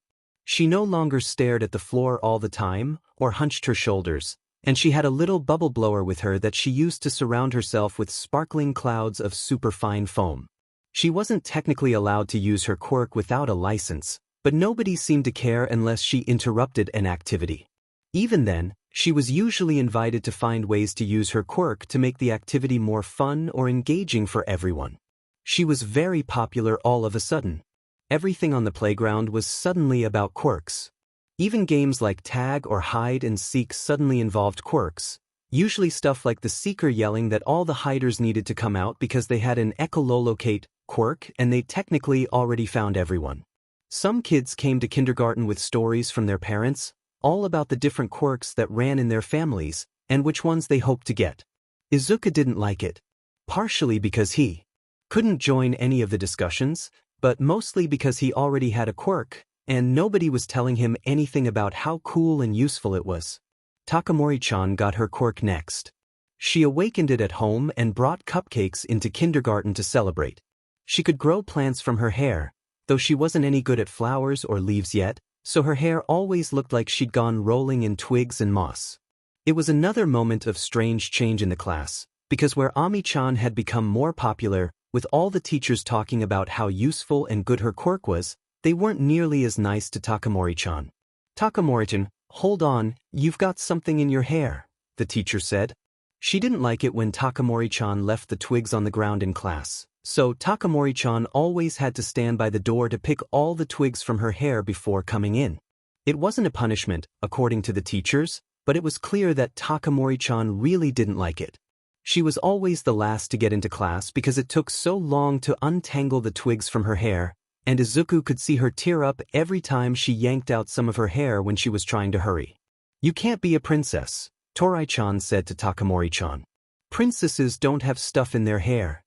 She no longer stared at the floor all the time, or hunched her shoulders, and she had a little bubble blower with her that she used to surround herself with sparkling clouds of superfine foam. She wasn't technically allowed to use her quirk without a license, but nobody seemed to care unless she interrupted an activity. Even then, she was usually invited to find ways to use her quirk to make the activity more fun or engaging for everyone. She was very popular all of a sudden. Everything on the playground was suddenly about quirks. Even games like tag or hide and seek suddenly involved quirks, usually stuff like the seeker yelling that all the hiders needed to come out because they had an echolocate quirk and they technically already found everyone. Some kids came to kindergarten with stories from their parents, all about the different quirks that ran in their families, and which ones they hoped to get. Izuku didn't like it. Partially because he couldn't join any of the discussions, but mostly because he already had a quirk, and nobody was telling him anything about how cool and useful it was. Takamori-chan got her quirk next. She awakened it at home and brought cupcakes into kindergarten to celebrate. She could grow plants from her hair, though she wasn't any good at flowers or leaves yet, so her hair always looked like she'd gone rolling in twigs and moss. It was another moment of strange change in the class, because where Ami-chan had become more popular, with all the teachers talking about how useful and good her quirk was, they weren't nearly as nice to Takamori-chan. Takamori-chan, hold on, you've got something in your hair, the teacher said. She didn't like it when Takamori-chan left the twigs on the ground in class, so Takamori-chan always had to stand by the door to pick all the twigs from her hair before coming in. It wasn't a punishment, according to the teachers, but it was clear that Takamori-chan really didn't like it. She was always the last to get into class because it took so long to untangle the twigs from her hair, and Izuku could see her tear up every time she yanked out some of her hair when she was trying to hurry. "You can't be a princess," Torai-chan said to Takamori-chan. "Princesses don't have stuff in their hair."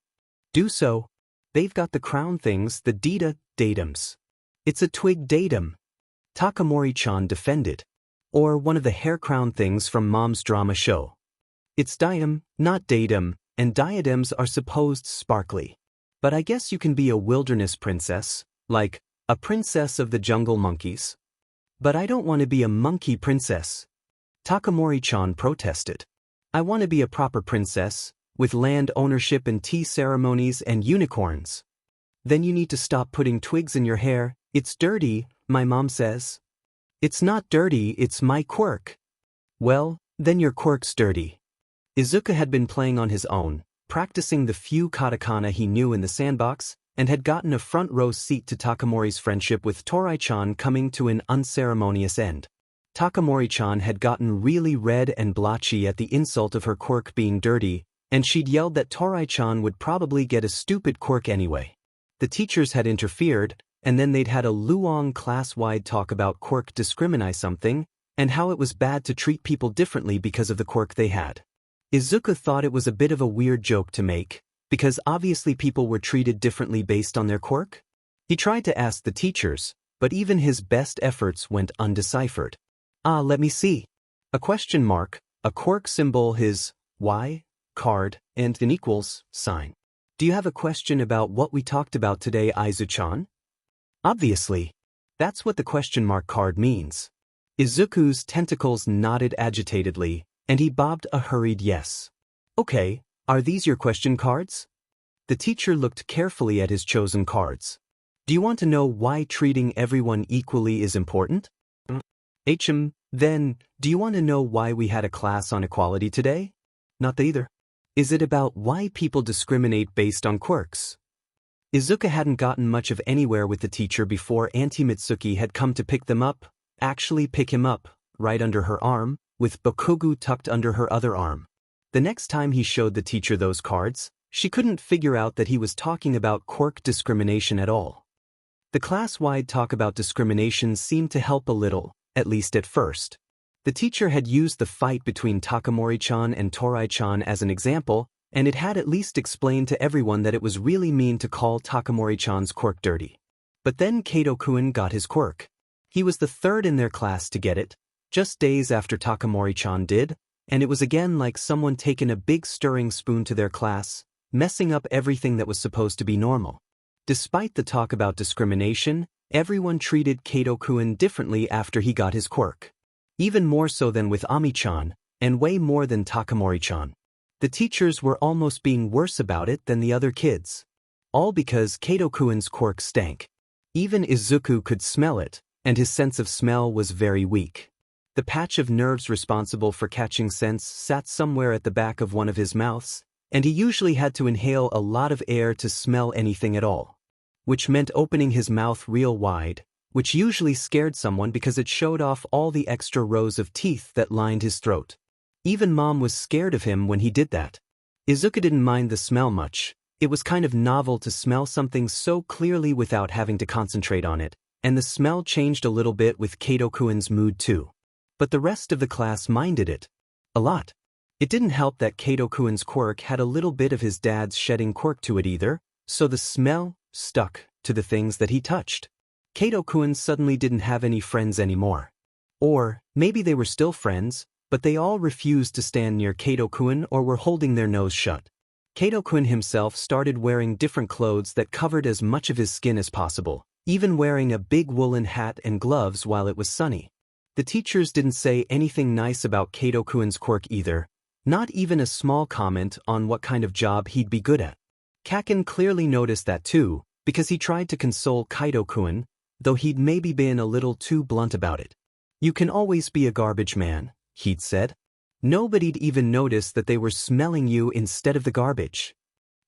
"Do so. They've got the crown things, the datums. It's a twig datum," Takamori-chan defended. "Or one of the hair crown things from Mom's drama show. It's diadem, not datum, and diadems are supposed sparkly. But I guess you can be a wilderness princess, like a princess of the jungle monkeys." "But I don't want to be a monkey princess," Takamori-chan protested. "I want to be a proper princess, with land ownership and tea ceremonies and unicorns." "Then you need to stop putting twigs in your hair. It's dirty, my mom says." "It's not dirty, it's my quirk." "Well, then your quirk's dirty." Izuku had been playing on his own, practicing the few katakana he knew in the sandbox, and had gotten a front-row seat to Takamori's friendship with Torai-chan coming to an unceremonious end. Takamori-chan had gotten really red and blotchy at the insult of her quirk being dirty, and she'd yelled that Torai-chan would probably get a stupid quirk anyway. The teachers had interfered, and then they'd had a luong class-wide talk about quirk discriminate something, and how it was bad to treat people differently because of the quirk they had. Izuku thought it was a bit of a weird joke to make, because obviously people were treated differently based on their quirk. He tried to ask the teachers, but even his best efforts went undeciphered. Let me see. A question mark, a quirk symbol, his Y card, and an equals sign. "Do you have a question about what we talked about today, Izu-chan?" "Obviously. That's what the question mark card means." Izuku's tentacles nodded agitatedly, and he bobbed a hurried yes. "Okay, are these your question cards?" The teacher looked carefully at his chosen cards. "Do you want to know why treating everyone equally is important?" Then, do you want to know why we had a class on equality today?" "Not that either." "Is it about why people discriminate based on quirks?" Izuku hadn't gotten much of anywhere with the teacher before Auntie Mitsuki had come to pick him up, right under her arm, with Bokugu tucked under her other arm. The next time he showed the teacher those cards, she couldn't figure out that he was talking about quirk discrimination at all. The class-wide talk about discrimination seemed to help a little, at least at first. The teacher had used the fight between Takamori-chan and Torai-chan as an example, and it had at least explained to everyone that it was really mean to call Takamori-chan's quirk dirty. But then Kato-kun got his quirk. He was the third in their class to get it, just days after Takamori-chan did, and it was again like someone taken a big stirring spoon to their class, messing up everything that was supposed to be normal. Despite the talk about discrimination, everyone treated Kato-kun differently after he got his quirk. Even more so than with Ami-chan, and way more than Takamori-chan. The teachers were almost being worse about it than the other kids. All because Kato-kun's quirk stank. Even Izuku could smell it, and his sense of smell was very weak. The patch of nerves responsible for catching scents sat somewhere at the back of one of his mouths, and he usually had to inhale a lot of air to smell anything at all. Which meant opening his mouth real wide, which usually scared someone because it showed off all the extra rows of teeth that lined his throat. Even Mom was scared of him when he did that. Izuku didn't mind the smell much. It was kind of novel to smell something so clearly without having to concentrate on it, and the smell changed a little bit with Kato-kun's mood too. But the rest of the class minded it. A lot. It didn't help that Kato-kun's quirk had a little bit of his dad's shedding quirk to it either, so the smell stuck to the things that he touched. Kato-kun suddenly didn't have any friends anymore. Or, maybe they were still friends, but they all refused to stand near Kato-kun or were holding their nose shut. Kato-kun himself started wearing different clothes that covered as much of his skin as possible, even wearing a big woolen hat and gloves while it was sunny. The teachers didn't say anything nice about Kato-kun's quirk either, not even a small comment on what kind of job he'd be good at. Kaken clearly noticed that too, because he tried to console Kaito-kun, though he'd maybe been a little too blunt about it. "You can always be a garbage man," he'd said. "Nobody'd even notice that they were smelling you instead of the garbage."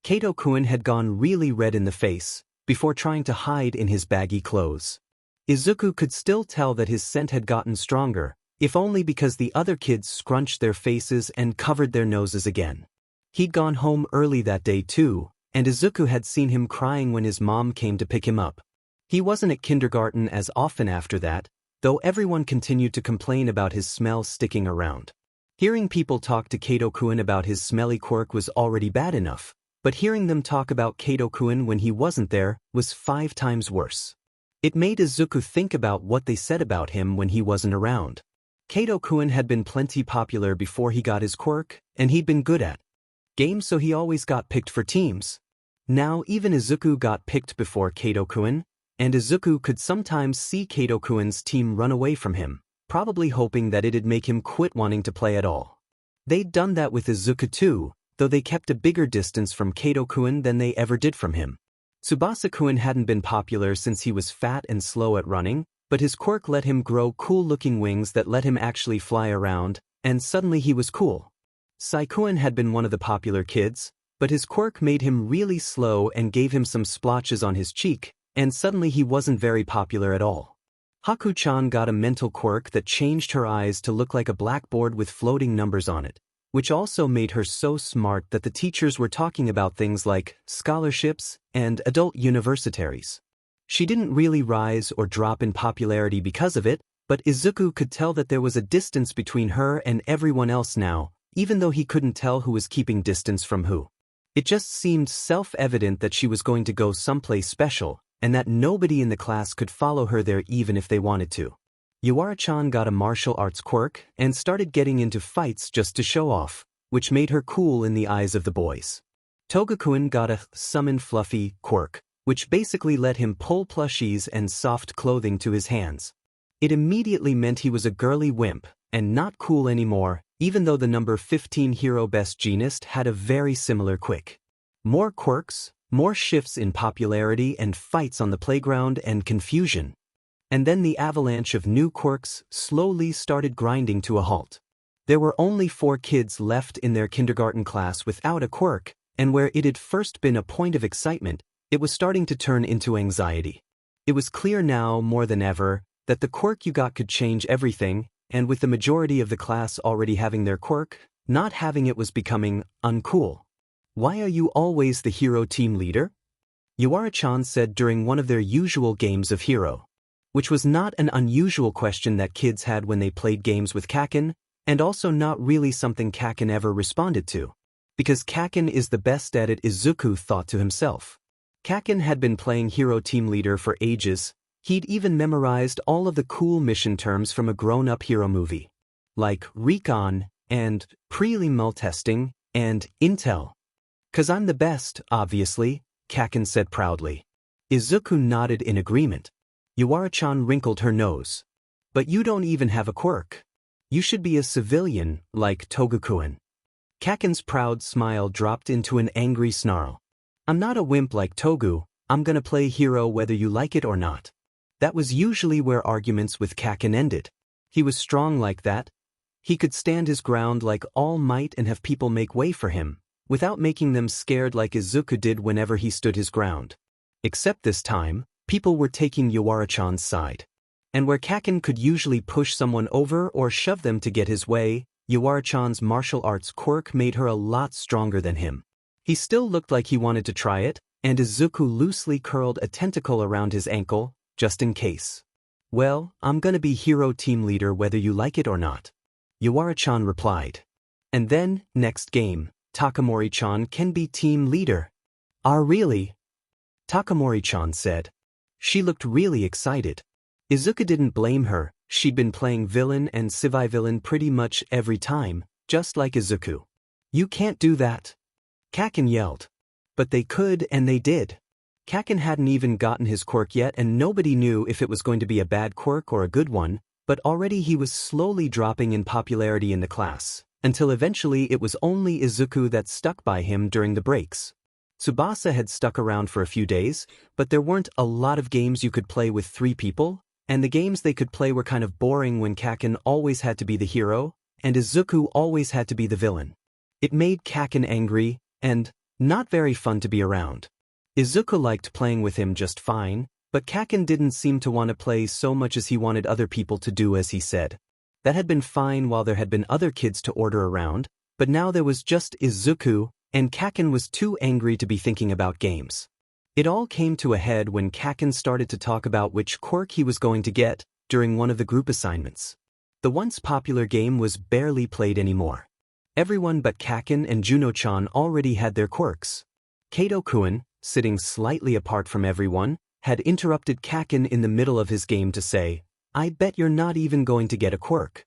Kaito-kun had gone really red in the face, before trying to hide in his baggy clothes. Izuku could still tell that his scent had gotten stronger, if only because the other kids scrunched their faces and covered their noses again. He'd gone home early that day too, and Izuku had seen him crying when his mom came to pick him up. He wasn't at kindergarten as often after that, though everyone continued to complain about his smell sticking around. Hearing people talk to Kato-kun about his smelly quirk was already bad enough, but hearing them talk about Kato-kun when he wasn't there was 5 times worse. It made Izuku think about what they said about him when he wasn't around. Kato-kun had been plenty popular before he got his quirk, and he'd been good at games, so he always got picked for teams. Now even Izuku got picked before Kato-kun, and Izuku could sometimes see Kato-kun's team run away from him, probably hoping that it'd make him quit wanting to play at all. They'd done that with Izuku too, though they kept a bigger distance from Kato-kun than they ever did from him. Tsubasa-kun hadn't been popular since he was fat and slow at running, but his quirk let him grow cool-looking wings that let him actually fly around, and suddenly he was cool. Saikuen had been one of the popular kids, but his quirk made him really slow and gave him some splotches on his cheek, and suddenly he wasn't very popular at all. Haku-chan got a mental quirk that changed her eyes to look like a blackboard with floating numbers on it, which also made her so smart that the teachers were talking about things like scholarships and adult universitaries. She didn't really rise or drop in popularity because of it, but Izuku could tell that there was a distance between her and everyone else now, even though he couldn't tell who was keeping distance from who. It just seemed self-evident that she was going to go someplace special, and that nobody in the class could follow her there even if they wanted to. Yuara-chan got a martial arts quirk and started getting into fights just to show off, which made her cool in the eyes of the boys. Toga-kun got a summon fluffy quirk, which basically let him pull plushies and soft clothing to his hands. It immediately meant he was a girly wimp, and not cool anymore, even though the number 15 hero best jeanist had a very similar quirk. More quirks, more shifts in popularity and fights on the playground and confusion. And then the avalanche of new quirks slowly started grinding to a halt. There were only 4 kids left in their kindergarten class without a quirk, and where it had first been a point of excitement, it was starting to turn into anxiety. It was clear now more than ever that the quirk you got could change everything, and with the majority of the class already having their quirk, not having it was becoming uncool. "Why are you always the hero team leader?" Yuara-chan said during one of their usual games of hero. Which was not an unusual question that kids had when they played games with Kaken, and also not really something Kaken ever responded to. Because Kaken is the best at it, Izuku thought to himself. Kaken had been playing hero team leader for ages. He'd even memorized all of the cool mission terms from a grown-up hero movie, like recon and preliminary testing and intel. "'Cause I'm the best, obviously," Kaken said proudly. Izuku nodded in agreement. Yuara-chan wrinkled her nose. "But you don't even have a quirk. You should be a civilian, like Toga-kun." Kaken's proud smile dropped into an angry snarl. "I'm not a wimp like Togu, I'm gonna play hero whether you like it or not." That was usually where arguments with Kaken ended. He was strong like that. He could stand his ground like All Might and have people make way for him, without making them scared like Izuku did whenever he stood his ground. Except this time, people were taking Yuara-chan's side. And where Kaken could usually push someone over or shove them to get his way, Yuara-chan's martial arts quirk made her a lot stronger than him. He still looked like he wanted to try it, and Izuku loosely curled a tentacle around his ankle, just in case. "Well, I'm gonna be hero team leader whether you like it or not," Yuara-chan replied. And then, next game, Takamori-chan can be team leader. "Ah, really?" Takamori-chan said. She looked really excited. Izuku didn't blame her, she'd been playing villain and civi-villain pretty much every time, just like Izuku. "You can't do that," Kaken yelled. But they could and they did. Kaken hadn't even gotten his quirk yet and nobody knew if it was going to be a bad quirk or a good one, but already he was slowly dropping in popularity in the class, until eventually it was only Izuku that stuck by him during the breaks. Tsubasa had stuck around for a few days, but there weren't a lot of games you could play with 3 people, and the games they could play were kind of boring when Kaken always had to be the hero, and Izuku always had to be the villain. It made Kaken angry, and not very fun to be around. Izuku liked playing with him just fine, but Kaken didn't seem to want to play so much as he wanted other people to do as he said. That had been fine while there had been other kids to order around, but now there was just Izuku, and Kaken was too angry to be thinking about games. It all came to a head when Kaken started to talk about which quirk he was going to get during one of the group assignments. The once popular game was barely played anymore. Everyone but Kaken and Juno-chan already had their quirks. Kato-kun, sitting slightly apart from everyone, had interrupted Kaken in the middle of his game to say, "I bet you're not even going to get a quirk."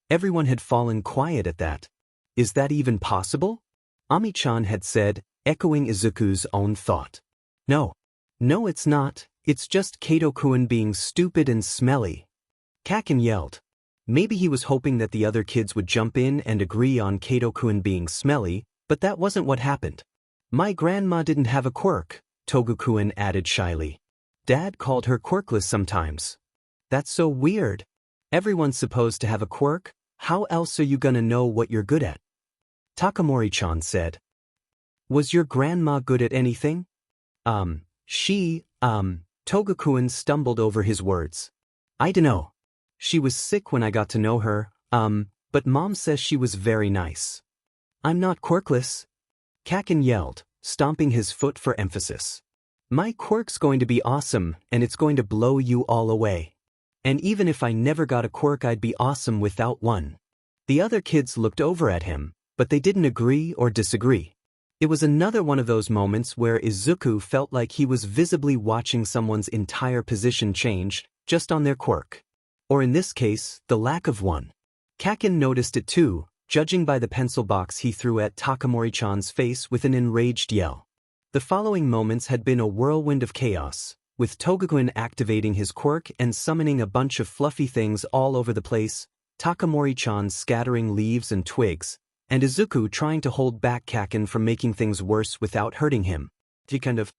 Everyone had fallen quiet at that. "Is that even possible?" Ami-chan had said, echoing Izuku's own thought. No, it's not, it's just Kato-kun being stupid and smelly." Kaken yelled. Maybe he was hoping that the other kids would jump in and agree on Kato-kun being smelly, but that wasn't what happened. "My grandma didn't have a quirk," Togu-kun added shyly. "Dad called her quirkless sometimes." "That's so weird. Everyone's supposed to have a quirk, how else are you gonna know what you're good at?" Takamori-chan said. "Was your grandma good at anything?" Togu-kun stumbled over his words. "I dunno. She was sick when I got to know her, but Mom says she was very nice." "I'm not quirkless," Kaken yelled, stomping his foot for emphasis. "My quirk's going to be awesome, and it's going to blow you all away. And even if I never got a quirk, I'd be awesome without one." The other kids looked over at him, but they didn't agree or disagree. It was another one of those moments where Izuku felt like he was visibly watching someone's entire position change just on their quirk. Or in this case, the lack of one. Kaken noticed it too, judging by the pencil box he threw at Takamori-chan's face with an enraged yell. The following moments had been a whirlwind of chaos, with Togu-kun activating his quirk and summoning a bunch of fluffy things all over the place, Takamori-chan scattering leaves and twigs, and Izuku trying to hold back Kaken from making things worse without hurting him. He kind of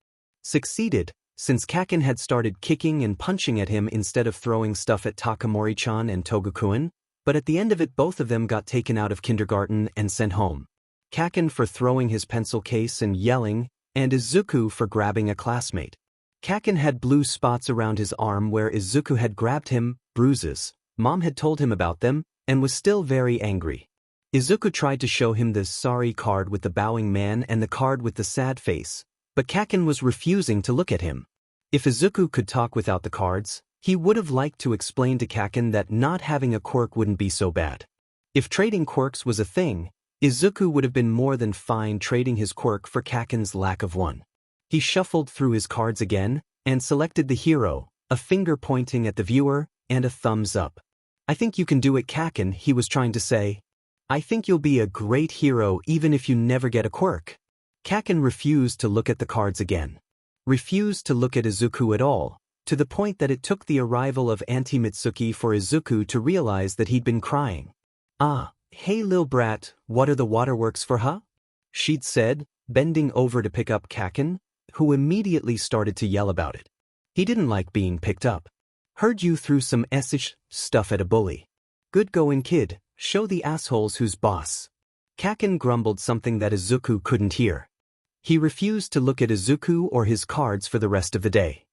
succeeded, since Kaken had started kicking and punching at him instead of throwing stuff at Takamori-chan and Togu-kun, but at the end of it both of them got taken out of kindergarten and sent home. Kaken for throwing his pencil case and yelling, and Izuku for grabbing a classmate. Kaken had blue spots around his arm where Izuku had grabbed him, bruises. Mom had told him about them, and was still very angry. Izuku tried to show him the sorry card with the bowing man and the card with the sad face, but Kaken was refusing to look at him. If Izuku could talk without the cards, he would have liked to explain to Kaken that not having a quirk wouldn't be so bad. If trading quirks was a thing, Izuku would have been more than fine trading his quirk for Kaken's lack of one. He shuffled through his cards again, and selected the hero, a finger pointing at the viewer, and a thumbs up. "I think you can do it, Kaken," he was trying to say. "I think you'll be a great hero even if you never get a quirk." Kaken refused to look at the cards again. Refused to look at Izuku at all, to the point that it took the arrival of Auntie Mitsuki for Izuku to realize that he'd been crying. "Ah, hey lil brat, what are the waterworks for, huh?" she'd said, bending over to pick up Kaken, who immediately started to yell about it. He didn't like being picked up. "Heard you threw some essish stuff at a bully. Good going, kid. Show the assholes who's boss." Kaken grumbled something that Izuku couldn't hear. He refused to look at Izuku or his cards for the rest of the day.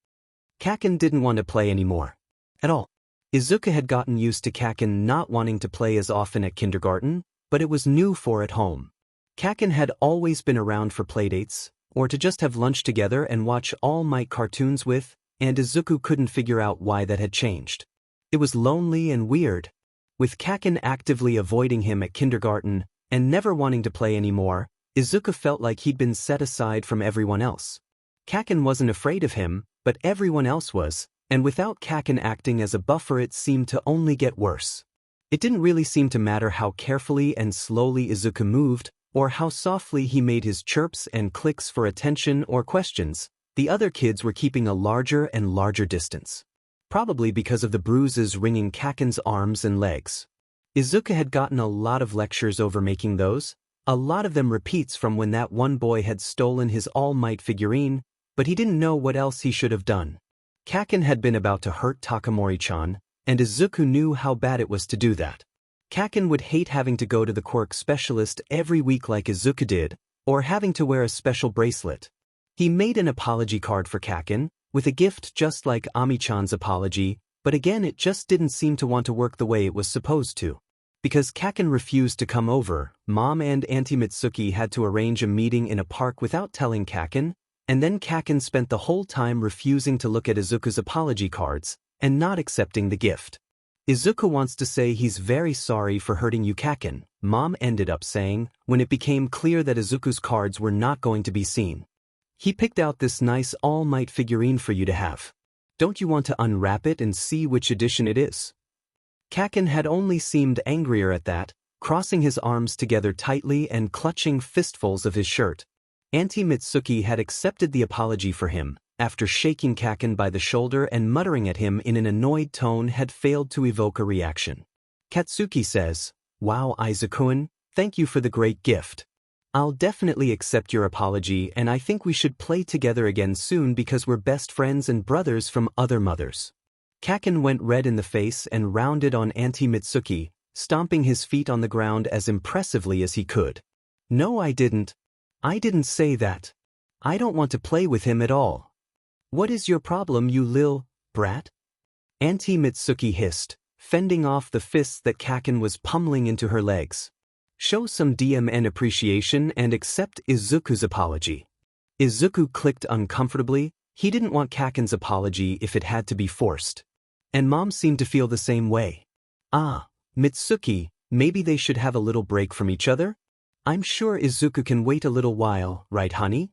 Kaken didn't want to play anymore. At all. Izuku had gotten used to Kaken not wanting to play as often at kindergarten, but it was new for at home. Kaken had always been around for playdates, or to just have lunch together and watch All Might cartoons with, and Izuku couldn't figure out why that had changed. It was lonely and weird. With Kaken actively avoiding him at kindergarten, and never wanting to play anymore, Izuku felt like he'd been set aside from everyone else. Kaken wasn't afraid of him, but everyone else was, and without Kaken acting as a buffer it seemed to only get worse. It didn't really seem to matter how carefully and slowly Izuku moved, or how softly he made his chirps and clicks for attention or questions, the other kids were keeping a larger and larger distance. Probably because of the bruises ringing Kaken's arms and legs. Izuku had gotten a lot of lectures over making those, a lot of them repeats from when that one boy had stolen his All Might figurine, but he didn't know what else he should have done. Kaken had been about to hurt Takamori-chan, and Izuku knew how bad it was to do that. Kaken would hate having to go to the quirk specialist every week like Izuku did, or having to wear a special bracelet. He made an apology card for Kaken, with a gift just like Ami-chan's apology, but again it just didn't seem to want to work the way it was supposed to. Because Kaken refused to come over, Mom and Auntie Mitsuki had to arrange a meeting in a park without telling Kaken, and then Kaken spent the whole time refusing to look at Izuku's apology cards and not accepting the gift. Izuku wants to say he's very sorry for hurting you, Kaken, Mom ended up saying, when it became clear that Izuku's cards were not going to be seen. He picked out this nice All Might figurine for you to have. Don't you want to unwrap it and see which edition it is? Kaken had only seemed angrier at that, crossing his arms together tightly and clutching fistfuls of his shirt. Auntie Mitsuki had accepted the apology for him, after shaking Kaken by the shoulder and muttering at him in an annoyed tone had failed to evoke a reaction. Katsuki says, "Wow, Izuku-kun, thank you for the great gift. I'll definitely accept your apology, and I think we should play together again soon because we're best friends and brothers from other mothers." Kaken went red in the face and rounded on Auntie Mitsuki, stomping his feet on the ground as impressively as he could. "No, I didn't. I didn't say that. I don't want to play with him at all. What is your problem, you lil brat?" Auntie Mitsuki hissed, fending off the fists that Kaken was pummeling into her legs. "Show some DMN appreciation and accept Izuku's apology." Izuku clicked uncomfortably. He didn't want Kaken's apology if it had to be forced. And Mom seemed to feel the same way. "Ah, Mitsuki, maybe they should have a little break from each other? I'm sure Izuku can wait a little while, right honey?"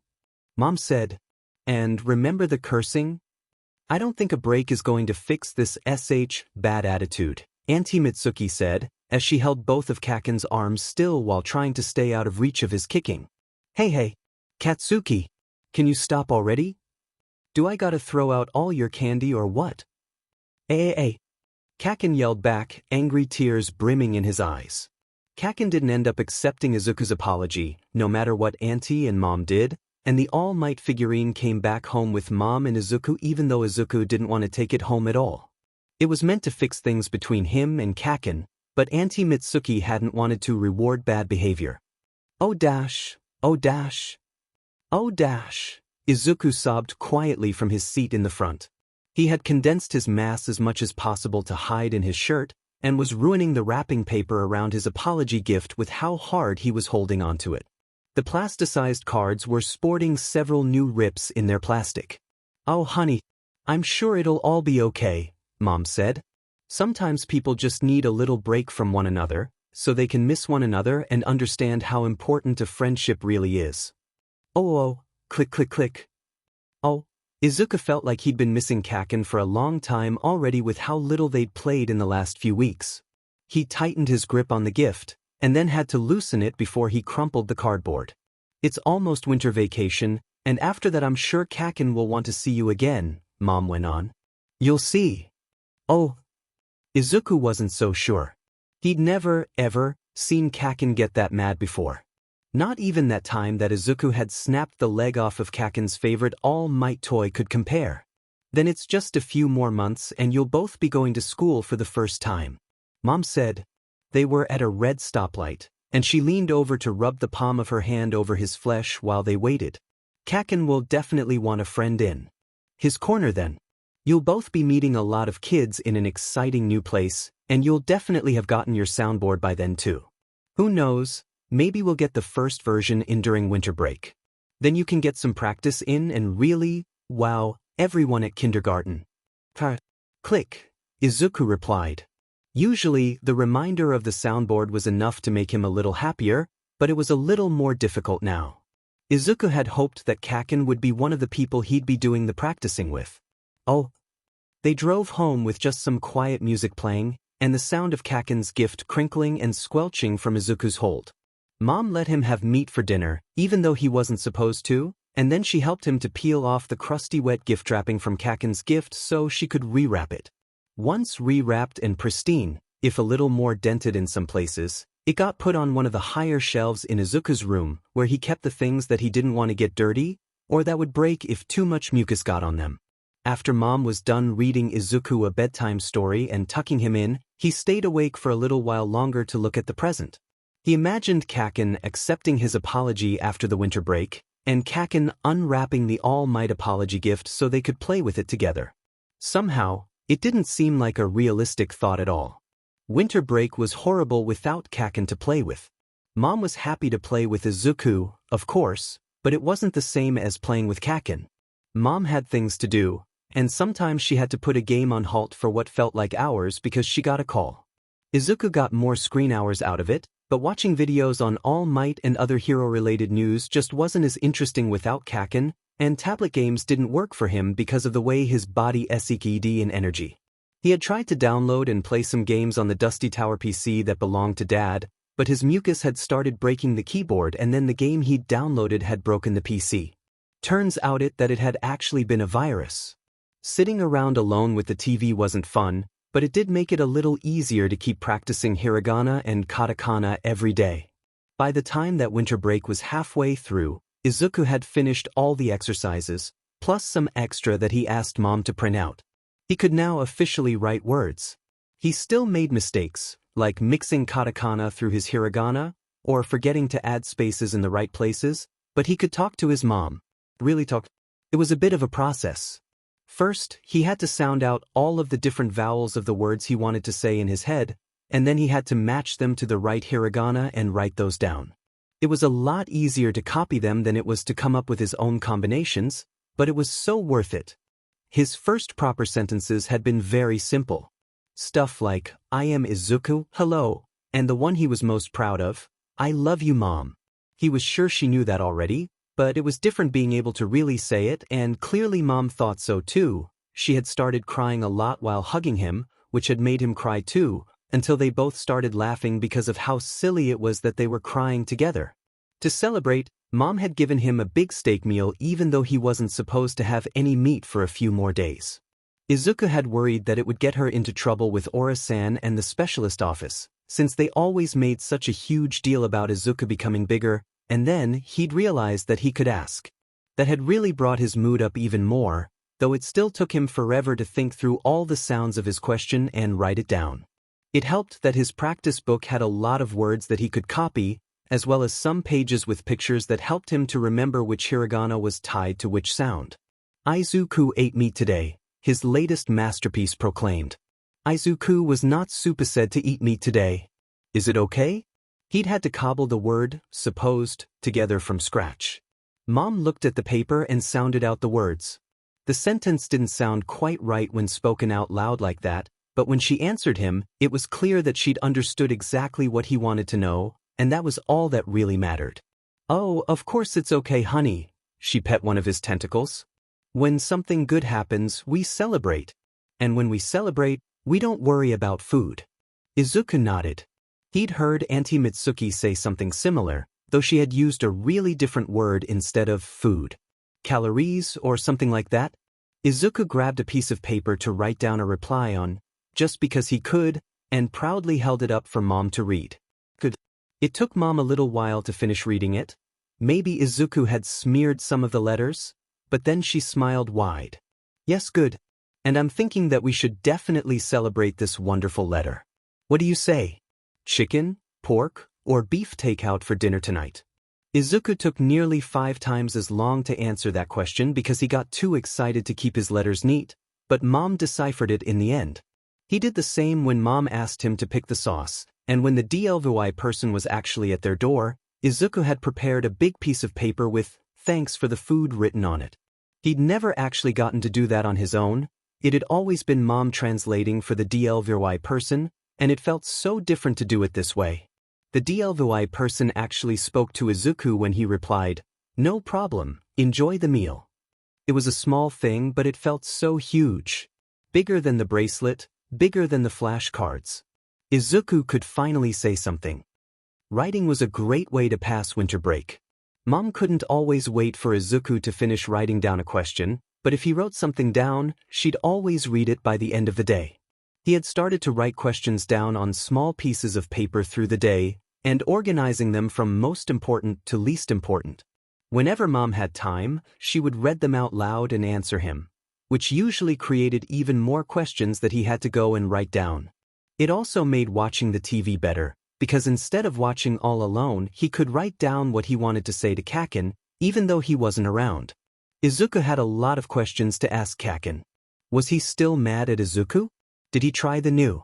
Mom said. "And remember the cursing? I don't think a break is going to fix this bad attitude," Auntie Mitsuki said, as she held both of Kaken's arms still while trying to stay out of reach of his kicking. Hey, Katsuki, can you stop already? Do I gotta throw out all your candy or what?" Hey. Kaken yelled back, angry tears brimming in his eyes. Kaken didn't end up accepting Izuku's apology, no matter what Auntie and Mom did, and the All Might figurine came back home with Mom and Izuku even though Izuku didn't want to take it home at all. It was meant to fix things between him and Kaken, but Auntie Mitsuki hadn't wanted to reward bad behavior. Oh dash. Izuku sobbed quietly from his seat in the front. He had condensed his mass as much as possible to hide in his shirt, and was ruining the wrapping paper around his apology gift with how hard he was holding onto it. The plasticized cards were sporting several new rips in their plastic. "Oh honey, I'm sure it'll all be okay," Mom said. "Sometimes people just need a little break from one another, so they can miss one another and understand how important a friendship really is." Oh, click. Oh, Izuku felt like he'd been missing Kaken for a long time already with how little they'd played in the last few weeks. He tightened his grip on the gift, and then had to loosen it before he crumpled the cardboard. "It's almost winter vacation, and after that I'm sure Kaken will want to see you again," Mom went on. "You'll see." Oh. Izuku wasn't so sure. He'd never, ever, seen Kaken get that mad before. Not even that time that Izuku had snapped the leg off of Kaken's favorite All Might toy could compare. "Then it's just a few more months and you'll both be going to school for the first time," Mom said. They were at a red stoplight, and she leaned over to rub the palm of her hand over his flesh while they waited. "Kaken will definitely want a friend in his corner then. You'll both be meeting a lot of kids in an exciting new place, and you'll definitely have gotten your soundboard by then too. Who knows? Maybe we'll get the first version in during winter break. Then you can get some practice in and really wow everyone at kindergarten." Click, Izuku replied. Usually, the reminder of the soundboard was enough to make him a little happier, but it was a little more difficult now. Izuku had hoped that Kaken would be one of the people he'd be doing the practicing with. Oh. They drove home with just some quiet music playing, and the sound of Kaken's gift crinkling and squelching from Izuku's hold. Mom let him have meat for dinner, even though he wasn't supposed to, and then she helped him to peel off the crusty wet gift wrapping from Kaken's gift so she could rewrap it. Once rewrapped and pristine, if a little more dented in some places, it got put on one of the higher shelves in Izuku's room where he kept the things that he didn't want to get dirty, or that would break if too much mucus got on them. After Mom was done reading Izuku a bedtime story and tucking him in, he stayed awake for a little while longer to look at the present. He imagined Kaken accepting his apology after the winter break, and Kaken unwrapping the All Might apology gift so they could play with it together. Somehow, it didn't seem like a realistic thought at all. Winter break was horrible without Kaken to play with. Mom was happy to play with Izuku, of course, but it wasn't the same as playing with Kaken. Mom had things to do, and sometimes she had to put a game on halt for what felt like hours because she got a call. Izuku got more screen hours out of it, but watching videos on All Might and other hero-related news just wasn't as interesting without Kaken, and tablet games didn't work for him because of the way his body seeked in energy. He had tried to download and play some games on the Dusty Tower PC that belonged to Dad, but his mucus had started breaking the keyboard and then the game he'd downloaded had broken the PC. Turns out that it had actually been a virus. Sitting around alone with the TV wasn't fun, but it did make it a little easier to keep practicing hiragana and katakana every day. By the time that winter break was halfway through, Izuku had finished all the exercises, plus some extra that he asked Mom to print out. He could now officially write words. He still made mistakes, like mixing katakana through his hiragana, or forgetting to add spaces in the right places, but he could talk to his mom. Really talk. It was a bit of a process. First, he had to sound out all of the different vowels of the words he wanted to say in his head, and then he had to match them to the right hiragana and write those down. It was a lot easier to copy them than it was to come up with his own combinations, but it was so worth it. His first proper sentences had been very simple. Stuff like, I am Izuku, hello, and the one he was most proud of, I love you Mom. He was sure she knew that already, but it was different being able to really say it, and clearly Mom thought so too. She had started crying a lot while hugging him, which had made him cry too, until they both started laughing because of how silly it was that they were crying together. To celebrate, Mom had given him a big steak meal even though he wasn't supposed to have any meat for a few more days. Izuku had worried that it would get her into trouble with Ora-san and the specialist office, since they always made such a huge deal about Izuku becoming bigger, and then he'd realized that he could ask. That had really brought his mood up even more, though it still took him forever to think through all the sounds of his question and write it down. It helped that his practice book had a lot of words that he could copy, as well as some pages with pictures that helped him to remember which hiragana was tied to which sound. Izuku ate meat today, his latest masterpiece proclaimed. Izuku was not said to eat meat today. Is it okay? He'd had to cobble the word, supposed, together from scratch. Mom looked at the paper and sounded out the words. The sentence didn't sound quite right when spoken out loud like that, but when she answered him, it was clear that she'd understood exactly what he wanted to know, and that was all that really mattered. Oh, of course it's okay, honey, she pet one of his tentacles. When something good happens, we celebrate. And when we celebrate, we don't worry about food. Izuku nodded. He'd heard Auntie Mitsuki say something similar, though she had used a really different word instead of food. Calories or something like that? Izuku grabbed a piece of paper to write down a reply on, just because he could, and proudly held it up for Mom to read. It took Mom a little while to finish reading it. Maybe Izuku had smeared some of the letters, but then she smiled wide. Yes, good. And I'm thinking that we should definitely celebrate this wonderful letter. What do you say? Chicken, pork, or beef takeout for dinner tonight? Izuku took nearly 5 times as long to answer that question because he got too excited to keep his letters neat, but Mom deciphered it in the end. He did the same when Mom asked him to pick the sauce, and when the DLVY person was actually at their door, Izuku had prepared a big piece of paper with "Thanks for the food" written on it. He'd never actually gotten to do that on his own. It had always been Mom translating for the DLVY person, and it felt so different to do it this way. The DLVY person actually spoke to Izuku when he replied, "No problem, enjoy the meal." It was a small thing, but it felt so huge. Bigger than the bracelet, bigger than the flashcards. Izuku could finally say something. Writing was a great way to pass winter break. Mom couldn't always wait for Izuku to finish writing down a question, but if he wrote something down, she'd always read it by the end of the day. He had started to write questions down on small pieces of paper through the day, and organizing them from most important to least important. Whenever Mom had time, she would read them out loud and answer him, which usually created even more questions that he had to go and write down. It also made watching the TV better, because instead of watching all alone, he could write down what he wanted to say to Kaken, even though he wasn't around. Izuku had a lot of questions to ask Kaken. Was he still mad at Izuku? Did he try the new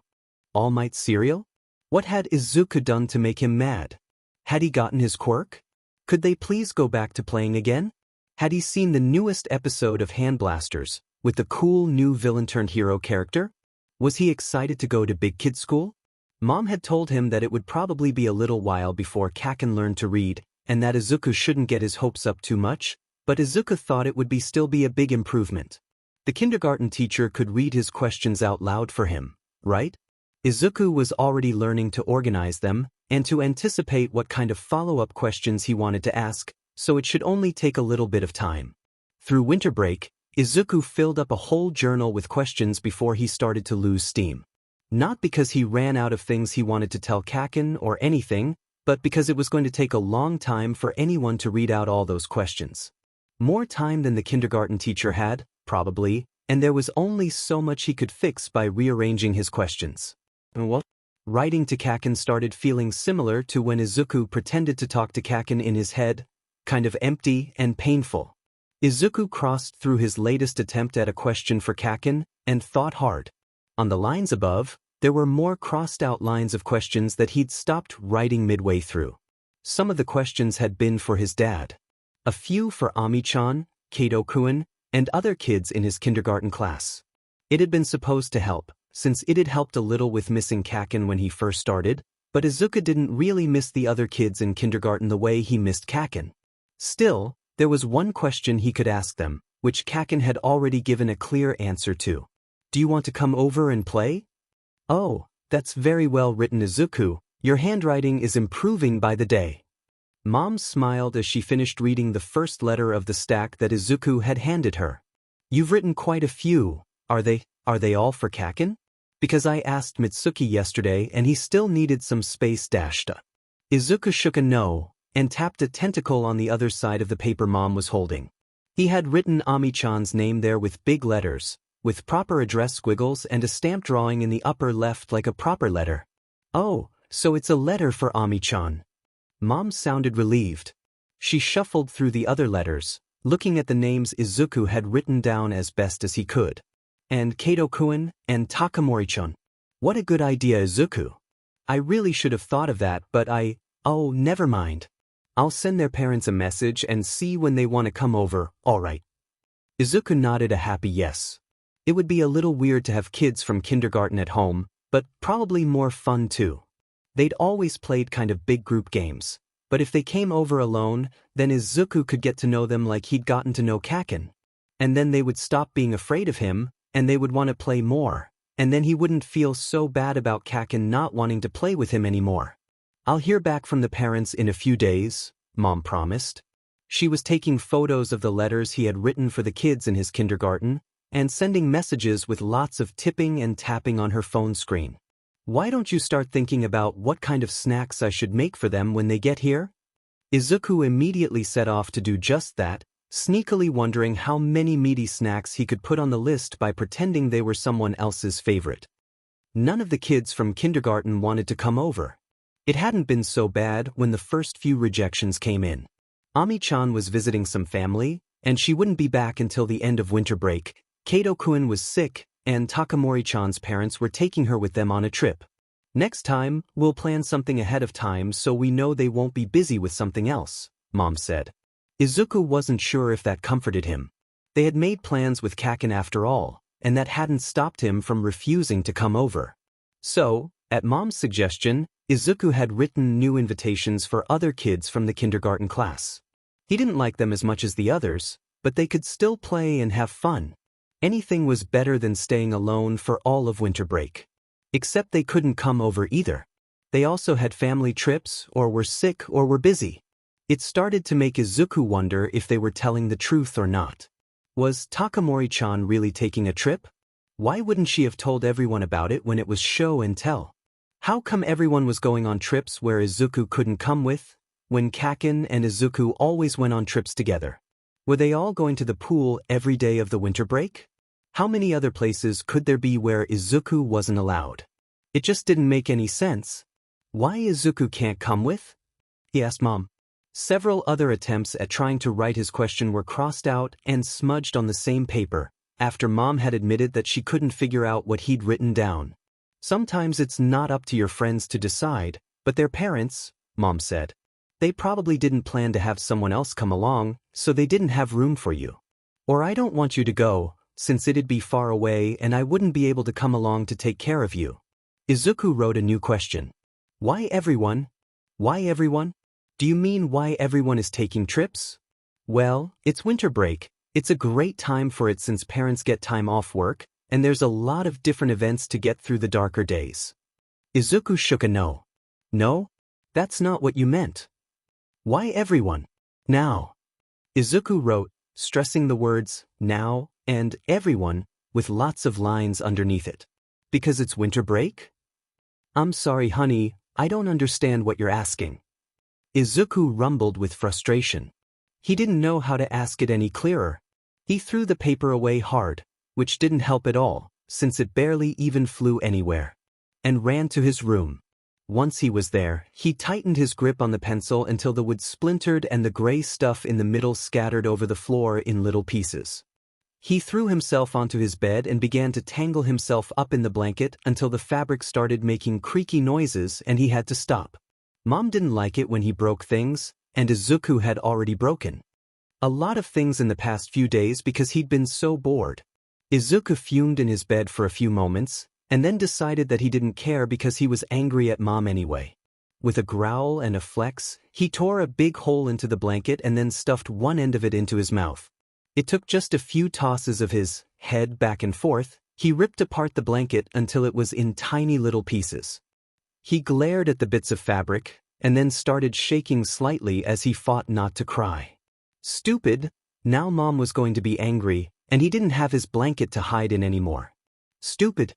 All Might cereal? What had Izuku done to make him mad? Had he gotten his quirk? Could they please go back to playing again? Had he seen the newest episode of Hand Blasters, with the cool new villain-turned-hero character? Was he excited to go to big kid school? Mom had told him that it would probably be a little while before Kaken learned to read, and that Izuku shouldn't get his hopes up too much, but Izuku thought it would still be a big improvement. The kindergarten teacher could read his questions out loud for him, right? Izuku was already learning to organize them, and to anticipate what kind of follow-up questions he wanted to ask, so it should only take a little bit of time. Through winter break, Izuku filled up a whole journal with questions before he started to lose steam. Not because he ran out of things he wanted to tell Kaken or anything, but because it was going to take a long time for anyone to read out all those questions. More time than the kindergarten teacher had, probably, and there was only so much he could fix by rearranging his questions. Well, writing to Kaken started feeling similar to when Izuku pretended to talk to Kaken in his head, kind of empty and painful. Izuku crossed through his latest attempt at a question for Kaken and thought hard. On the lines above, there were more crossed-out lines of questions that he'd stopped writing midway through. Some of the questions had been for his dad. A few for Ami-chan, Kato-kun, and other kids in his kindergarten class. It had been supposed to help, since it had helped a little with missing Kaken when he first started, but Izuku didn't really miss the other kids in kindergarten the way he missed Kaken. Still, there was one question he could ask them, which Kaken had already given a clear answer to. Do you want to come over and play? Oh, that's very well written, Izuku. Your handwriting is improving by the day. Mom smiled as she finished reading the first letter of the stack that Izuku had handed her. You've written quite a few. Are they all for Kaken? Because I asked Mitsuki yesterday and he still needed some space dashed. Izuku shook a no, and tapped a tentacle on the other side of the paper Mom was holding. He had written Ami-chan's name there with big letters, with proper address squiggles and a stamp drawing in the upper left like a proper letter. Oh, so it's a letter for Ami-chan. Mom sounded relieved. She shuffled through the other letters, looking at the names Izuku had written down as best as he could. And Kato-kun, and Takamori-chan. What a good idea, Izuku. I really should have thought of that, but oh, never mind. I'll send their parents a message and see when they want to come over, alright. Izuku nodded a happy yes. It would be a little weird to have kids from kindergarten at home, but probably more fun too. They'd always played kind of big group games, but if they came over alone, then Izuku could get to know them like he'd gotten to know Kaken. And then they would stop being afraid of him, and they would want to play more, and then he wouldn't feel so bad about Kaken not wanting to play with him anymore. I'll hear back from the parents in a few days, Mom promised. She was taking photos of the letters he had written for the kids in his kindergarten, and sending messages with lots of tipping and tapping on her phone screen. Why don't you start thinking about what kind of snacks I should make for them when they get here? Izuku immediately set off to do just that, sneakily wondering how many meaty snacks he could put on the list by pretending they were someone else's favorite. None of the kids from kindergarten wanted to come over. It hadn't been so bad when the first few rejections came in. Ami-chan was visiting some family, and she wouldn't be back until the end of winter break. Kato-kun was sick, and Takamori-chan's parents were taking her with them on a trip. Next time, we'll plan something ahead of time so we know they won't be busy with something else, Mom said. Izuku wasn't sure if that comforted him. They had made plans with Kaken after all, and that hadn't stopped him from refusing to come over. So, at Mom's suggestion, Izuku had written new invitations for other kids from the kindergarten class. He didn't like them as much as the others, but they could still play and have fun. Anything was better than staying alone for all of winter break. Except they couldn't come over either. They also had family trips, or were sick, or were busy. It started to make Izuku wonder if they were telling the truth or not. Was Takamori-chan really taking a trip? Why wouldn't she have told everyone about it when it was show and tell? How come everyone was going on trips where Izuku couldn't come with, when Kaken and Izuku always went on trips together? Were they all going to the pool every day of the winter break? How many other places could there be where Izuku wasn't allowed? It just didn't make any sense. Why Izuku can't come with? He asked Mom. Several other attempts at trying to write his question were crossed out and smudged on the same paper, after Mom had admitted that she couldn't figure out what he'd written down. Sometimes it's not up to your friends to decide, but their parents, Mom said. They probably didn't plan to have someone else come along, so they didn't have room for you. Or I don't want you to go, since it'd be far away and I wouldn't be able to come along to take care of you. Izuku wrote a new question. Why everyone? Why everyone? Do you mean why everyone is taking trips? Well, it's winter break. It's a great time for it since parents get time off work, and there's a lot of different events to get through the darker days. Izuku shook a no. No? That's not what you meant. Why everyone? Now. Izuku wrote, stressing the words, now, and everyone, with lots of lines underneath it. Because it's winter break? I'm sorry, honey, I don't understand what you're asking. Izuku rumbled with frustration. He didn't know how to ask it any clearer. He threw the paper away hard, which didn't help at all, since it barely even flew anywhere, and ran to his room. Once he was there, he tightened his grip on the pencil until the wood splintered and the gray stuff in the middle scattered over the floor in little pieces. He threw himself onto his bed and began to tangle himself up in the blanket until the fabric started making creaky noises and he had to stop. Mom didn't like it when he broke things, and Izuku had already broken a lot of things in the past few days because he'd been so bored. Izuku fumed in his bed for a few moments, and then decided that he didn't care because he was angry at Mom anyway. With a growl and a flex, he tore a big hole into the blanket and then stuffed one end of it into his mouth. It took just a few tosses of his head back and forth. He ripped apart the blanket until it was in tiny little pieces. He glared at the bits of fabric, and then started shaking slightly as he fought not to cry. Stupid! Now Mom was going to be angry, and he didn't have his blanket to hide in anymore. Stupid!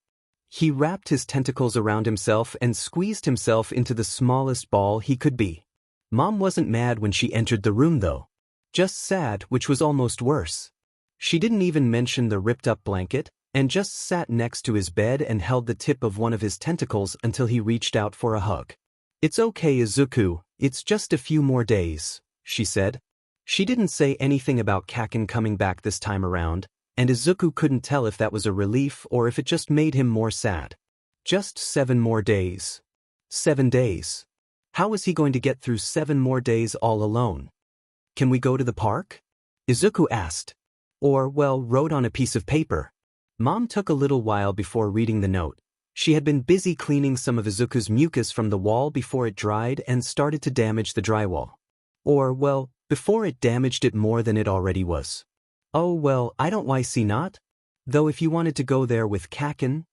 He wrapped his tentacles around himself and squeezed himself into the smallest ball he could be. Mom wasn't mad when she entered the room though. Just sad, which was almost worse. She didn't even mention the ripped-up blanket, and just sat next to his bed and held the tip of one of his tentacles until he reached out for a hug. It's okay, Izuku, it's just a few more days, she said. She didn't say anything about Kaken coming back this time around, and Izuku couldn't tell if that was a relief or if it just made him more sad. Just 7 more days. 7 days. How was he going to get through 7 more days all alone? Can we go to the park? Izuku asked. Or, well, wrote on a piece of paper. Mom took a little while before reading the note. She had been busy cleaning some of Izuku's mucus from the wall before it dried and started to damage the drywall. Or, well, before it damaged it more than it already was. Oh well, I don't why see not? Though if you wanted to go there with Kaken?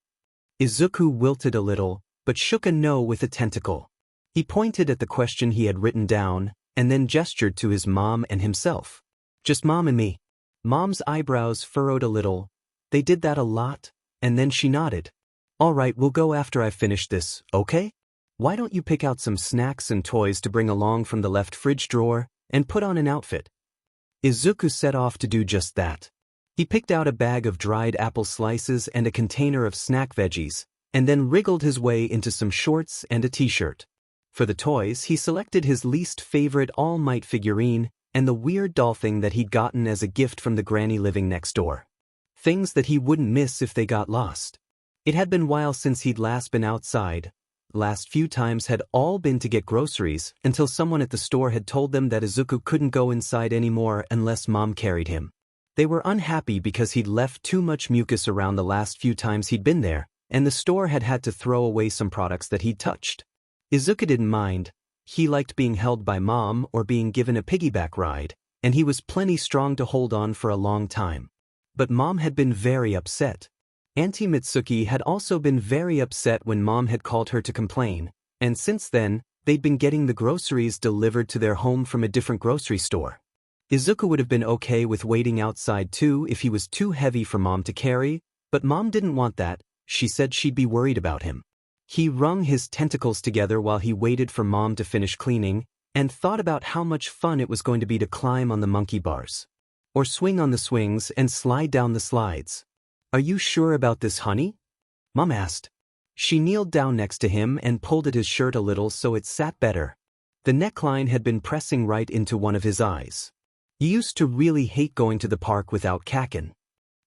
Izuku wilted a little, but shook a no with a tentacle. He pointed at the question he had written down, and then gestured to his mom and himself. Just Mom and me. Mom's eyebrows furrowed a little. They did that a lot, and then she nodded. All right, we'll go after I've finished this, okay? Why don't you pick out some snacks and toys to bring along from the left fridge drawer, and put on an outfit? Izuku set off to do just that. He picked out a bag of dried apple slices and a container of snack veggies, and then wriggled his way into some shorts and a t-shirt. For the toys, he selected his least favorite All Might figurine and the weird doll thing that he'd gotten as a gift from the granny living next door. Things that he wouldn't miss if they got lost. It had been a while since he'd last been outside. Last few times had all been to get groceries until someone at the store had told them that Izuku couldn't go inside anymore unless Mom carried him. They were unhappy because he'd left too much mucus around the last few times he'd been there, and the store had had to throw away some products that he'd touched. Izuku didn't mind. He liked being held by Mom or being given a piggyback ride, and he was plenty strong to hold on for a long time. But Mom had been very upset. Auntie Mitsuki had also been very upset when Mom had called her to complain, and since then, they'd been getting the groceries delivered to their home from a different grocery store. Izuku would have been okay with waiting outside too if he was too heavy for Mom to carry, but Mom didn't want that. She said she'd be worried about him. He wrung his tentacles together while he waited for Mom to finish cleaning, and thought about how much fun it was going to be to climb on the monkey bars, or swing on the swings and slide down the slides. Are you sure about this, honey? Mom asked. She kneeled down next to him and pulled at his shirt a little so it sat better. The neckline had been pressing right into one of his eyes. He used to really hate going to the park without Kaken.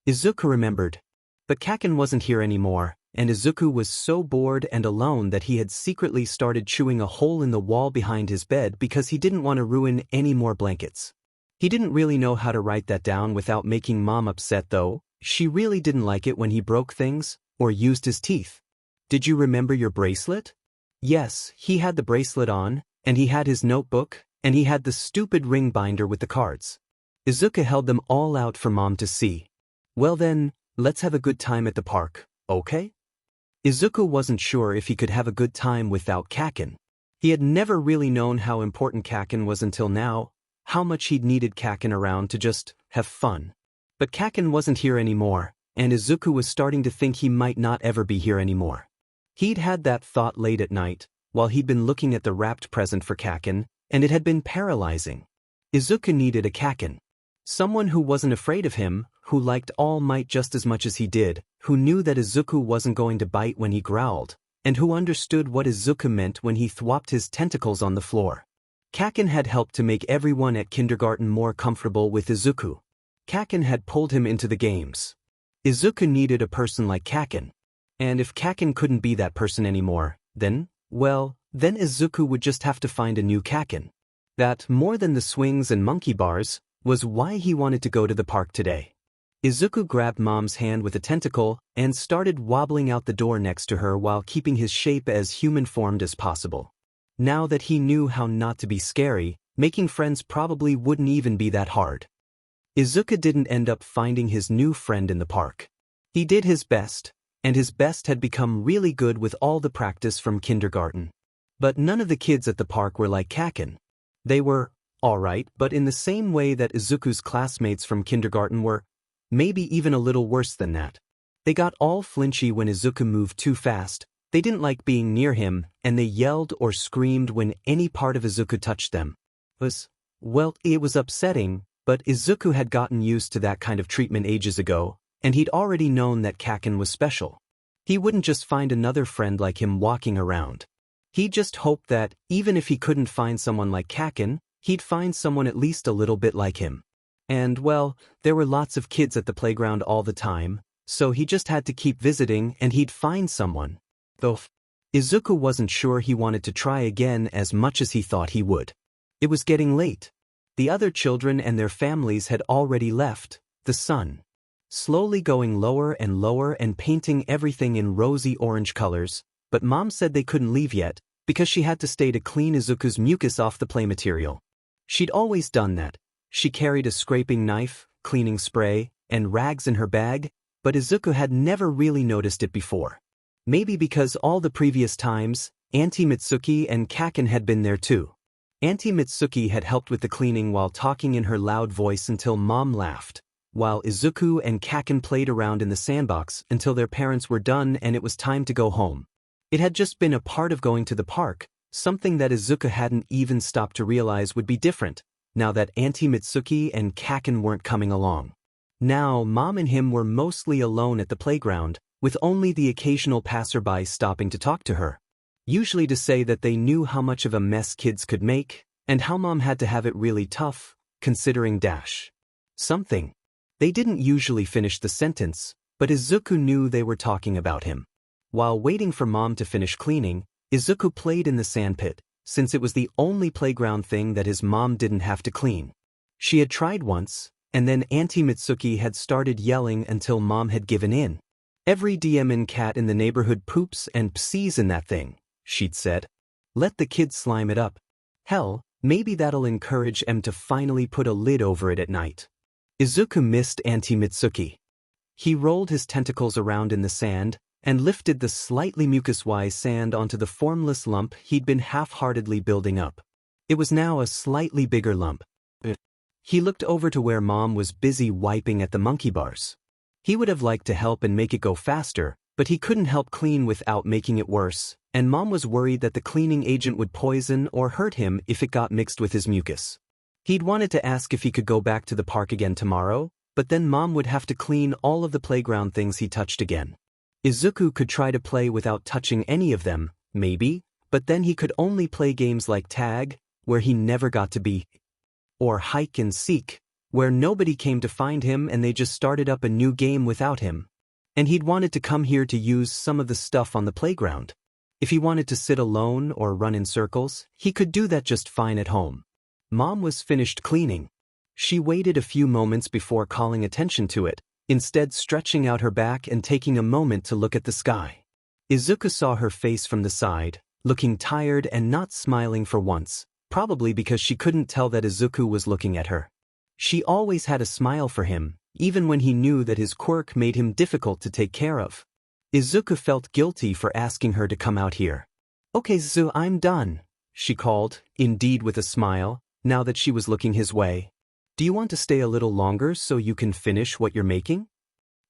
Izuku remembered. But Kaken wasn't here anymore, and Izuku was so bored and alone that he had secretly started chewing a hole in the wall behind his bed because he didn't want to ruin any more blankets. He didn't really know how to write that down without making Mom upset though. She really didn't like it when he broke things or used his teeth. Did you remember your bracelet? Yes, he had the bracelet on, and he had his notebook, and he had the stupid ring binder with the cards. Izuku held them all out for Mom to see. Well then, let's have a good time at the park, okay? Izuku wasn't sure if he could have a good time without Kaken. He had never really known how important Kaken was until now, how much he'd needed Kaken around to just have fun. But Kaken wasn't here anymore, and Izuku was starting to think he might not ever be here anymore. He'd had that thought late at night, while he'd been looking at the wrapped present for Kaken, and it had been paralyzing. Izuku needed a Kaken. Someone who wasn't afraid of him, who liked All Might just as much as he did, who knew that Izuku wasn't going to bite when he growled, and who understood what Izuku meant when he thwopped his tentacles on the floor. Kaken had helped to make everyone at kindergarten more comfortable with Izuku. Kaken had pulled him into the games. Izuku needed a person like Kaken. And if Kaken couldn't be that person anymore, then Izuku would just have to find a new Kaken. That, more than the swings and monkey bars, was why he wanted to go to the park today. Izuku grabbed Mom's hand with a tentacle and started wobbling out the door next to her while keeping his shape as human-formed as possible. Now that he knew how not to be scary, making friends probably wouldn't even be that hard. Izuku didn't end up finding his new friend in the park. He did his best, and his best had become really good with all the practice from kindergarten. But none of the kids at the park were like Kaken. They were alright, but in the same way that Izuku's classmates from kindergarten were, maybe even a little worse than that. They got all flinchy when Izuku moved too fast, they didn't like being near him, and they yelled or screamed when any part of Izuku touched them. It was upsetting, but Izuku had gotten used to that kind of treatment ages ago, and he'd already known that Kaken was special. He wouldn't just find another friend like him walking around. He just hoped that, even if he couldn't find someone like Kaken, he'd find someone at least a little bit like him. And, there were lots of kids at the playground all the time, so he just had to keep visiting and he'd find someone. Though Izuku wasn't sure he wanted to try again as much as he thought he would. It was getting late. The other children and their families had already left, the sun slowly going lower and painting everything in rosy orange colors, but Mom said they couldn't leave yet, because she had to stay to clean Izuku's mucus off the play material. She'd always done that. She carried a scraping knife, cleaning spray, and rags in her bag, but Izuku had never really noticed it before. Maybe because all the previous times, Auntie Mitsuki and Kaken had been there too. Auntie Mitsuki had helped with the cleaning while talking in her loud voice until Mom laughed, while Izuku and Kaken played around in the sandbox until their parents were done and it was time to go home. It had just been a part of going to the park, something that Izuku hadn't even stopped to realize would be different, now that Auntie Mitsuki and Kaken weren't coming along. Now Mom and him were mostly alone at the playground, with only the occasional passerby stopping to talk to her. Usually to say that they knew how much of a mess kids could make, and how Mom had to have it really tough, considering something. They didn't usually finish the sentence, but Izuku knew they were talking about him. While waiting for Mom to finish cleaning, Izuku played in the sandpit, since it was the only playground thing that his mom didn't have to clean. She had tried once, and then Auntie Mitsuki had started yelling until Mom had given in. "Every DMN cat in the neighborhood poops and psees in that thing," she'd said. "Let the kids slime it up. Hell, maybe that'll encourage em to finally put a lid over it at night." Izuku missed Auntie Mitsuki. He rolled his tentacles around in the sand, and lifted the slightly mucus-wise sand onto the formless lump he'd been half-heartedly building up. It was now a slightly bigger lump. He looked over to where Mom was busy wiping at the monkey bars. He would have liked to help and make it go faster, but he couldn't help clean without making it worse, and Mom was worried that the cleaning agent would poison or hurt him if it got mixed with his mucus. He'd wanted to ask if he could go back to the park again tomorrow, but then Mom would have to clean all of the playground things he touched again. Izuku could try to play without touching any of them, maybe, but then he could only play games like tag, where he never got to be, or hike and seek, where nobody came to find him and they just started up a new game without him. and he'd wanted to come here to use some of the stuff on the playground. If he wanted to sit alone or run in circles, he could do that just fine at home. Mom was finished cleaning. She waited a few moments before calling attention to it, instead stretching out her back and taking a moment to look at the sky. Izuku saw her face from the side, looking tired and not smiling for once, probably because she couldn't tell that Izuku was looking at her. She always had a smile for him, even when he knew that his quirk made him difficult to take care of. Izuku felt guilty for asking her to come out here. "Okay, Zu, I'm done," she called, indeed with a smile, now that she was looking his way. "Do you want to stay a little longer so you can finish what you're making?"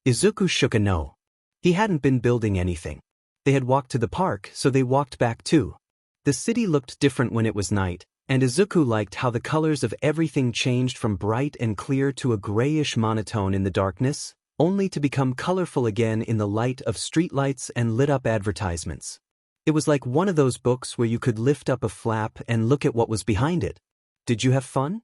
Izuku shook a no. He hadn't been building anything. They had walked to the park, so they walked back too. The city looked different when it was night, and Izuku liked how the colors of everything changed from bright and clear to a grayish monotone in the darkness, only to become colorful again in the light of streetlights and lit-up advertisements. It was like one of those books where you could lift up a flap and look at what was behind it. "Did you have fun?"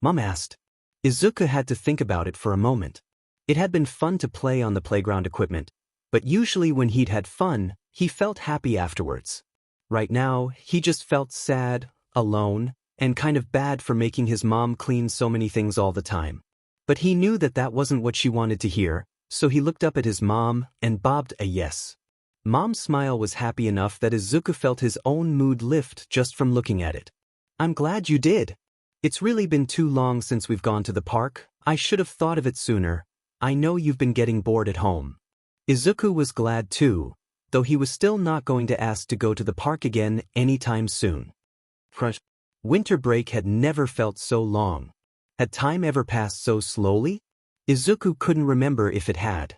Mom asked. Izuku had to think about it for a moment. It had been fun to play on the playground equipment, but usually when he'd had fun, he felt happy afterwards. Right now, he just felt sad, alone, and kind of bad for making his mom clean so many things all the time. But he knew that that wasn't what she wanted to hear, so he looked up at his mom and bobbed a yes. Mom's smile was happy enough that Izuku felt his own mood lift just from looking at it. "I'm glad you did. It's really been too long since we've gone to the park. I should have thought of it sooner. I know you've been getting bored at home." Izuku was glad too, though he was still not going to ask to go to the park again anytime soon. Winter break had never felt so long. Had time ever passed so slowly? Izuku couldn't remember if it had.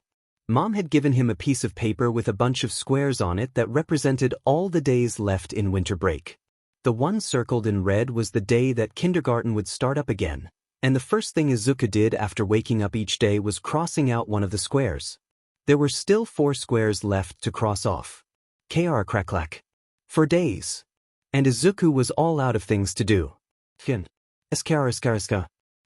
Mom had given him a piece of paper with a bunch of squares on it that represented all the days left in winter break. The one circled in red was the day that kindergarten would start up again, and the first thing Izuku did after waking up each day was crossing out one of the squares. There were still 4 squares left to cross off. Kr crack. For days. And Izuku was all out of things to do.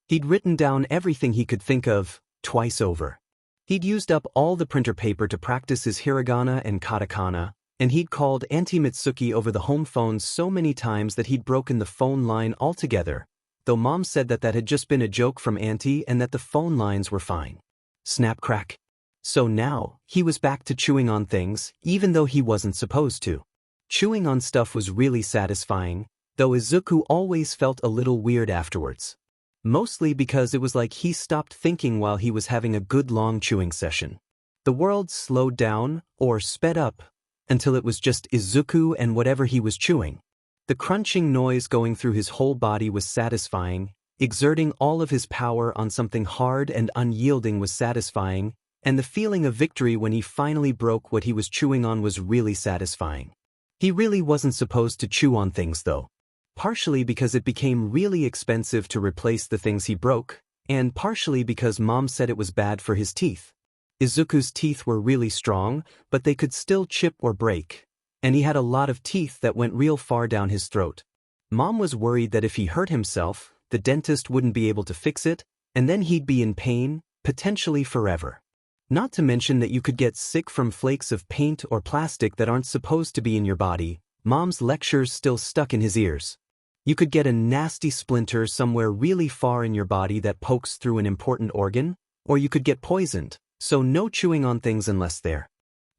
He'd written down everything he could think of, twice over. He'd used up all the printer paper to practice his hiragana and katakana, and he'd called Auntie Mitsuki over the home phone so many times that he'd broken the phone line altogether, though Mom said that that had just been a joke from Auntie and that the phone lines were fine. Snap crack. So now, he was back to chewing on things, even though he wasn't supposed to. Chewing on stuff was really satisfying, though Izuku always felt a little weird afterwards. Mostly because it was like he stopped thinking while he was having a good long chewing session. The world slowed down, or sped up, until it was just Izuku and whatever he was chewing. The crunching noise going through his whole body was satisfying, exerting all of his power on something hard and unyielding was satisfying, and the feeling of victory when he finally broke what he was chewing on was really satisfying. He really wasn't supposed to chew on things though. Partially because it became really expensive to replace the things he broke, and partially because Mom said it was bad for his teeth. Izuku's teeth were really strong, but they could still chip or break, and he had a lot of teeth that went real far down his throat. Mom was worried that if he hurt himself, the dentist wouldn't be able to fix it, and then he'd be in pain, potentially forever. Not to mention that you could get sick from flakes of paint or plastic that aren't supposed to be in your body. Mom's lectures still stuck in his ears. You could get a nasty splinter somewhere really far in your body that pokes through an important organ, or you could get poisoned, so no chewing on things unless they're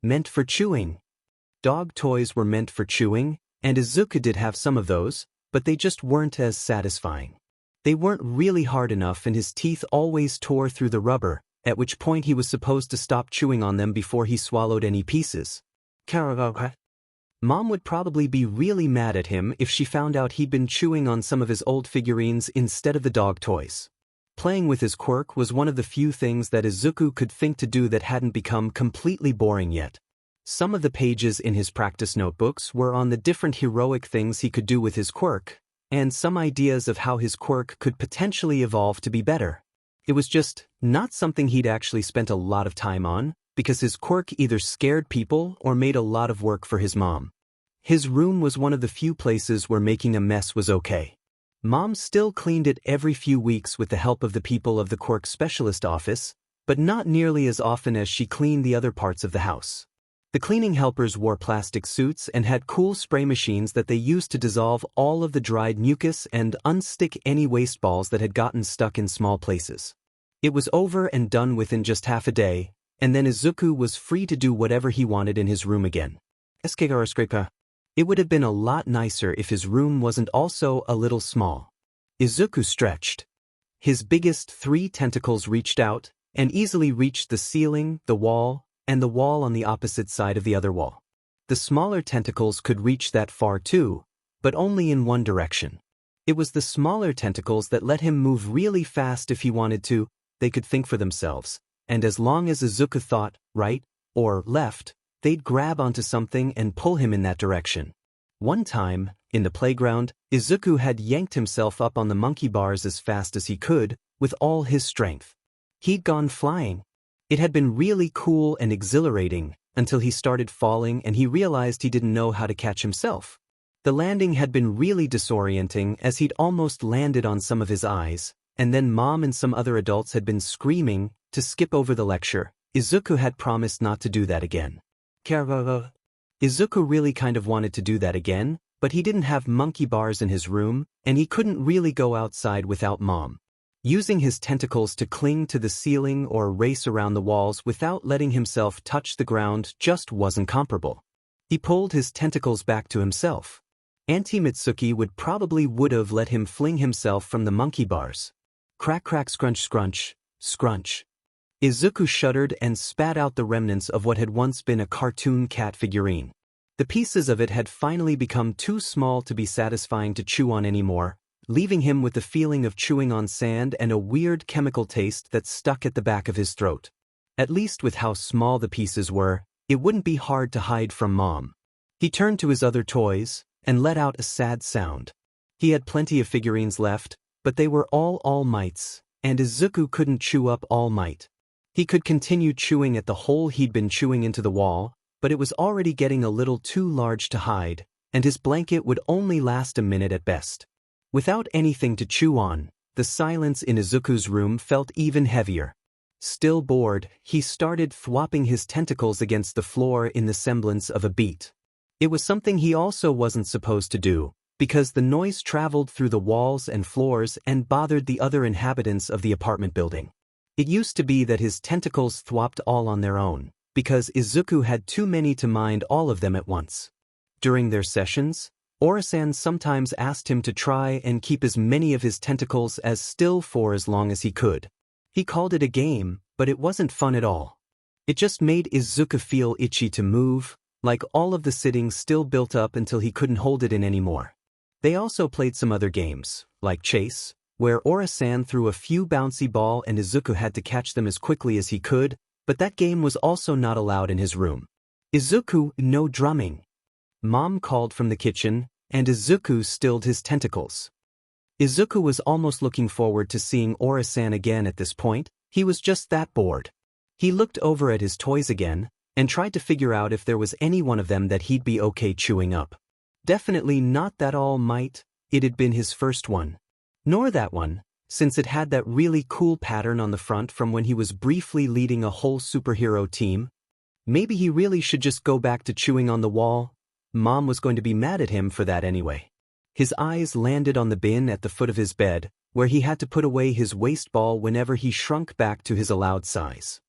meant for chewing. Dog toys were meant for chewing, and Izuku did have some of those, but they just weren't as satisfying. They weren't really hard enough and his teeth always tore through the rubber, at which point he was supposed to stop chewing on them before he swallowed any pieces. Mom would probably be really mad at him if she found out he'd been chewing on some of his old figurines instead of the dog toys. Playing with his quirk was one of the few things that Izuku could think to do that hadn't become completely boring yet. Some of the pages in his practice notebooks were on the different heroic things he could do with his quirk, and some ideas of how his quirk could potentially evolve to be better. It was just not something he'd actually spent a lot of time on, because his quirk either scared people or made a lot of work for his mom. His room was one of the few places where making a mess was okay. Mom still cleaned it every few weeks with the help of the people of the quirk specialist office, but not nearly as often as she cleaned the other parts of the house. The cleaning helpers wore plastic suits and had cool spray machines that they used to dissolve all of the dried mucus and unstick any waste balls that had gotten stuck in small places. It was over and done within just half a day, and then Izuku was free to do whatever he wanted in his room again. It would have been a lot nicer if his room wasn't also a little small. Izuku stretched. His biggest 3 tentacles reached out and easily reached the ceiling, the wall, and the wall on the opposite side of the other wall. The smaller tentacles could reach that far too, but only in one direction. It was the smaller tentacles that let him move really fast if he wanted to. They could think for themselves, and as long as Izuku thought right or left, they'd grab onto something and pull him in that direction. One time, in the playground, Izuku had yanked himself up on the monkey bars as fast as he could, with all his strength. He'd gone flying. It had been really cool and exhilarating, until he started falling and he realized he didn't know how to catch himself. The landing had been really disorienting as he'd almost landed on some of his eyes, and then Mom and some other adults had been screaming to skip over the lecture. Izuku had promised not to do that again. Izuku really kind of wanted to do that again, but he didn't have monkey bars in his room, and he couldn't really go outside without Mom. Using his tentacles to cling to the ceiling or race around the walls without letting himself touch the ground just wasn't comparable. He pulled his tentacles back to himself. Auntie Mitsuki would have let him fling himself from the monkey bars. Crack crack scrunch scrunch, scrunch. Izuku shuddered and spat out the remnants of what had once been a cartoon cat figurine. The pieces of it had finally become too small to be satisfying to chew on anymore, leaving him with the feeling of chewing on sand and a weird chemical taste that stuck at the back of his throat. At least with how small the pieces were, it wouldn't be hard to hide from Mom. He turned to his other toys and let out a sad sound. He had plenty of figurines left, but they were all Mights, and Izuku couldn't chew up All Might. He could continue chewing at the hole he'd been chewing into the wall, but it was already getting a little too large to hide, and his blanket would only last a minute at best. Without anything to chew on, the silence in Izuku's room felt even heavier. Still bored, he started thwopping his tentacles against the floor in the semblance of a beat. It was something he also wasn't supposed to do, because the noise traveled through the walls and floors and bothered the other inhabitants of the apartment building. It used to be that his tentacles thwopped all on their own, because Izuku had too many to mind all of them at once. During their sessions, Urasan sometimes asked him to try and keep as many of his tentacles as still for as long as he could. He called it a game, but it wasn't fun at all. It just made Izuku feel itchy to move, like all of the sitting still built up until he couldn't hold it in anymore. They also played some other games, like chase, where Urasan threw a few bouncy ball and Izuku had to catch them as quickly as he could, but that game was also not allowed in his room. Izuku, no drumming. Mom called from the kitchen, and Izuku stilled his tentacles. Izuku was almost looking forward to seeing Urasan again at this point. He was just that bored. He looked over at his toys again, and tried to figure out if there was any one of them that he'd be okay chewing up. Definitely not that All Might. It had been his first one. Nor that one, since it had that really cool pattern on the front from when he was briefly leading a whole superhero team. Maybe he really should just go back to chewing on the wall. Mom was going to be mad at him for that anyway. His eyes landed on the bin at the foot of his bed, where he had to put away his waste ball whenever he shrunk back to his allowed size.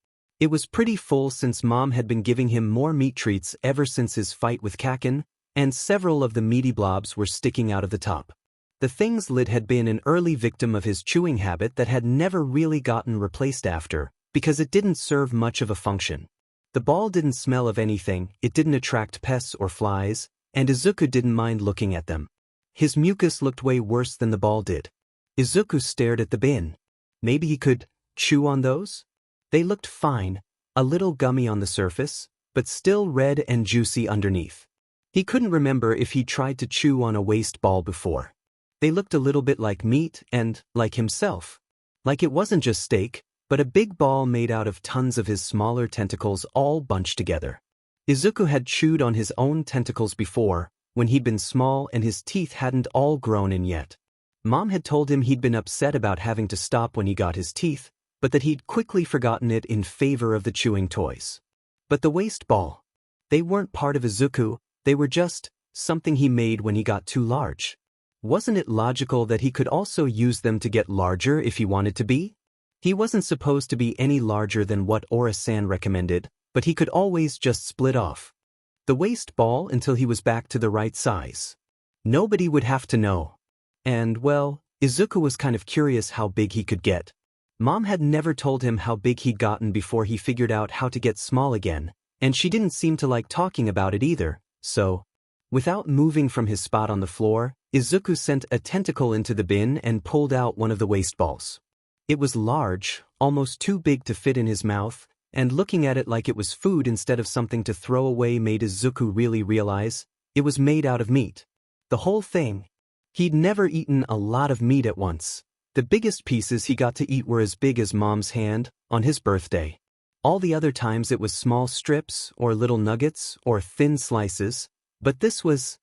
It was pretty full since Mom had been giving him more meat treats ever since his fight with Kakin, and several of the meaty blobs were sticking out of the top. The thing's lid had been an early victim of his chewing habit that had never really gotten replaced after, because it didn't serve much of a function. The ball didn't smell of anything, it didn't attract pests or flies, and Izuku didn't mind looking at them. His mucus looked way worse than the ball did. Izuku stared at the bin. Maybe he could chew on those? They looked fine, a little gummy on the surface, but still red and juicy underneath. He couldn't remember if he'd tried to chew on a waste ball before. They looked a little bit like meat and, like himself. Like it wasn't just steak, but a big ball made out of tons of his smaller tentacles all bunched together. Izuku had chewed on his own tentacles before, when he'd been small and his teeth hadn't all grown in yet. Mom had told him he'd been upset about having to stop when he got his teeth, but that he'd quickly forgotten it in favor of the chewing toys. But the waste ball. They weren't part of Izuku, they were just something he made when he got too large. Wasn't it logical that he could also use them to get larger if he wanted to be? He wasn't supposed to be any larger than what Ora-san recommended, but he could always just split off the waste ball until he was back to the right size. Nobody would have to know. And, well, Izuku was kind of curious how big he could get. Mom had never told him how big he'd gotten before he figured out how to get small again, and she didn't seem to like talking about it either, so, without moving from his spot on the floor, Izuku sent a tentacle into the bin and pulled out one of the waste balls. It was large, almost too big to fit in his mouth, and looking at it like it was food instead of something to throw away made Izuku really realize it was made out of meat. The whole thing. He'd never eaten a lot of meat at once. The biggest pieces he got to eat were as big as Mom's hand, on his birthday. All the other times it was small strips, or little nuggets, or thin slices, but this was...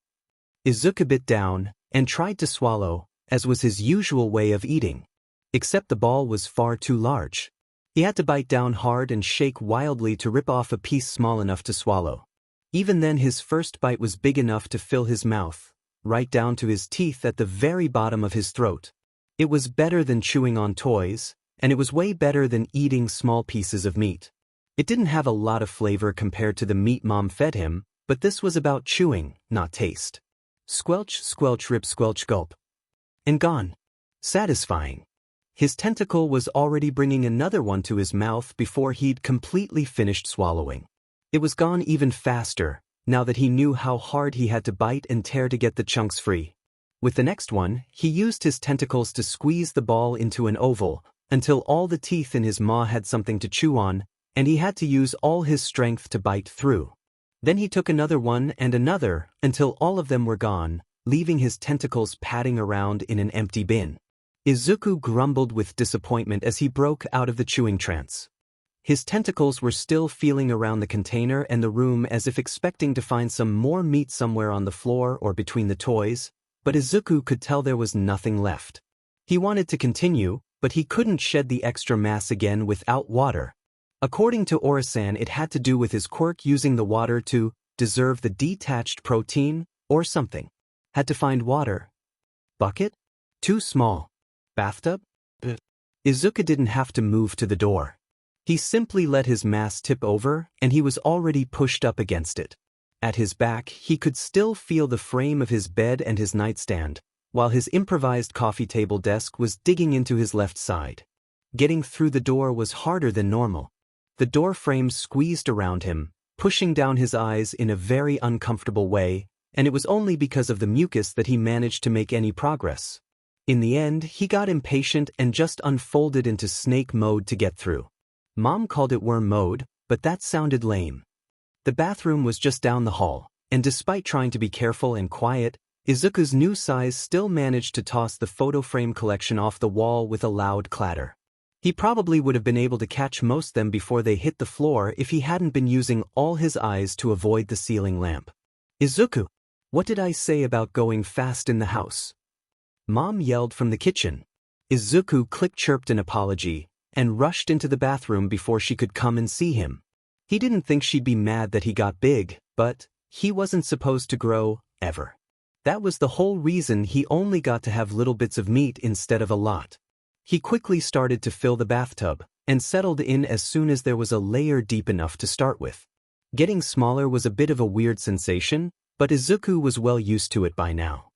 Izuku bit down, and tried to swallow, as was his usual way of eating. Except the ball was far too large. He had to bite down hard and shake wildly to rip off a piece small enough to swallow. Even then his first bite was big enough to fill his mouth, right down to his teeth at the very bottom of his throat. It was better than chewing on toys, and it was way better than eating small pieces of meat. It didn't have a lot of flavor compared to the meat Mom fed him, but this was about chewing, not taste. Squelch, squelch, rip, squelch, gulp. And gone. Satisfying. His tentacle was already bringing another one to his mouth before he'd completely finished swallowing. It was gone even faster, now that he knew how hard he had to bite and tear to get the chunks free. With the next one, he used his tentacles to squeeze the ball into an oval, until all the teeth in his maw had something to chew on, and he had to use all his strength to bite through. Then he took another one and another, until all of them were gone, leaving his tentacles padding around in an empty bin. Izuku grumbled with disappointment as he broke out of the chewing trance. His tentacles were still feeling around the container and the room as if expecting to find some more meat somewhere on the floor or between the toys, but Izuku could tell there was nothing left. He wanted to continue, but he couldn't shed the extra mass again without water. According to Ora-san, it had to do with his quirk using the water to deserve the detached protein, or something. Had to find water. Bucket? Too small. Bathtub? Izuku didn't have to move to the door. He simply let his mass tip over, and he was already pushed up against it. At his back, he could still feel the frame of his bed and his nightstand, while his improvised coffee table desk was digging into his left side. Getting through the door was harder than normal. The door frame squeezed around him, pushing down his eyes in a very uncomfortable way, and it was only because of the mucus that he managed to make any progress. In the end, he got impatient and just unfolded into snake mode to get through. Mom called it worm mode, but that sounded lame. The bathroom was just down the hall, and despite trying to be careful and quiet, Izuku's new size still managed to toss the photo frame collection off the wall with a loud clatter. He probably would have been able to catch most of them before they hit the floor if he hadn't been using all his eyes to avoid the ceiling lamp. Izuku, what did I say about going fast in the house? Mom yelled from the kitchen. Izuku click-chirped an apology and rushed into the bathroom before she could come and see him. He didn't think she'd be mad that he got big, but he wasn't supposed to grow, ever. That was the whole reason he only got to have little bits of meat instead of a lot. He quickly started to fill the bathtub, and settled in as soon as there was a layer deep enough to start with. Getting smaller was a bit of a weird sensation, but Izuku was well used to it by now.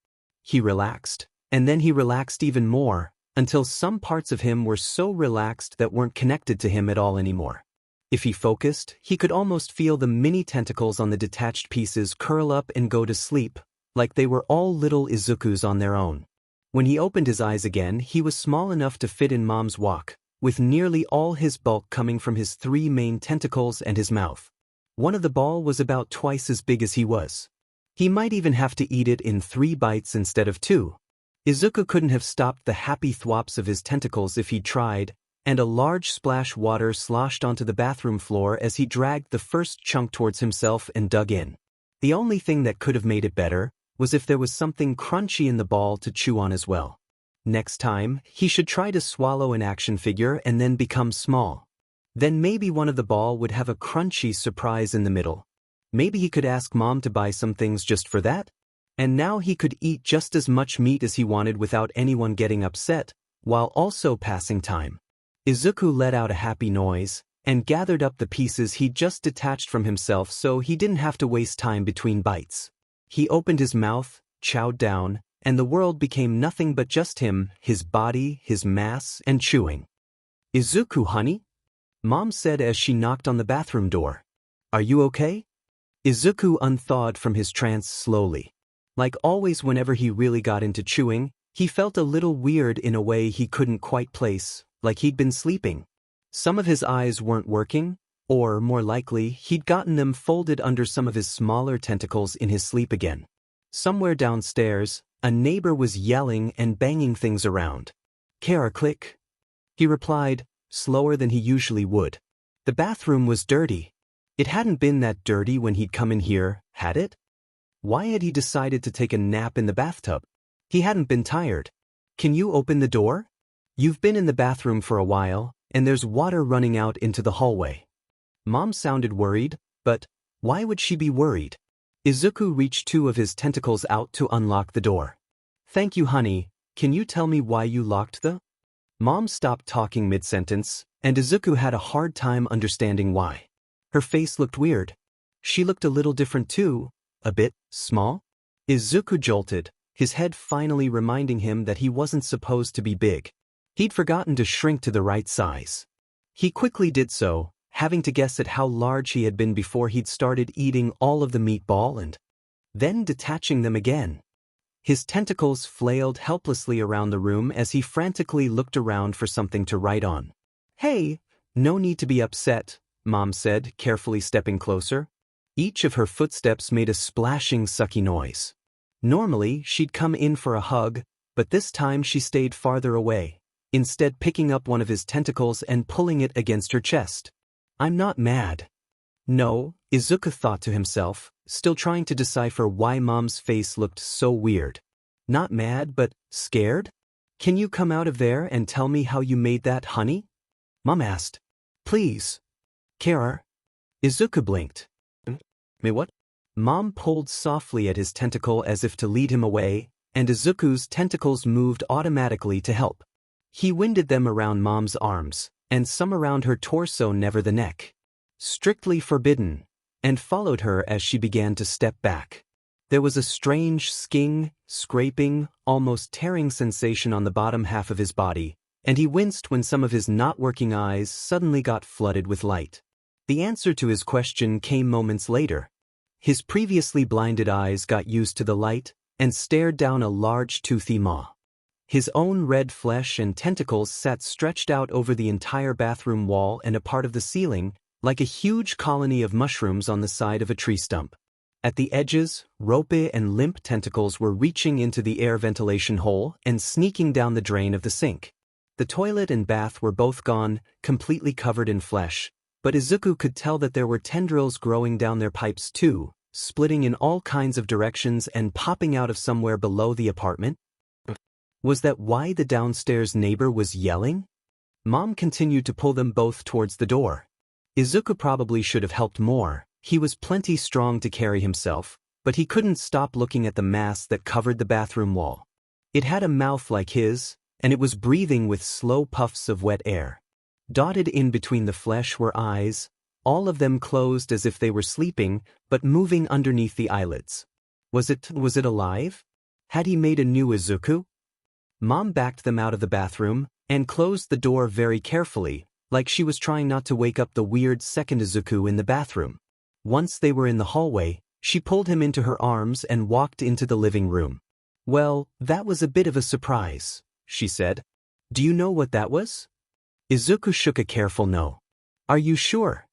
He relaxed, and then he relaxed even more, until some parts of him were so relaxed that weren't connected to him at all anymore. If he focused, he could almost feel the mini tentacles on the detached pieces curl up and go to sleep, like they were all little Izukus on their own. When he opened his eyes again, he was small enough to fit in Mom's wok, with nearly all his bulk coming from his 3 main tentacles and his mouth. One of the ball was about twice as big as he was. He might even have to eat it in 3 bites instead of 2. Izuku couldn't have stopped the happy thwops of his tentacles if he'd tried, and a large splash water sloshed onto the bathroom floor as he dragged the first chunk towards himself and dug in. The only thing that could have made it better was if there was something crunchy in the ball to chew on as well. Next time, he should try to swallow an action figure and then become small. Then maybe one of the ball would have a crunchy surprise in the middle. Maybe he could ask Mom to buy some things just for that? And now he could eat just as much meat as he wanted without anyone getting upset, while also passing time. Izuku let out a happy noise, and gathered up the pieces he'd just detached from himself so he didn't have to waste time between bites. He opened his mouth, chowed down, and the world became nothing but just him, his body, his mass, and chewing. "Izuku, honey?" Mom said as she knocked on the bathroom door. "Are you okay?" Izuku unthawed from his trance slowly. Like always whenever he really got into chewing, he felt a little weird in a way he couldn't quite place, like he'd been sleeping. Some of his eyes weren't working, or, more likely, he'd gotten them folded under some of his smaller tentacles in his sleep again. Somewhere downstairs, a neighbor was yelling and banging things around. "Kara, click," he replied, slower than he usually would. The bathroom was dirty. It hadn't been that dirty when he'd come in here, had it? Why had he decided to take a nap in the bathtub? He hadn't been tired. "Can you open the door? You've been in the bathroom for a while, and there's water running out into the hallway." Mom sounded worried, but why would she be worried? Izuku reached two of his tentacles out to unlock the door. "Thank you, honey. Can you tell me why you locked the—" Mom stopped talking mid-sentence, and Izuku had a hard time understanding why. Her face looked weird. She looked a little different too, a bit small. Izuku jolted, his head finally reminding him that he wasn't supposed to be big. He'd forgotten to shrink to the right size. He quickly did so, having to guess at how large he had been before he'd started eating all of the meatball and then detaching them again. His tentacles flailed helplessly around the room as he frantically looked around for something to write on. "Hey, no need to be upset," Mom said, carefully stepping closer. Each of her footsteps made a splashing, sucky noise. Normally, she'd come in for a hug, but this time she stayed farther away, instead picking up one of his tentacles and pulling it against her chest. "I'm not mad." No, Izuku thought to himself, still trying to decipher why Mom's face looked so weird. Not mad, but scared? "Can you come out of there and tell me how you made that, honey?" Mom asked. "Please." "Kara?" Izuku blinked. "Me what?" Mom pulled softly at his tentacle as if to lead him away, and Izuku's tentacles moved automatically to help. He winded them around Mom's arms, and some around her torso, never the neck. Strictly forbidden, and followed her as she began to step back. There was a strange scraping, almost tearing sensation on the bottom half of his body, and he winced when some of his not-working eyes suddenly got flooded with light. The answer to his question came moments later. His previously blinded eyes got used to the light and stared down a large toothy maw. His own red flesh and tentacles sat stretched out over the entire bathroom wall and a part of the ceiling, like a huge colony of mushrooms on the side of a tree stump. At the edges, rope and limp tentacles were reaching into the air ventilation hole and sneaking down the drain of the sink. The toilet and bath were both gone, completely covered in flesh, but Izuku could tell that there were tendrils growing down their pipes too, splitting in all kinds of directions and popping out of somewhere below the apartment. Was that why the downstairs neighbor was yelling? Mom continued to pull them both towards the door. Izuku probably should have helped more. He was plenty strong to carry himself, but he couldn't stop looking at the mass that covered the bathroom wall. It had a mouth like his, and it was breathing with slow puffs of wet air. Dotted in between the flesh were eyes, all of them closed as if they were sleeping, but moving underneath the eyelids. Was it alive? Had he made a new Izuku? Mom backed them out of the bathroom and closed the door very carefully, like she was trying not to wake up the weird second Izuku in the bathroom. Once they were in the hallway, she pulled him into her arms and walked into the living room. "Well, that was a bit of a surprise," she said. "Do you know what that was?" Izuku shook a careful no. "Are you sure?"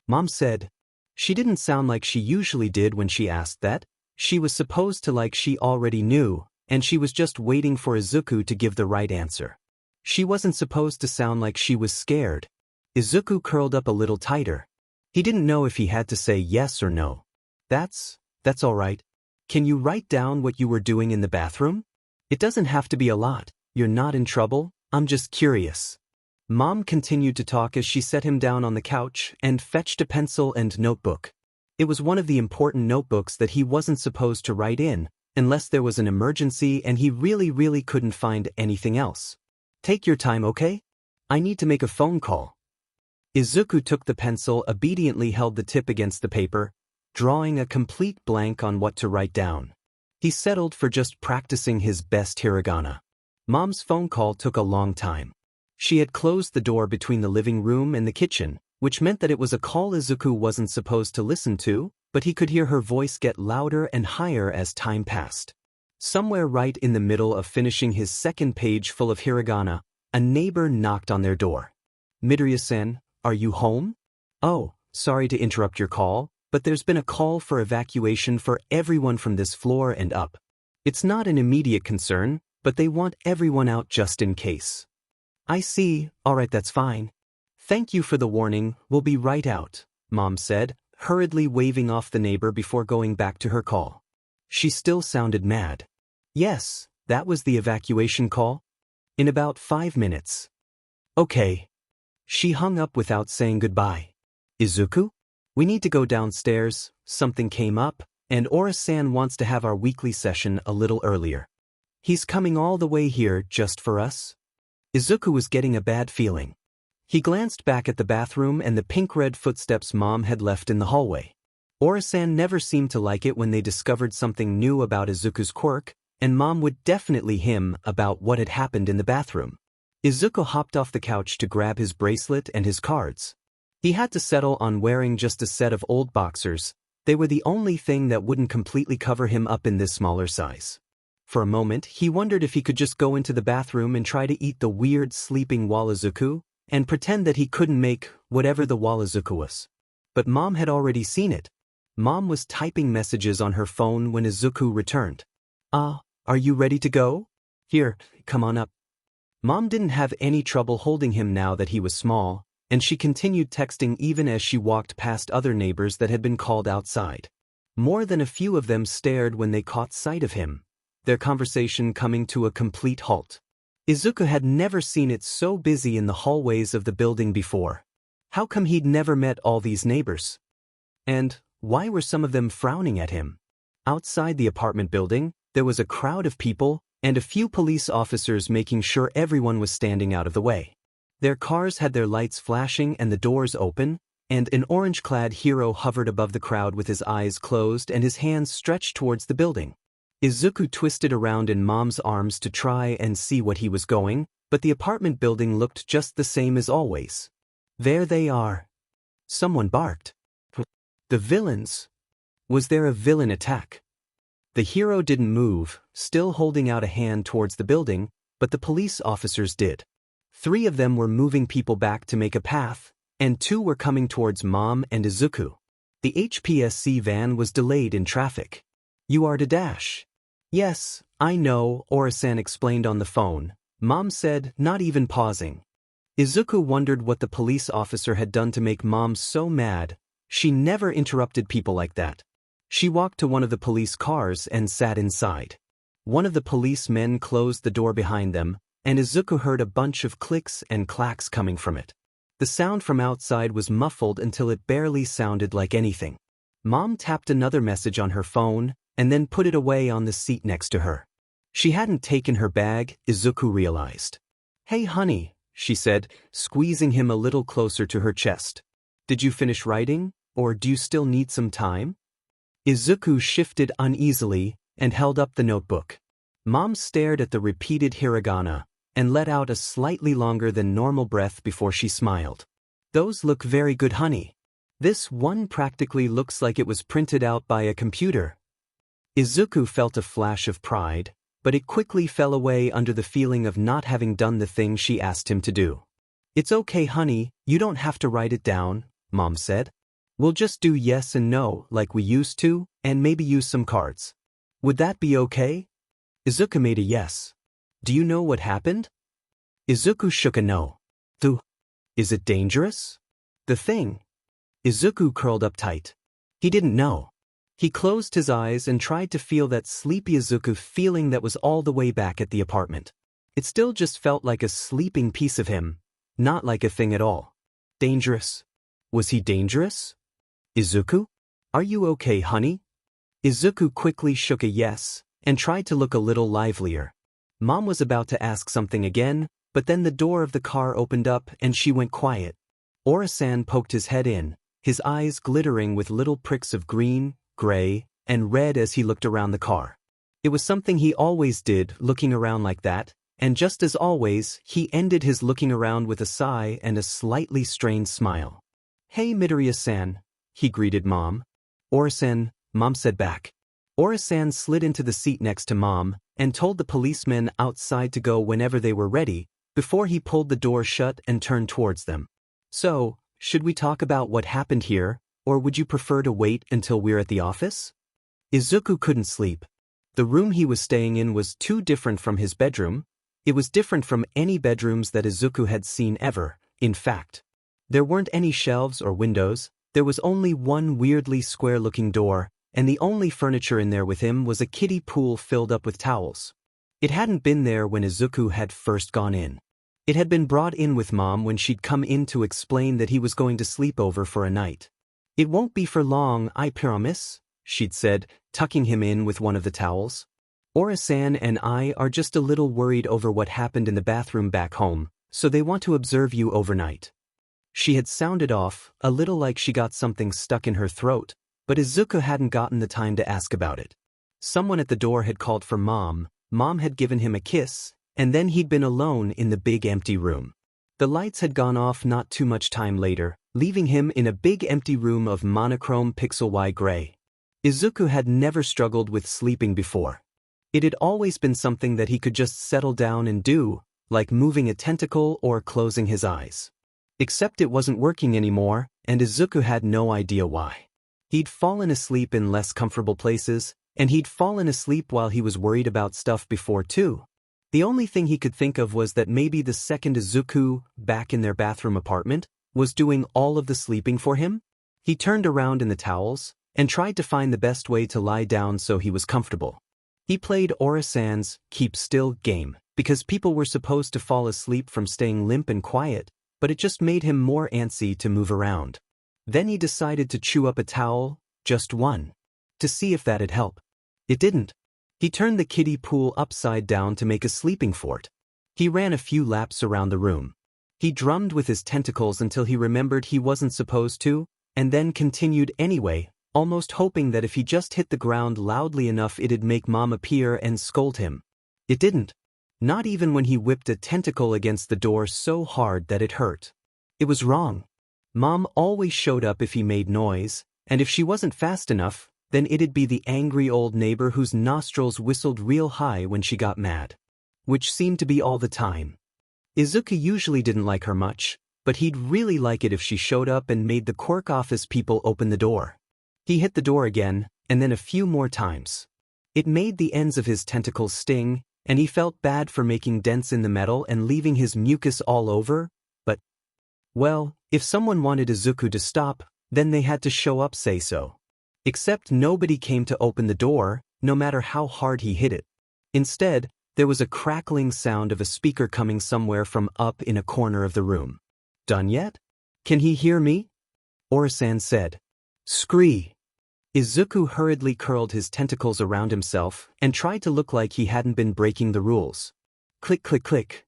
Mom said. She didn't sound like she usually did when she asked that. She was supposed to like she already knew, and she was just waiting for Izuku to give the right answer. She wasn't supposed to sound like she was scared. Izuku curled up a little tighter. He didn't know if he had to say yes or no. That's all right. Can you write down what you were doing in the bathroom? It doesn't have to be a lot. You're not in trouble? I'm just curious. Mom continued to talk as she set him down on the couch and fetched a pencil and notebook. It was one of the important notebooks that he wasn't supposed to write in, unless there was an emergency and he really couldn't find anything else. Take your time, okay? I need to make a phone call. Izuku took the pencil, obediently held the tip against the paper, drawing a complete blank on what to write down. He settled for just practicing his best hiragana. Mom's phone call took a long time. She had closed the door between the living room and the kitchen, which meant that it was a call Izuku wasn't supposed to listen to, but he could hear her voice get louder and higher as time passed. Somewhere right in the middle of finishing his second page full of hiragana, a neighbor knocked on their door. Midoriya-san, are you home? Oh, sorry to interrupt your call, but there's been a call for evacuation for everyone from this floor and up. It's not an immediate concern, but they want everyone out just in case. I see, alright, that's fine. Thank you for the warning, we'll be right out, Mom said, hurriedly waving off the neighbor before going back to her call. She still sounded mad. Yes, that was the evacuation call. In about 5 minutes. Okay. She hung up without saying goodbye. Izuku? We need to go downstairs, something came up, and Ora-san wants to have our weekly session a little earlier. He's coming all the way here just for us? Izuku was getting a bad feeling. He glanced back at the bathroom and the pink-red footsteps Mom had left in the hallway. Ora-san never seemed to like it when they discovered something new about Izuku's quirk, and Mom would definitely him about what had happened in the bathroom. Izuku hopped off the couch to grab his bracelet and his cards. He had to settle on wearing just a set of old boxers. They were the only thing that wouldn't completely cover him up in this smaller size. For a moment, he wondered if he could just go into the bathroom and try to eat the weird sleeping Wall-Izuku, and pretend that he couldn't make whatever the Wall-Izuku was. But Mom had already seen it. Mom was typing messages on her phone when Izuku returned. Are you ready to go? Here, come on up. Mom didn't have any trouble holding him now that he was small, and she continued texting even as she walked past other neighbors that had been called outside. More than a few of them stared when they caught sight of him, their conversation coming to a complete halt. Izuku had never seen it so busy in the hallways of the building before. How come he'd never met all these neighbors? And why were some of them frowning at him? Outside the apartment building, there was a crowd of people, and a few police officers making sure everyone was standing out of the way. Their cars had their lights flashing and the doors open, and an orange-clad hero hovered above the crowd with his eyes closed and his hands stretched towards the building. Izuku twisted around in Mom's arms to try and see what he was going, but the apartment building looked just the same as always. There they are. Someone barked. The villains. Was there a villain attack? The hero didn't move, still holding out a hand towards the building, but the police officers did. 3 of them were moving people back to make a path, and 2 were coming towards Mom and Izuku. The HPSC van was delayed in traffic. You are to dash. Yes, I know, Ora-san explained on the phone, Mom said, not even pausing. Izuku wondered what the police officer had done to make Mom so mad. She never interrupted people like that. She walked to one of the police cars and sat inside. One of the policemen closed the door behind them, and Izuku heard a bunch of clicks and clacks coming from it. The sound from outside was muffled until it barely sounded like anything. Mom tapped another message on her phone, and then put it away on the seat next to her. She hadn't taken her bag, Izuku realized. Hey honey, she said, squeezing him a little closer to her chest. Did you finish writing, or do you still need some time? Izuku shifted uneasily and held up the notebook. Mom stared at the repeated hiragana and let out a slightly longer than normal breath before she smiled. Those look very good, honey. This one practically looks like it was printed out by a computer. Izuku felt a flash of pride, but it quickly fell away under the feeling of not having done the thing she asked him to do. It's okay, honey, you don't have to write it down, Mom said. We'll just do yes and no like we used to, and maybe use some cards. Would that be okay? Izuku made a yes. Do you know what happened? Izuku shook a no. Is it dangerous? The thing. Izuku curled up tight. He didn't know. He closed his eyes and tried to feel that sleepy Izuku feeling that was all the way back at the apartment. It still just felt like a sleeping piece of him, not like a thing at all. Dangerous? Was he dangerous? Izuku? Are you okay, honey? Izuku quickly shook a yes, and tried to look a little livelier. Mom was about to ask something again, but then the door of the car opened up and she went quiet. Ora-san poked his head in, his eyes glittering with little pricks of green, gray, and red as he looked around the car. It was something he always did, looking around like that, and just as always, he ended his looking around with a sigh and a slightly strained smile. "Hey Midoriya-san," he greeted Mom. "Ora-san," Mom said back. Ora-san slid into the seat next to Mom and told the policemen outside to go whenever they were ready, before he pulled the door shut and turned towards them. "So, should we talk about what happened here, or would you prefer to wait until we're at the office?" Izuku couldn't sleep. The room he was staying in was too different from his bedroom. It was different from any bedrooms that Izuku had seen ever, in fact. There weren't any shelves or windows, there was only one weirdly square-looking door, and the only furniture in there with him was a kiddie pool filled up with towels. It hadn't been there when Izuku had first gone in. It had been brought in with Mom when she'd come in to explain that he was going to sleep over for a night. "It won't be for long, I promise," she'd said, tucking him in with one of the towels. "Ora-san and I are just a little worried over what happened in the bathroom back home, so they want to observe you overnight." She had sounded off, a little like she got something stuck in her throat, but Izuku hadn't gotten the time to ask about it. Someone at the door had called for Mom, Mom had given him a kiss, and then he'd been alone in the big empty room. The lights had gone off not too much time later, leaving him in a big empty room of monochrome pixel Y gray. Izuku had never struggled with sleeping before. It had always been something that he could just settle down and do, like moving a tentacle or closing his eyes. Except it wasn't working anymore, and Izuku had no idea why. He'd fallen asleep in less comfortable places, and he'd fallen asleep while he was worried about stuff before too. The only thing he could think of was that maybe the second Izuku, back in their bathroom apartment, was doing all of the sleeping for him. He turned around in the towels, and tried to find the best way to lie down so he was comfortable. He played Ora-san's keep still game, because people were supposed to fall asleep from staying limp and quiet, but it just made him more antsy to move around. Then he decided to chew up a towel, just one, to see if that'd help. It didn't. He turned the kiddie pool upside down to make a sleeping fort. He ran a few laps around the room. He drummed with his tentacles until he remembered he wasn't supposed to, and then continued anyway, almost hoping that if he just hit the ground loudly enough it'd make Mom appear and scold him. It didn't. Not even when he whipped a tentacle against the door so hard that it hurt. It was wrong. Mom always showed up if he made noise, and if she wasn't fast enough, then it'd be the angry old neighbor whose nostrils whistled real high when she got mad. Which seemed to be all the time. Izuku usually didn't like her much, but he'd really like it if she showed up and made the Quirk office people open the door. He hit the door again, and then a few more times. It made the ends of his tentacles sting, and he felt bad for making dents in the metal and leaving his mucus all over, but, well, if someone wanted Izuku to stop, then they had to show up say so. Except nobody came to open the door, no matter how hard he hit it. Instead, there was a crackling sound of a speaker coming somewhere from up in a corner of the room. "Done yet? Can he hear me?" Ora-san said. "Scree." Izuku hurriedly curled his tentacles around himself and tried to look like he hadn't been breaking the rules. Click, click, click.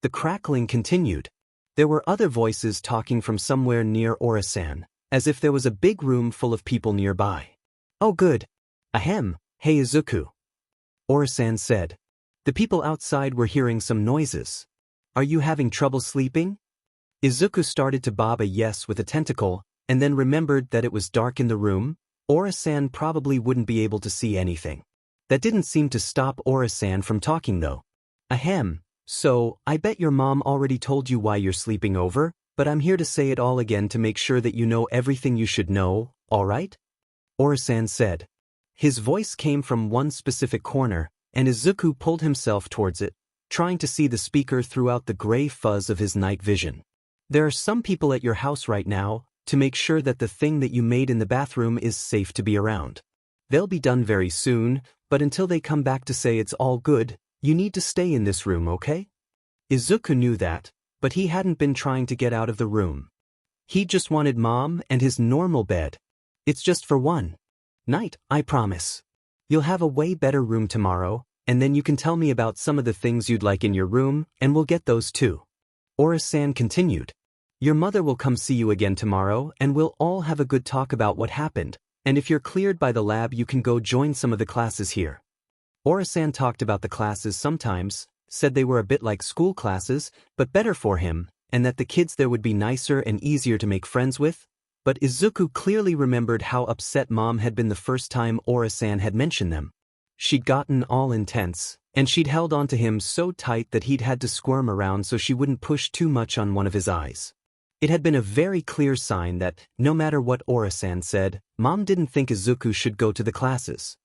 The crackling continued. There were other voices talking from somewhere near Ora-san, as if there was a big room full of people nearby. "Oh good. Ahem, hey Izuku," Ora-san said. The people outside were hearing some noises. "Are you having trouble sleeping?" Izuku started to bob a yes with a tentacle, and then remembered that it was dark in the room. Ora-san probably wouldn't be able to see anything. That didn't seem to stop Ora-san from talking though. "Ahem, so, I bet your mom already told you why you're sleeping over, but I'm here to say it all again to make sure that you know everything you should know, alright?" Ora-san said. His voice came from one specific corner, and Izuku pulled himself towards it, trying to see the speaker throughout the gray fuzz of his night vision. "There are some people at your house right now, to make sure that the thing that you made in the bathroom is safe to be around. They'll be done very soon, but until they come back to say it's all good, You need to stay in this room, okay? Izuku knew that, but he hadn't been trying to get out of the room. He just wanted Mom and his normal bed. It's just for one night, I promise. You'll have a way better room tomorrow, and then you can tell me about some of the things you'd like in your room, and we'll get those too. Ora-san continued. Your mother will come see you again tomorrow, and we'll all have a good talk about what happened, and if you're cleared by the lab you can go join some of the classes here. Ora-san talked about the classes sometimes, said they were a bit like school classes, but better for him, and that the kids there would be nicer and easier to make friends with. But Izuku clearly remembered how upset Mom had been the first time Ora-san had mentioned them. She'd gotten all intense, and she'd held on to him so tight that he'd had to squirm around so she wouldn't push too much on one of his eyes. It had been a very clear sign that, no matter what Ora-san said, Mom didn't think Izuku should go to the classes.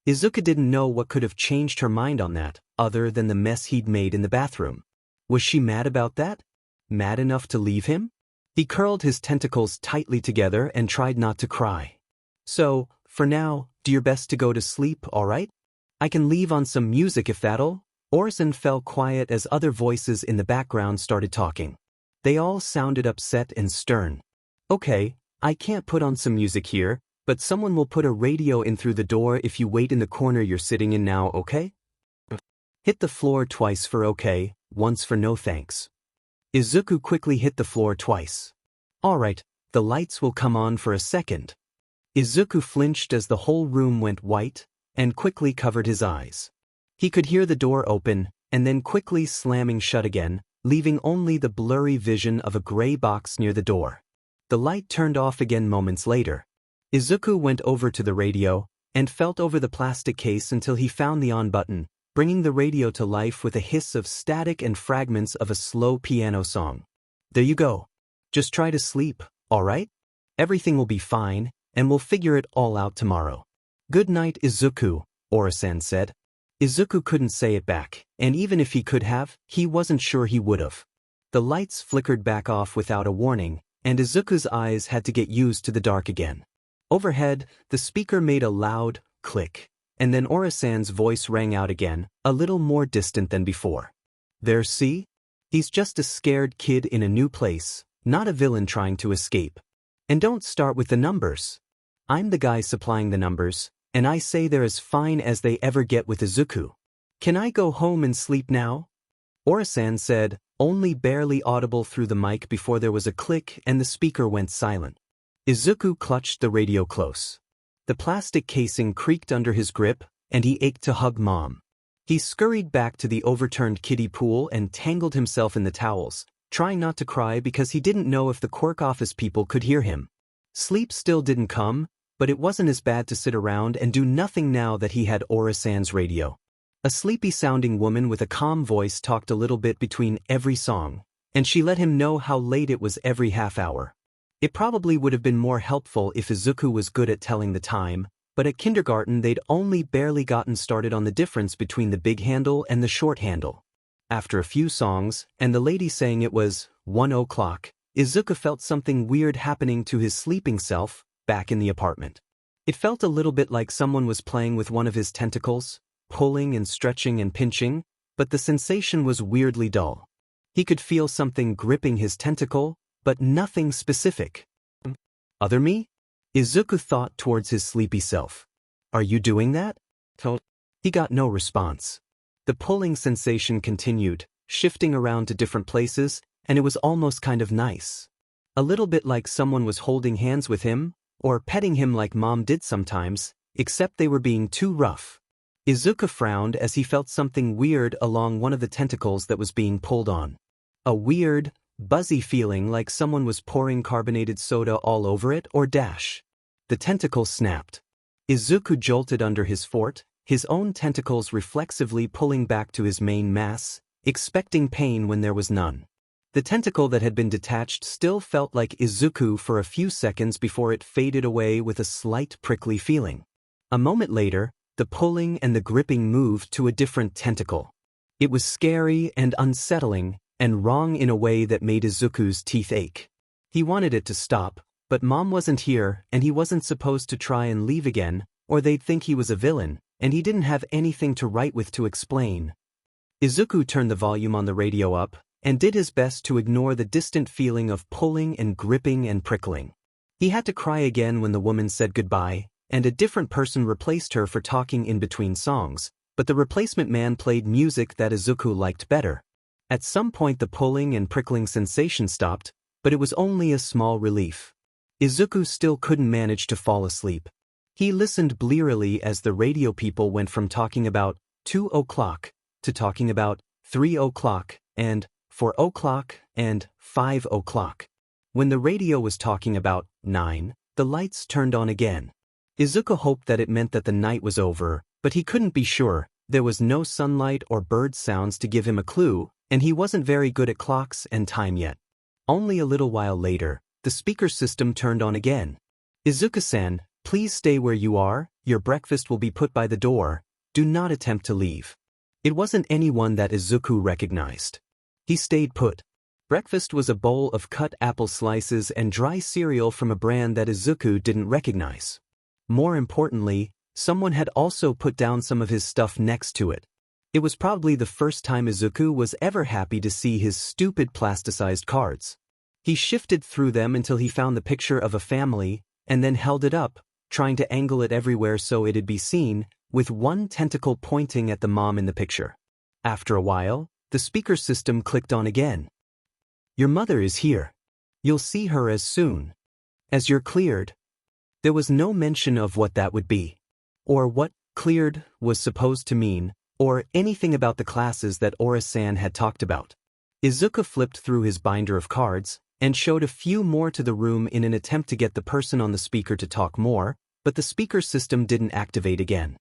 Izuku didn't know what could have changed her mind on that, other than the mess he'd made in the bathroom. Was she mad about that? Mad enough to leave him? He curled his tentacles tightly together and tried not to cry. So, for now, do your best to go to sleep, alright? I can leave on some music if that'll. Ora-san fell quiet as other voices in the background started talking. They all sounded upset and stern. Okay, I can't put on some music here, but someone will put a radio in through the door if you wait in the corner you're sitting in now, okay? Hit the floor twice for okay, once for no thanks. Izuku quickly hit the floor twice. Alright, the lights will come on for a second. Izuku flinched as the whole room went white, and quickly covered his eyes. He could hear the door open, and then quickly slamming shut again, leaving only the blurry vision of a gray box near the door. The light turned off again moments later. Izuku went over to the radio, and felt over the plastic case until he found the on button, bringing the radio to life with a hiss of static and fragments of a slow piano song. There you go. Just try to sleep, alright? Everything will be fine, and we'll figure it all out tomorrow. Good night, Izuku, Ora-san said. Izuku couldn't say it back, and even if he could have, he wasn't sure he would've. The lights flickered back off without a warning, and Izuku's eyes had to get used to the dark again. Overhead, the speaker made a loud click, and then Ora-san's voice rang out again, a little more distant than before. There, see? He's just a scared kid in a new place, not a villain trying to escape. And don't start with the numbers. I'm the guy supplying the numbers, and I say they're as fine as they ever get with Izuku. Can I go home and sleep now? Ora-san said, only barely audible through the mic before there was a click and the speaker went silent. Izuku clutched the radio close. The plastic casing creaked under his grip, and he ached to hug Mom. He scurried back to the overturned kiddie pool and tangled himself in the towels, trying not to cry because he didn't know if the Quirk office people could hear him. Sleep still didn't come, but it wasn't as bad to sit around and do nothing now that he had Ora-san's radio. A sleepy-sounding woman with a calm voice talked a little bit between every song, and she let him know how late it was every half hour. It probably would have been more helpful if Izuku was good at telling the time, but at kindergarten they'd only barely gotten started on the difference between the big handle and the short handle. After a few songs, and the lady saying it was 1 o'clock, Izuku felt something weird happening to his sleeping self, back in the apartment. It felt a little bit like someone was playing with one of his tentacles, pulling and stretching and pinching, but the sensation was weirdly dull. He could feel something gripping his tentacle, but nothing specific. Other me? Izuku thought towards his sleepy self. Are you doing that? He got no response. The pulling sensation continued, shifting around to different places, and it was almost kind of nice. A little bit like someone was holding hands with him, or petting him like Mom did sometimes, except they were being too rough. Izuku frowned as he felt something weird along one of the tentacles that was being pulled on. A weird, buzzy feeling like someone was pouring carbonated soda all over it or dash. The tentacle snapped. Izuku jolted under his fort, his own tentacles reflexively pulling back to his main mass, expecting pain when there was none. The tentacle that had been detached still felt like Izuku for a few seconds before it faded away with a slight prickly feeling. A moment later, the pulling and the gripping moved to a different tentacle. It was scary and unsettling, and wrong in a way that made Izuku's teeth ache. He wanted it to stop, but Mom wasn't here and he wasn't supposed to try and leave again, or they'd think he was a villain, and he didn't have anything to write with to explain. Izuku turned the volume on the radio up and did his best to ignore the distant feeling of pulling and gripping and prickling. He had to cry again when the woman said goodbye, and a different person replaced her for talking in between songs, but the replacement man played music that Izuku liked better. At some point the pulling and prickling sensation stopped, but it was only a small relief. Izuku still couldn't manage to fall asleep. He listened blearily as the radio people went from talking about 2 o'clock to talking about 3 o'clock and 4 o'clock and 5 o'clock. When the radio was talking about 9, the lights turned on again. Izuku hoped that it meant that the night was over, but he couldn't be sure. There was no sunlight or bird sounds to give him a clue, and he wasn't very good at clocks and time yet. Only a little while later, the speaker system turned on again. "Izuku-san, please stay where you are, your breakfast will be put by the door, do not attempt to leave." It wasn't anyone that Izuku recognized. He stayed put. Breakfast was a bowl of cut apple slices and dry cereal from a brand that Izuku didn't recognize. More importantly, someone had also put down some of his stuff next to it. It was probably the first time Izuku was ever happy to see his stupid plasticized cards. He shifted through them until he found the picture of a family, and then held it up, trying to angle it everywhere so it'd be seen, with one tentacle pointing at the mom in the picture. After a while, the speaker system clicked on again. "Your mother is here. You'll see her as soon as you're cleared." There was no mention of what that would be, or what cleared was supposed to mean, or anything about the classes that Ora-san had talked about. Izuku flipped through his binder of cards and showed a few more to the room in an attempt to get the person on the speaker to talk more, but the speaker system didn't activate again.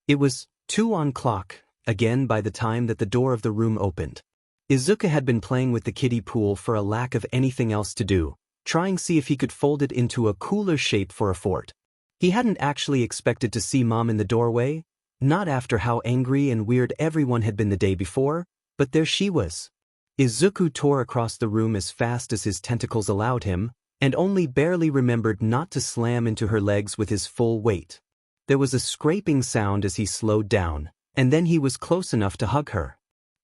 It was 2 on clock again by the time that the door of the room opened. Izuku had been playing with the kiddie pool for a lack of anything else to do, trying to see if he could fold it into a cooler shape for a fort. He hadn't actually expected to see Mom in the doorway, not after how angry and weird everyone had been the day before, but there she was. Izuku tore across the room as fast as his tentacles allowed him, and only barely remembered not to slam into her legs with his full weight. There was a scraping sound as he slowed down, and then he was close enough to hug her.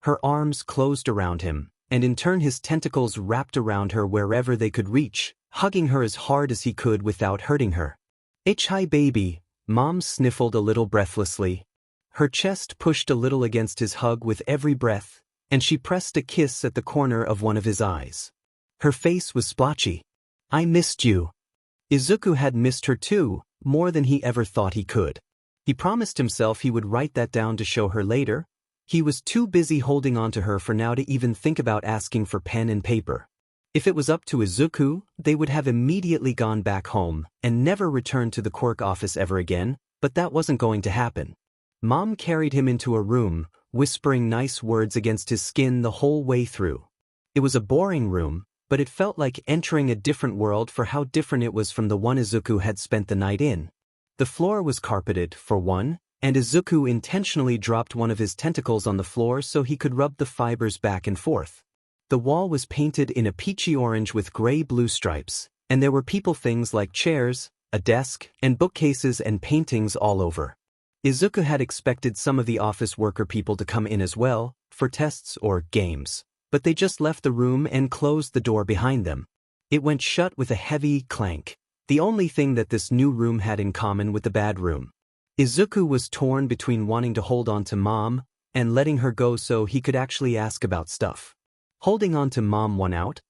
Her arms closed around him, and in turn his tentacles wrapped around her wherever they could reach, hugging her as hard as he could without hurting her. "Hi baby," Mom sniffled a little breathlessly. Her chest pushed a little against his hug with every breath, and she pressed a kiss at the corner of one of his eyes. Her face was splotchy. "I missed you." Izuku had missed her too, more than he ever thought he could. He promised himself he would write that down to show her later. He was too busy holding on to her for now to even think about asking for pen and paper. If it was up to Izuku, they would have immediately gone back home and never returned to the Quirk office ever again, but that wasn't going to happen. Mom carried him into a room, whispering nice words against his skin the whole way through. It was a boring room, but it felt like entering a different world for how different it was from the one Izuku had spent the night in. The floor was carpeted, for one, and Izuku intentionally dropped one of his tentacles on the floor so he could rub the fibers back and forth. The wall was painted in a peachy orange with gray-blue stripes, and there were people things like chairs, a desk, and bookcases and paintings all over. Izuku had expected some of the office worker people to come in as well, for tests or games, but they just left the room and closed the door behind them. It went shut with a heavy clank, the only thing that this new room had in common with the bad room. Izuku was torn between wanting to hold on to Mom and letting her go so he could actually ask about stuff. Holding on to Mom won out.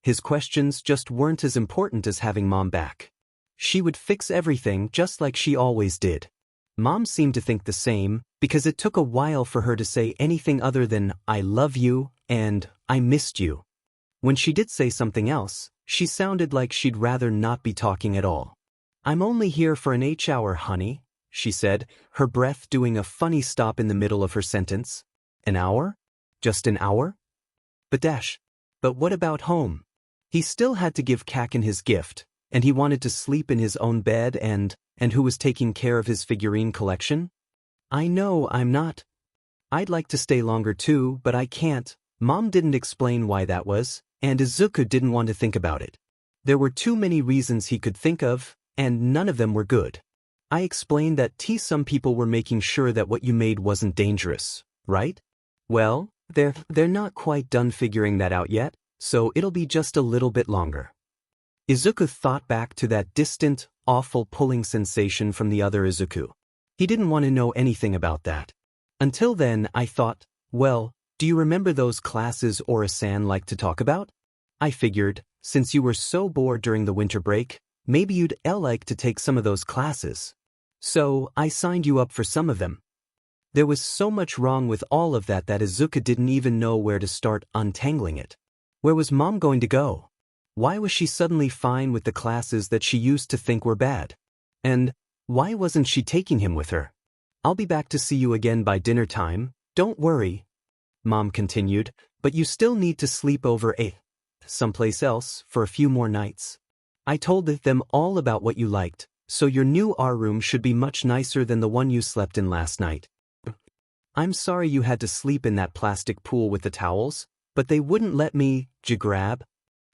His questions just weren't as important as having Mom back. She would fix everything just like she always did. Mom seemed to think the same, because it took a while for her to say anything other than "I love you" and "I missed you." When she did say something else, she sounded like she'd rather not be talking at all. "I'm only here for an H-hour, honey," she said, her breath doing a funny stop in the middle of her sentence. "An hour? Just an hour?" But what about home? He still had to give Kakin his gift, and he wanted to sleep in his own bed and who was taking care of his figurine collection? "I know I'm not. I'd like to stay longer too, but I can't." Mom didn't explain why that was, and Izuku didn't want to think about it. There were too many reasons he could think of, and none of them were good. "I explained that some people were making sure that what you made wasn't dangerous, right? Well, they're not quite done figuring that out yet, so it'll be just a little bit longer. Izuku thought back to that distant, awful pulling sensation from the other Izuku. He didn't want to know anything about that. Until then, I thought, well, do you remember those classes Ora-san liked to talk about? I figured, since you were so bored during the winter break, maybe you'd like to take some of those classes. So, I signed you up for some of them. There was so much wrong with all of that Izuku didn't even know where to start untangling it. Where was Mom going to go? Why was she suddenly fine with the classes that she used to think were bad? And why wasn't she taking him with her? I'll be back to see you again by dinner time, don't worry, Mom continued, but you still need to sleep over someplace else for a few more nights. I told them all about what you liked, so your new R room should be much nicer than the one you slept in last night. I'm sorry you had to sleep in that plastic pool with the towels, but they wouldn't let me, grab.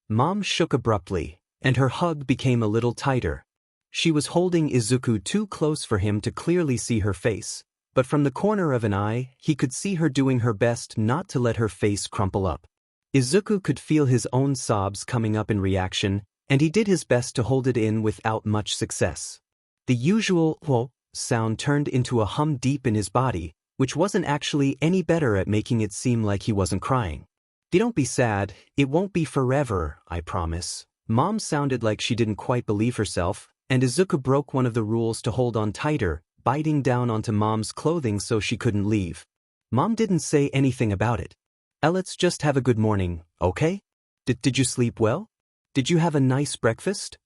Mom shook abruptly, and her hug became a little tighter. She was holding Izuku too close for him to clearly see her face, but from the corner of an eye, he could see her doing her best not to let her face crumple up. Izuku could feel his own sobs coming up in reaction, and he did his best to hold it in without much success. The usual whoa sound turned into a hum deep in his body, which wasn't actually any better at making it seem like he wasn't crying. Don't be sad, it won't be forever, I promise. Mom sounded like she didn't quite believe herself, and Izuku broke one of the rules to hold on tighter, biting down onto Mom's clothing so she couldn't leave. Mom didn't say anything about it. Let's just have a good morning, okay? Did you sleep well? Did you have a nice breakfast?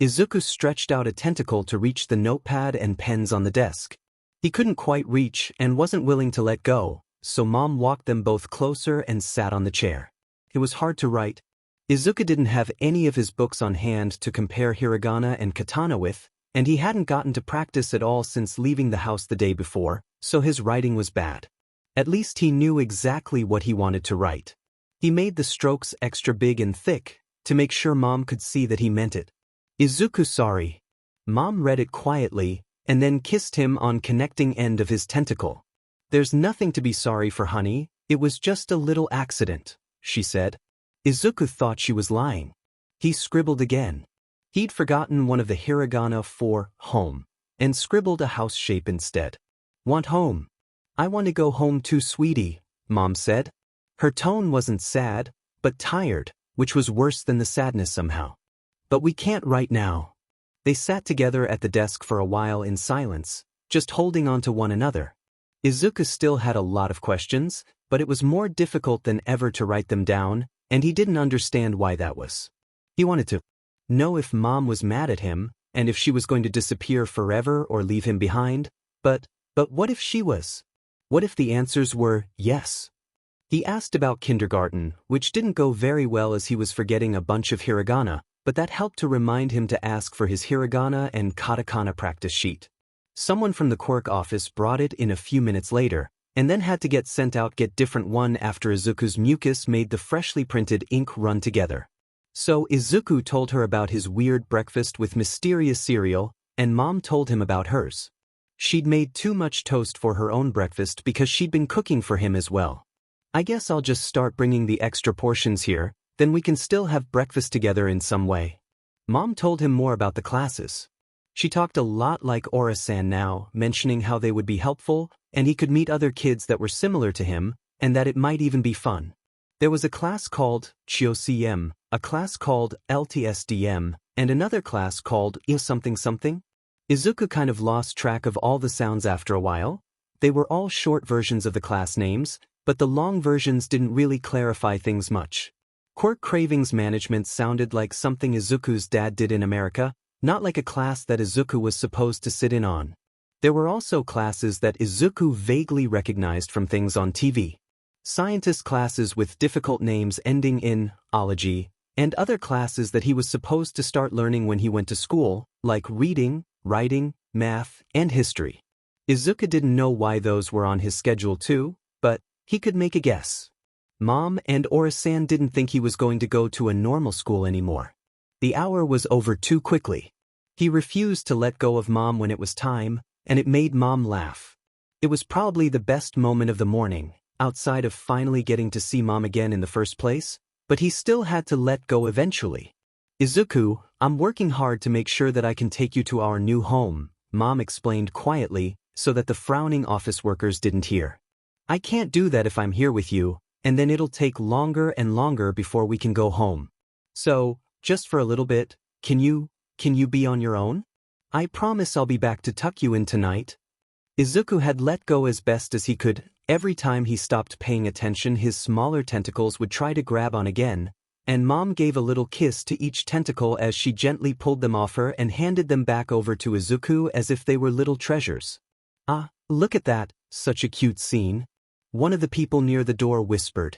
Izuku stretched out a tentacle to reach the notepad and pens on the desk. He couldn't quite reach and wasn't willing to let go, so Mom walked them both closer and sat on the chair. It was hard to write. Izuku didn't have any of his books on hand to compare hiragana and katana with, and he hadn't gotten to practice at all since leaving the house the day before, so his writing was bad. At least he knew exactly what he wanted to write. He made the strokes extra big and thick, to make sure Mom could see that he meant it. Izuku, sorry. Mom read it quietly, and then kissed him on connecting end of his tentacle. There's nothing to be sorry for, honey, it was just a little accident, she said. Izuku thought she was lying. He scribbled again. He'd forgotten one of the hiragana for home, and scribbled a house shape instead. Want home? I want to go home too, sweetie, Mom said. Her tone wasn't sad, but tired, which was worse than the sadness somehow. But we can't right now. They sat together at the desk for a while in silence, just holding on to one another. Izuku still had a lot of questions, but it was more difficult than ever to write them down, and he didn't understand why that was. He wanted to know if Mom was mad at him, and if she was going to disappear forever or leave him behind, but what if she was? What if the answers were yes? He asked about kindergarten, which didn't go very well as he was forgetting a bunch of hiragana, but that helped to remind him to ask for his hiragana and katakana practice sheet. Someone from the Quirk office brought it in a few minutes later, and then had to get sent out get different one after Izuku's mucus made the freshly printed ink run together. So Izuku told her about his weird breakfast with mysterious cereal, and Mom told him about hers. She'd made too much toast for her own breakfast because she'd been cooking for him as well. I guess I'll just start bringing the extra portions here, then we can still have breakfast together in some way. Mom told him more about the classes. She talked a lot like Ora-san now, mentioning how they would be helpful, and he could meet other kids that were similar to him, and that it might even be fun. There was a class called CHIO-CM, a class called LTSDM, and another class called something something. Izuku kind of lost track of all the sounds after a while. They were all short versions of the class names, but the long versions didn't really clarify things much. Quirk Cravings Management sounded like something Izuku's dad did in America, not like a class that Izuku was supposed to sit in on. There were also classes that Izuku vaguely recognized from things on TV. Scientist classes with difficult names ending in ology, and other classes that he was supposed to start learning when he went to school, like reading, writing, math, and history. Izuku didn't know why those were on his schedule too, but he could make a guess. Mom and Ora-san didn't think he was going to go to a normal school anymore. The hour was over too quickly. He refused to let go of Mom when it was time, and it made Mom laugh. It was probably the best moment of the morning, outside of finally getting to see Mom again in the first place, but he still had to let go eventually. Izuku, I'm working hard to make sure that I can take you to our new home, Mom explained quietly, so that the frowning office workers didn't hear. I can't do that if I'm here with you, and then it'll take longer and longer before we can go home. So, just for a little bit, can you be on your own? I promise I'll be back to tuck you in tonight. Izuku had let go as best as he could. Every time he stopped paying attention, his smaller tentacles would try to grab on again, and Mom gave a little kiss to each tentacle as she gently pulled them off her and handed them back over to Izuku as if they were little treasures. Ah, look at that, such a cute scene. One of the people near the door whispered.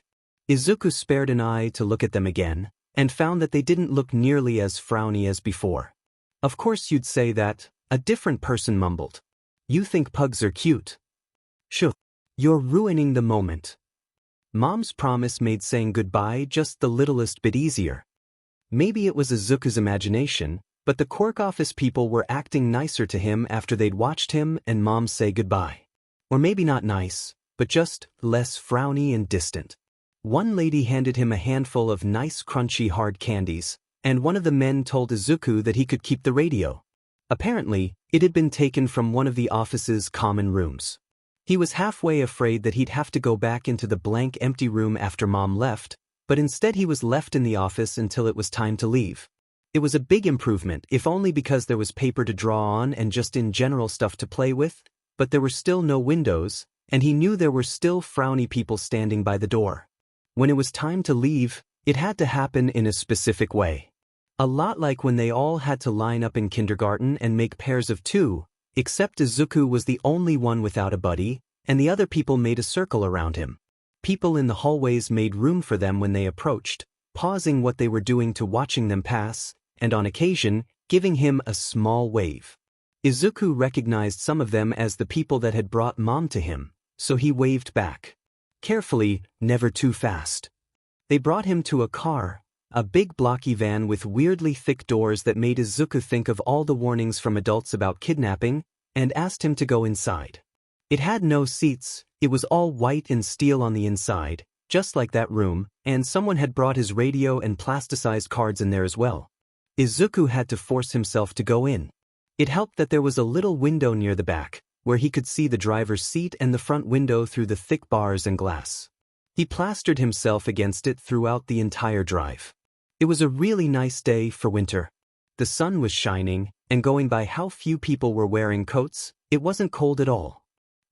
Izuku spared an eye to look at them again, and found that they didn't look nearly as frowny as before. Of course you'd say that, a different person mumbled. You think pugs are cute? Shoo. You're ruining the moment. Mom's promise made saying goodbye just the littlest bit easier. Maybe it was Izuku's imagination, but the Quirk office people were acting nicer to him after they'd watched him and Mom say goodbye. Or maybe not nice, but just less frowny and distant. One lady handed him a handful of nice crunchy hard candies, and one of the men told Izuku that he could keep the radio. Apparently, it had been taken from one of the office's common rooms. He was halfway afraid that he'd have to go back into the blank empty room after Mom left, but instead he was left in the office until it was time to leave. It was a big improvement, if only because there was paper to draw on and just in general stuff to play with, but there were still no windows, and he knew there were still frowny people standing by the door. When it was time to leave, it had to happen in a specific way. A lot like when they all had to line up in kindergarten and make pairs of two, except Izuku was the only one without a buddy, and the other people made a circle around him. People in the hallways made room for them when they approached, pausing what they were doing to watching them pass, and on occasion, giving him a small wave. Izuku recognized some of them as the people that had brought Mom to him, so he waved back. Carefully, never too fast. They brought him to a car, a big blocky van with weirdly thick doors that made Izuku think of all the warnings from adults about kidnapping, and asked him to go inside. It had no seats, it was all white and steel on the inside, just like that room, and someone had brought his radio and plasticized cards in there as well. Izuku had to force himself to go in. It helped that there was a little window near the back, where he could see the driver's seat and the front window through the thick bars and glass. He plastered himself against it throughout the entire drive. It was a really nice day for winter. The sun was shining, and going by how few people were wearing coats, it wasn't cold at all.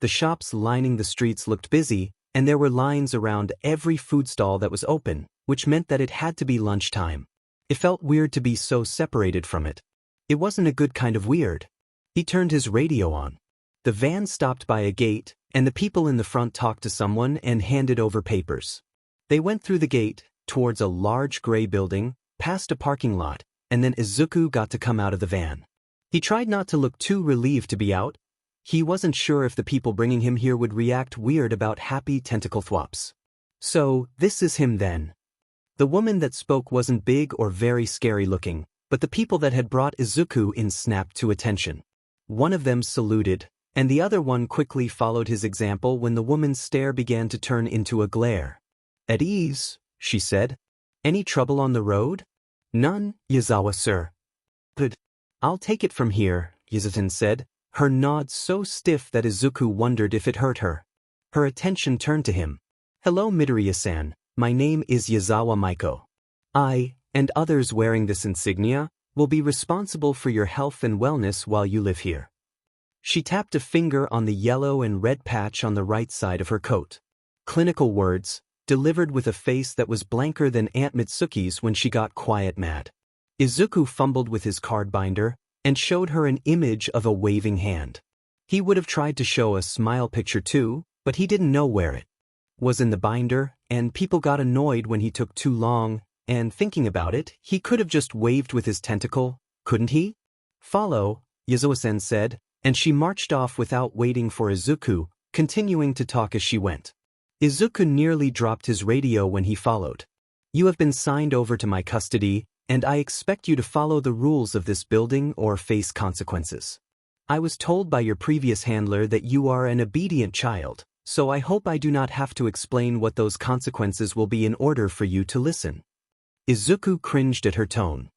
The shops lining the streets looked busy, and there were lines around every food stall that was open, which meant that it had to be lunchtime. It felt weird to be so separated from it. It wasn't a good kind of weird. He turned his radio on. The van stopped by a gate, and the people in the front talked to someone and handed over papers. They went through the gate, towards a large gray building, past a parking lot, and then Izuku got to come out of the van. He tried not to look too relieved to be out. He wasn't sure if the people bringing him here would react weird about happy tentacle thwops. So, this is him then. The woman that spoke wasn't big or very scary looking, but the people that had brought Izuku in snapped to attention. One of them saluted, and the other one quickly followed his example when the woman's stare began to turn into a glare. At ease, she said. Any trouble on the road? None, Yazawa sir. Good. I'll take it from here, Yazaten said, her nod so stiff that Izuku wondered if it hurt her. Her attention turned to him. Hello Midoriya-san, my name is Yazawa Maiko. I, and others wearing this insignia, will be responsible for your health and wellness while you live here. She tapped a finger on the yellow and red patch on the right side of her coat. Clinical words, delivered with a face that was blanker than Aunt Mitsuki's when she got quiet mad. Izuku fumbled with his card binder, and showed her an image of a waving hand. He would have tried to show a smile picture too, but he didn't know where it was in the binder, and people got annoyed when he took too long, and thinking about it, he could have just waved with his tentacle, couldn't he? Follow, Yazawa-sen said, and she marched off without waiting for Izuku, continuing to talk as she went. Izuku nearly dropped his radio when he followed. You have been signed over to my custody, and I expect you to follow the rules of this building or face consequences. I was told by your previous handler that you are an obedient child, so I hope I do not have to explain what those consequences will be in order for you to listen. Izuku cringed at her tone.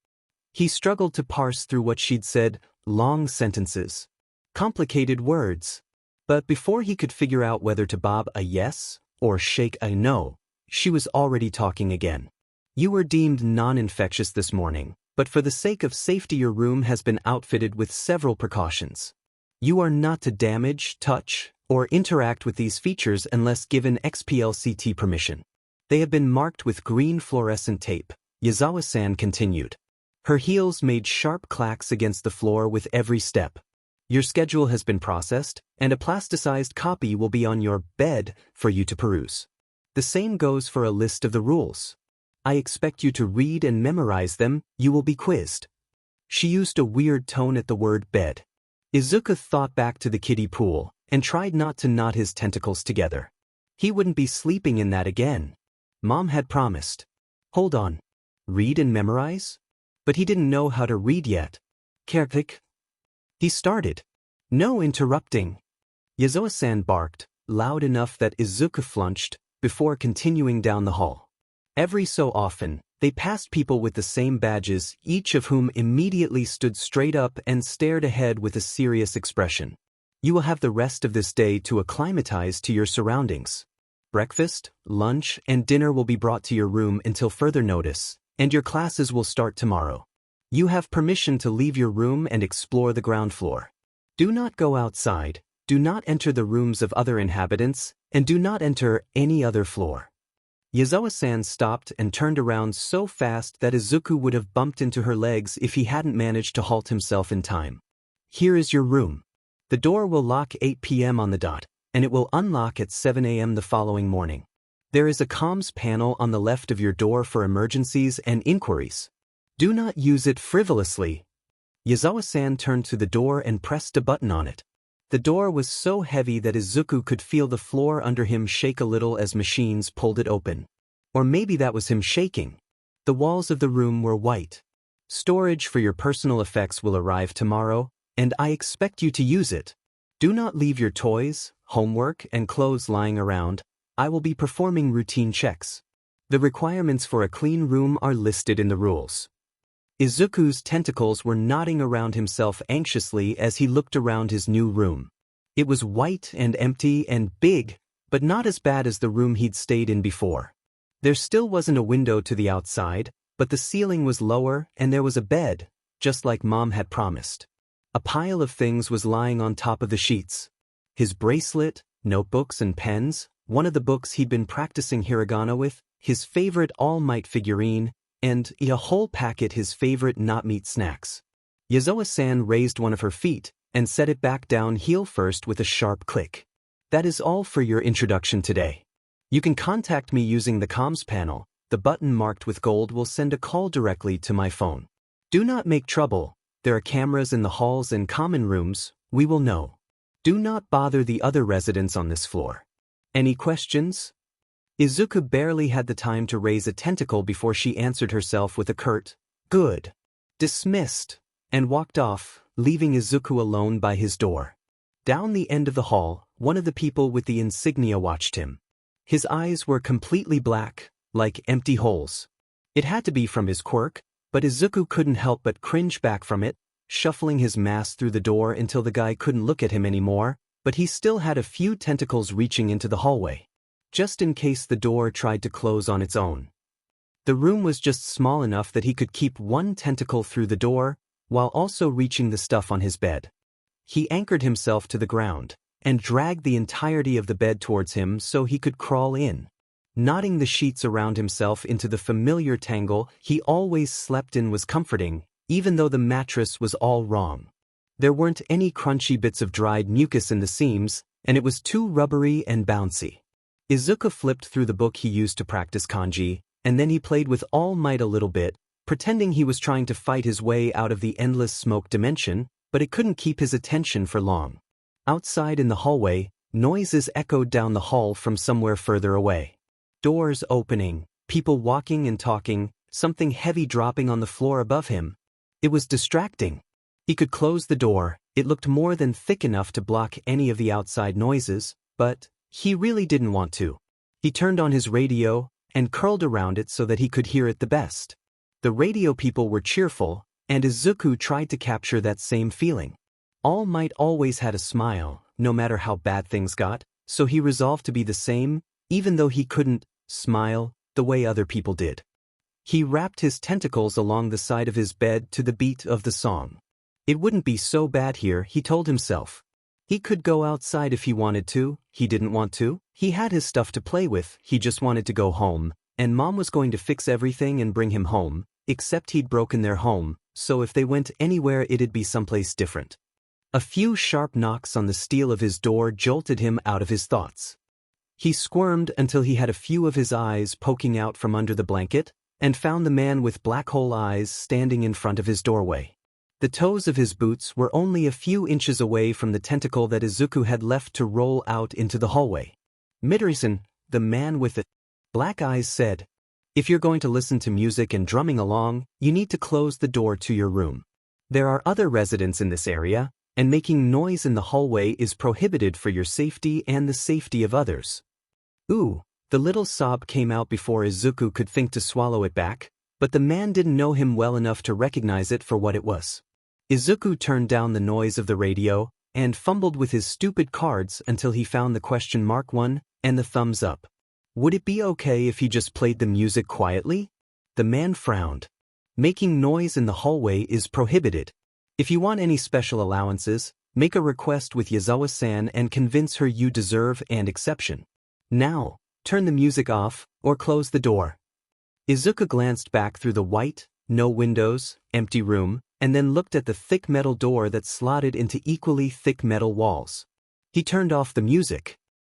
He struggled to parse through what she'd said, long sentences, complicated words. But before he could figure out whether to bob a yes or shake a no, she was already talking again. You were deemed non-infectious this morning, but for the sake of safety your room has been outfitted with several precautions. You are not to damage, touch, or interact with these features unless given XPLCT permission. They have been marked with green fluorescent tape, Yazawa-san continued. Her heels made sharp clacks against the floor with every step. Your schedule has been processed, and a plasticized copy will be on your bed for you to peruse. The same goes for a list of the rules. I expect you to read and memorize them. You will be quizzed. She used a weird tone at the word bed. Izuku thought back to the kiddie pool and tried not to knot his tentacles together. He wouldn't be sleeping in that again. Mom had promised. Hold on. Read and memorize? But he didn't know how to read yet. Quirk. He started. No interrupting. Yazawa-san barked, loud enough that Izuku flinched, before continuing down the hall. Every so often, they passed people with the same badges, each of whom immediately stood straight up and stared ahead with a serious expression. You will have the rest of this day to acclimatize to your surroundings. Breakfast, lunch, and dinner will be brought to your room until further notice, and your classes will start tomorrow. You have permission to leave your room and explore the ground floor. Do not go outside, do not enter the rooms of other inhabitants, and do not enter any other floor. Yazawa-san stopped and turned around so fast that Izuku would have bumped into her legs if he hadn't managed to halt himself in time. Here is your room. The door will lock 8 p.m. on the dot, and it will unlock at 7 a.m. the following morning. There is a comms panel on the left of your door for emergencies and inquiries. Do not use it frivolously. Yazawa-san turned to the door and pressed a button on it. The door was so heavy that Izuku could feel the floor under him shake a little as machines pulled it open. Or maybe that was him shaking. The walls of the room were white. Storage for your personal effects will arrive tomorrow, and I expect you to use it. Do not leave your toys, homework, and clothes lying around. I will be performing routine checks. The requirements for a clean room are listed in the rules. Izuku's tentacles were knotting around himself anxiously as he looked around his new room. It was white and empty and big, but not as bad as the room he'd stayed in before. There still wasn't a window to the outside, but the ceiling was lower and there was a bed, just like Mom had promised. A pile of things was lying on top of the sheets. His bracelet, notebooks and pens, one of the books he'd been practicing hiragana with, his favorite All Might figurine, and a whole packet his favorite not-meat snacks. Yazawa-san raised one of her feet and set it back down heel first with a sharp click. That is all for your introduction today. You can contact me using the comms panel. The button marked with gold will send a call directly to my phone. Do not make trouble. There are cameras in the halls and common rooms. We will know. Do not bother the other residents on this floor. Any questions? Izuku barely had the time to raise a tentacle before she answered herself with a curt, "Good." Dismissed, and walked off, leaving Izuku alone by his door. Down the end of the hall, one of the people with the insignia watched him. His eyes were completely black, like empty holes. It had to be from his quirk, but Izuku couldn't help but cringe back from it, shuffling his mask through the door until the guy couldn't look at him anymore, but he still had a few tentacles reaching into the hallway, just in case the door tried to close on its own. The room was just small enough that he could keep one tentacle through the door, while also reaching the stuff on his bed. He anchored himself to the ground, and dragged the entirety of the bed towards him so he could crawl in. Knotting the sheets around himself into the familiar tangle he always slept in was comforting, even though the mattress was all wrong. There weren't any crunchy bits of dried mucus in the seams, and it was too rubbery and bouncy. Izuku flipped through the book he used to practice kanji, and then he played with All Might a little bit, pretending he was trying to fight his way out of the endless smoke dimension, but it couldn't keep his attention for long. Outside in the hallway, noises echoed down the hall from somewhere further away. Doors opening, people walking and talking, something heavy dropping on the floor above him. It was distracting. He could close the door, it looked more than thick enough to block any of the outside noises, but He really didn't want to. He turned on his radio and curled around it so that he could hear it the best. The radio people were cheerful, and Izuku tried to capture that same feeling. All Might always had a smile, no matter how bad things got, so he resolved to be the same, even though he couldn't smile the way other people did. He wrapped his tentacles along the side of his bed to the beat of the song. It wouldn't be so bad here, he told himself. He could go outside if he wanted to, he didn't want to. He had his stuff to play with, he just wanted to go home, and Mom was going to fix everything and bring him home, except he'd broken their home, so if they went anywhere it'd be someplace different. A few sharp knocks on the steel of his door jolted him out of his thoughts. He squirmed until he had a few of his eyes poking out from under the blanket, and found the man with black hole eyes standing in front of his doorway. The toes of his boots were only a few inches away from the tentacle that Izuku had left to roll out into the hallway. Midorisen, the man with the black eyes, said, "If you're going to listen to music and drumming along, you need to close the door to your room. There are other residents in this area, and making noise in the hallway is prohibited for your safety and the safety of others." Ooh, the little sob came out before Izuku could think to swallow it back, but the man didn't know him well enough to recognize it for what it was. Izuku turned down the noise of the radio and fumbled with his stupid cards until he found the question mark one and the thumbs up. Would it be okay if he just played the music quietly? The man frowned. Making noise in the hallway is prohibited. If you want any special allowances, make a request with Yazawa-san and convince her you deserve an exception. Now, turn the music off or close the door. Izuku glanced back through the white, no windows, empty room, and then looked at the thick metal door that slotted into equally thick metal walls. He turned off the music,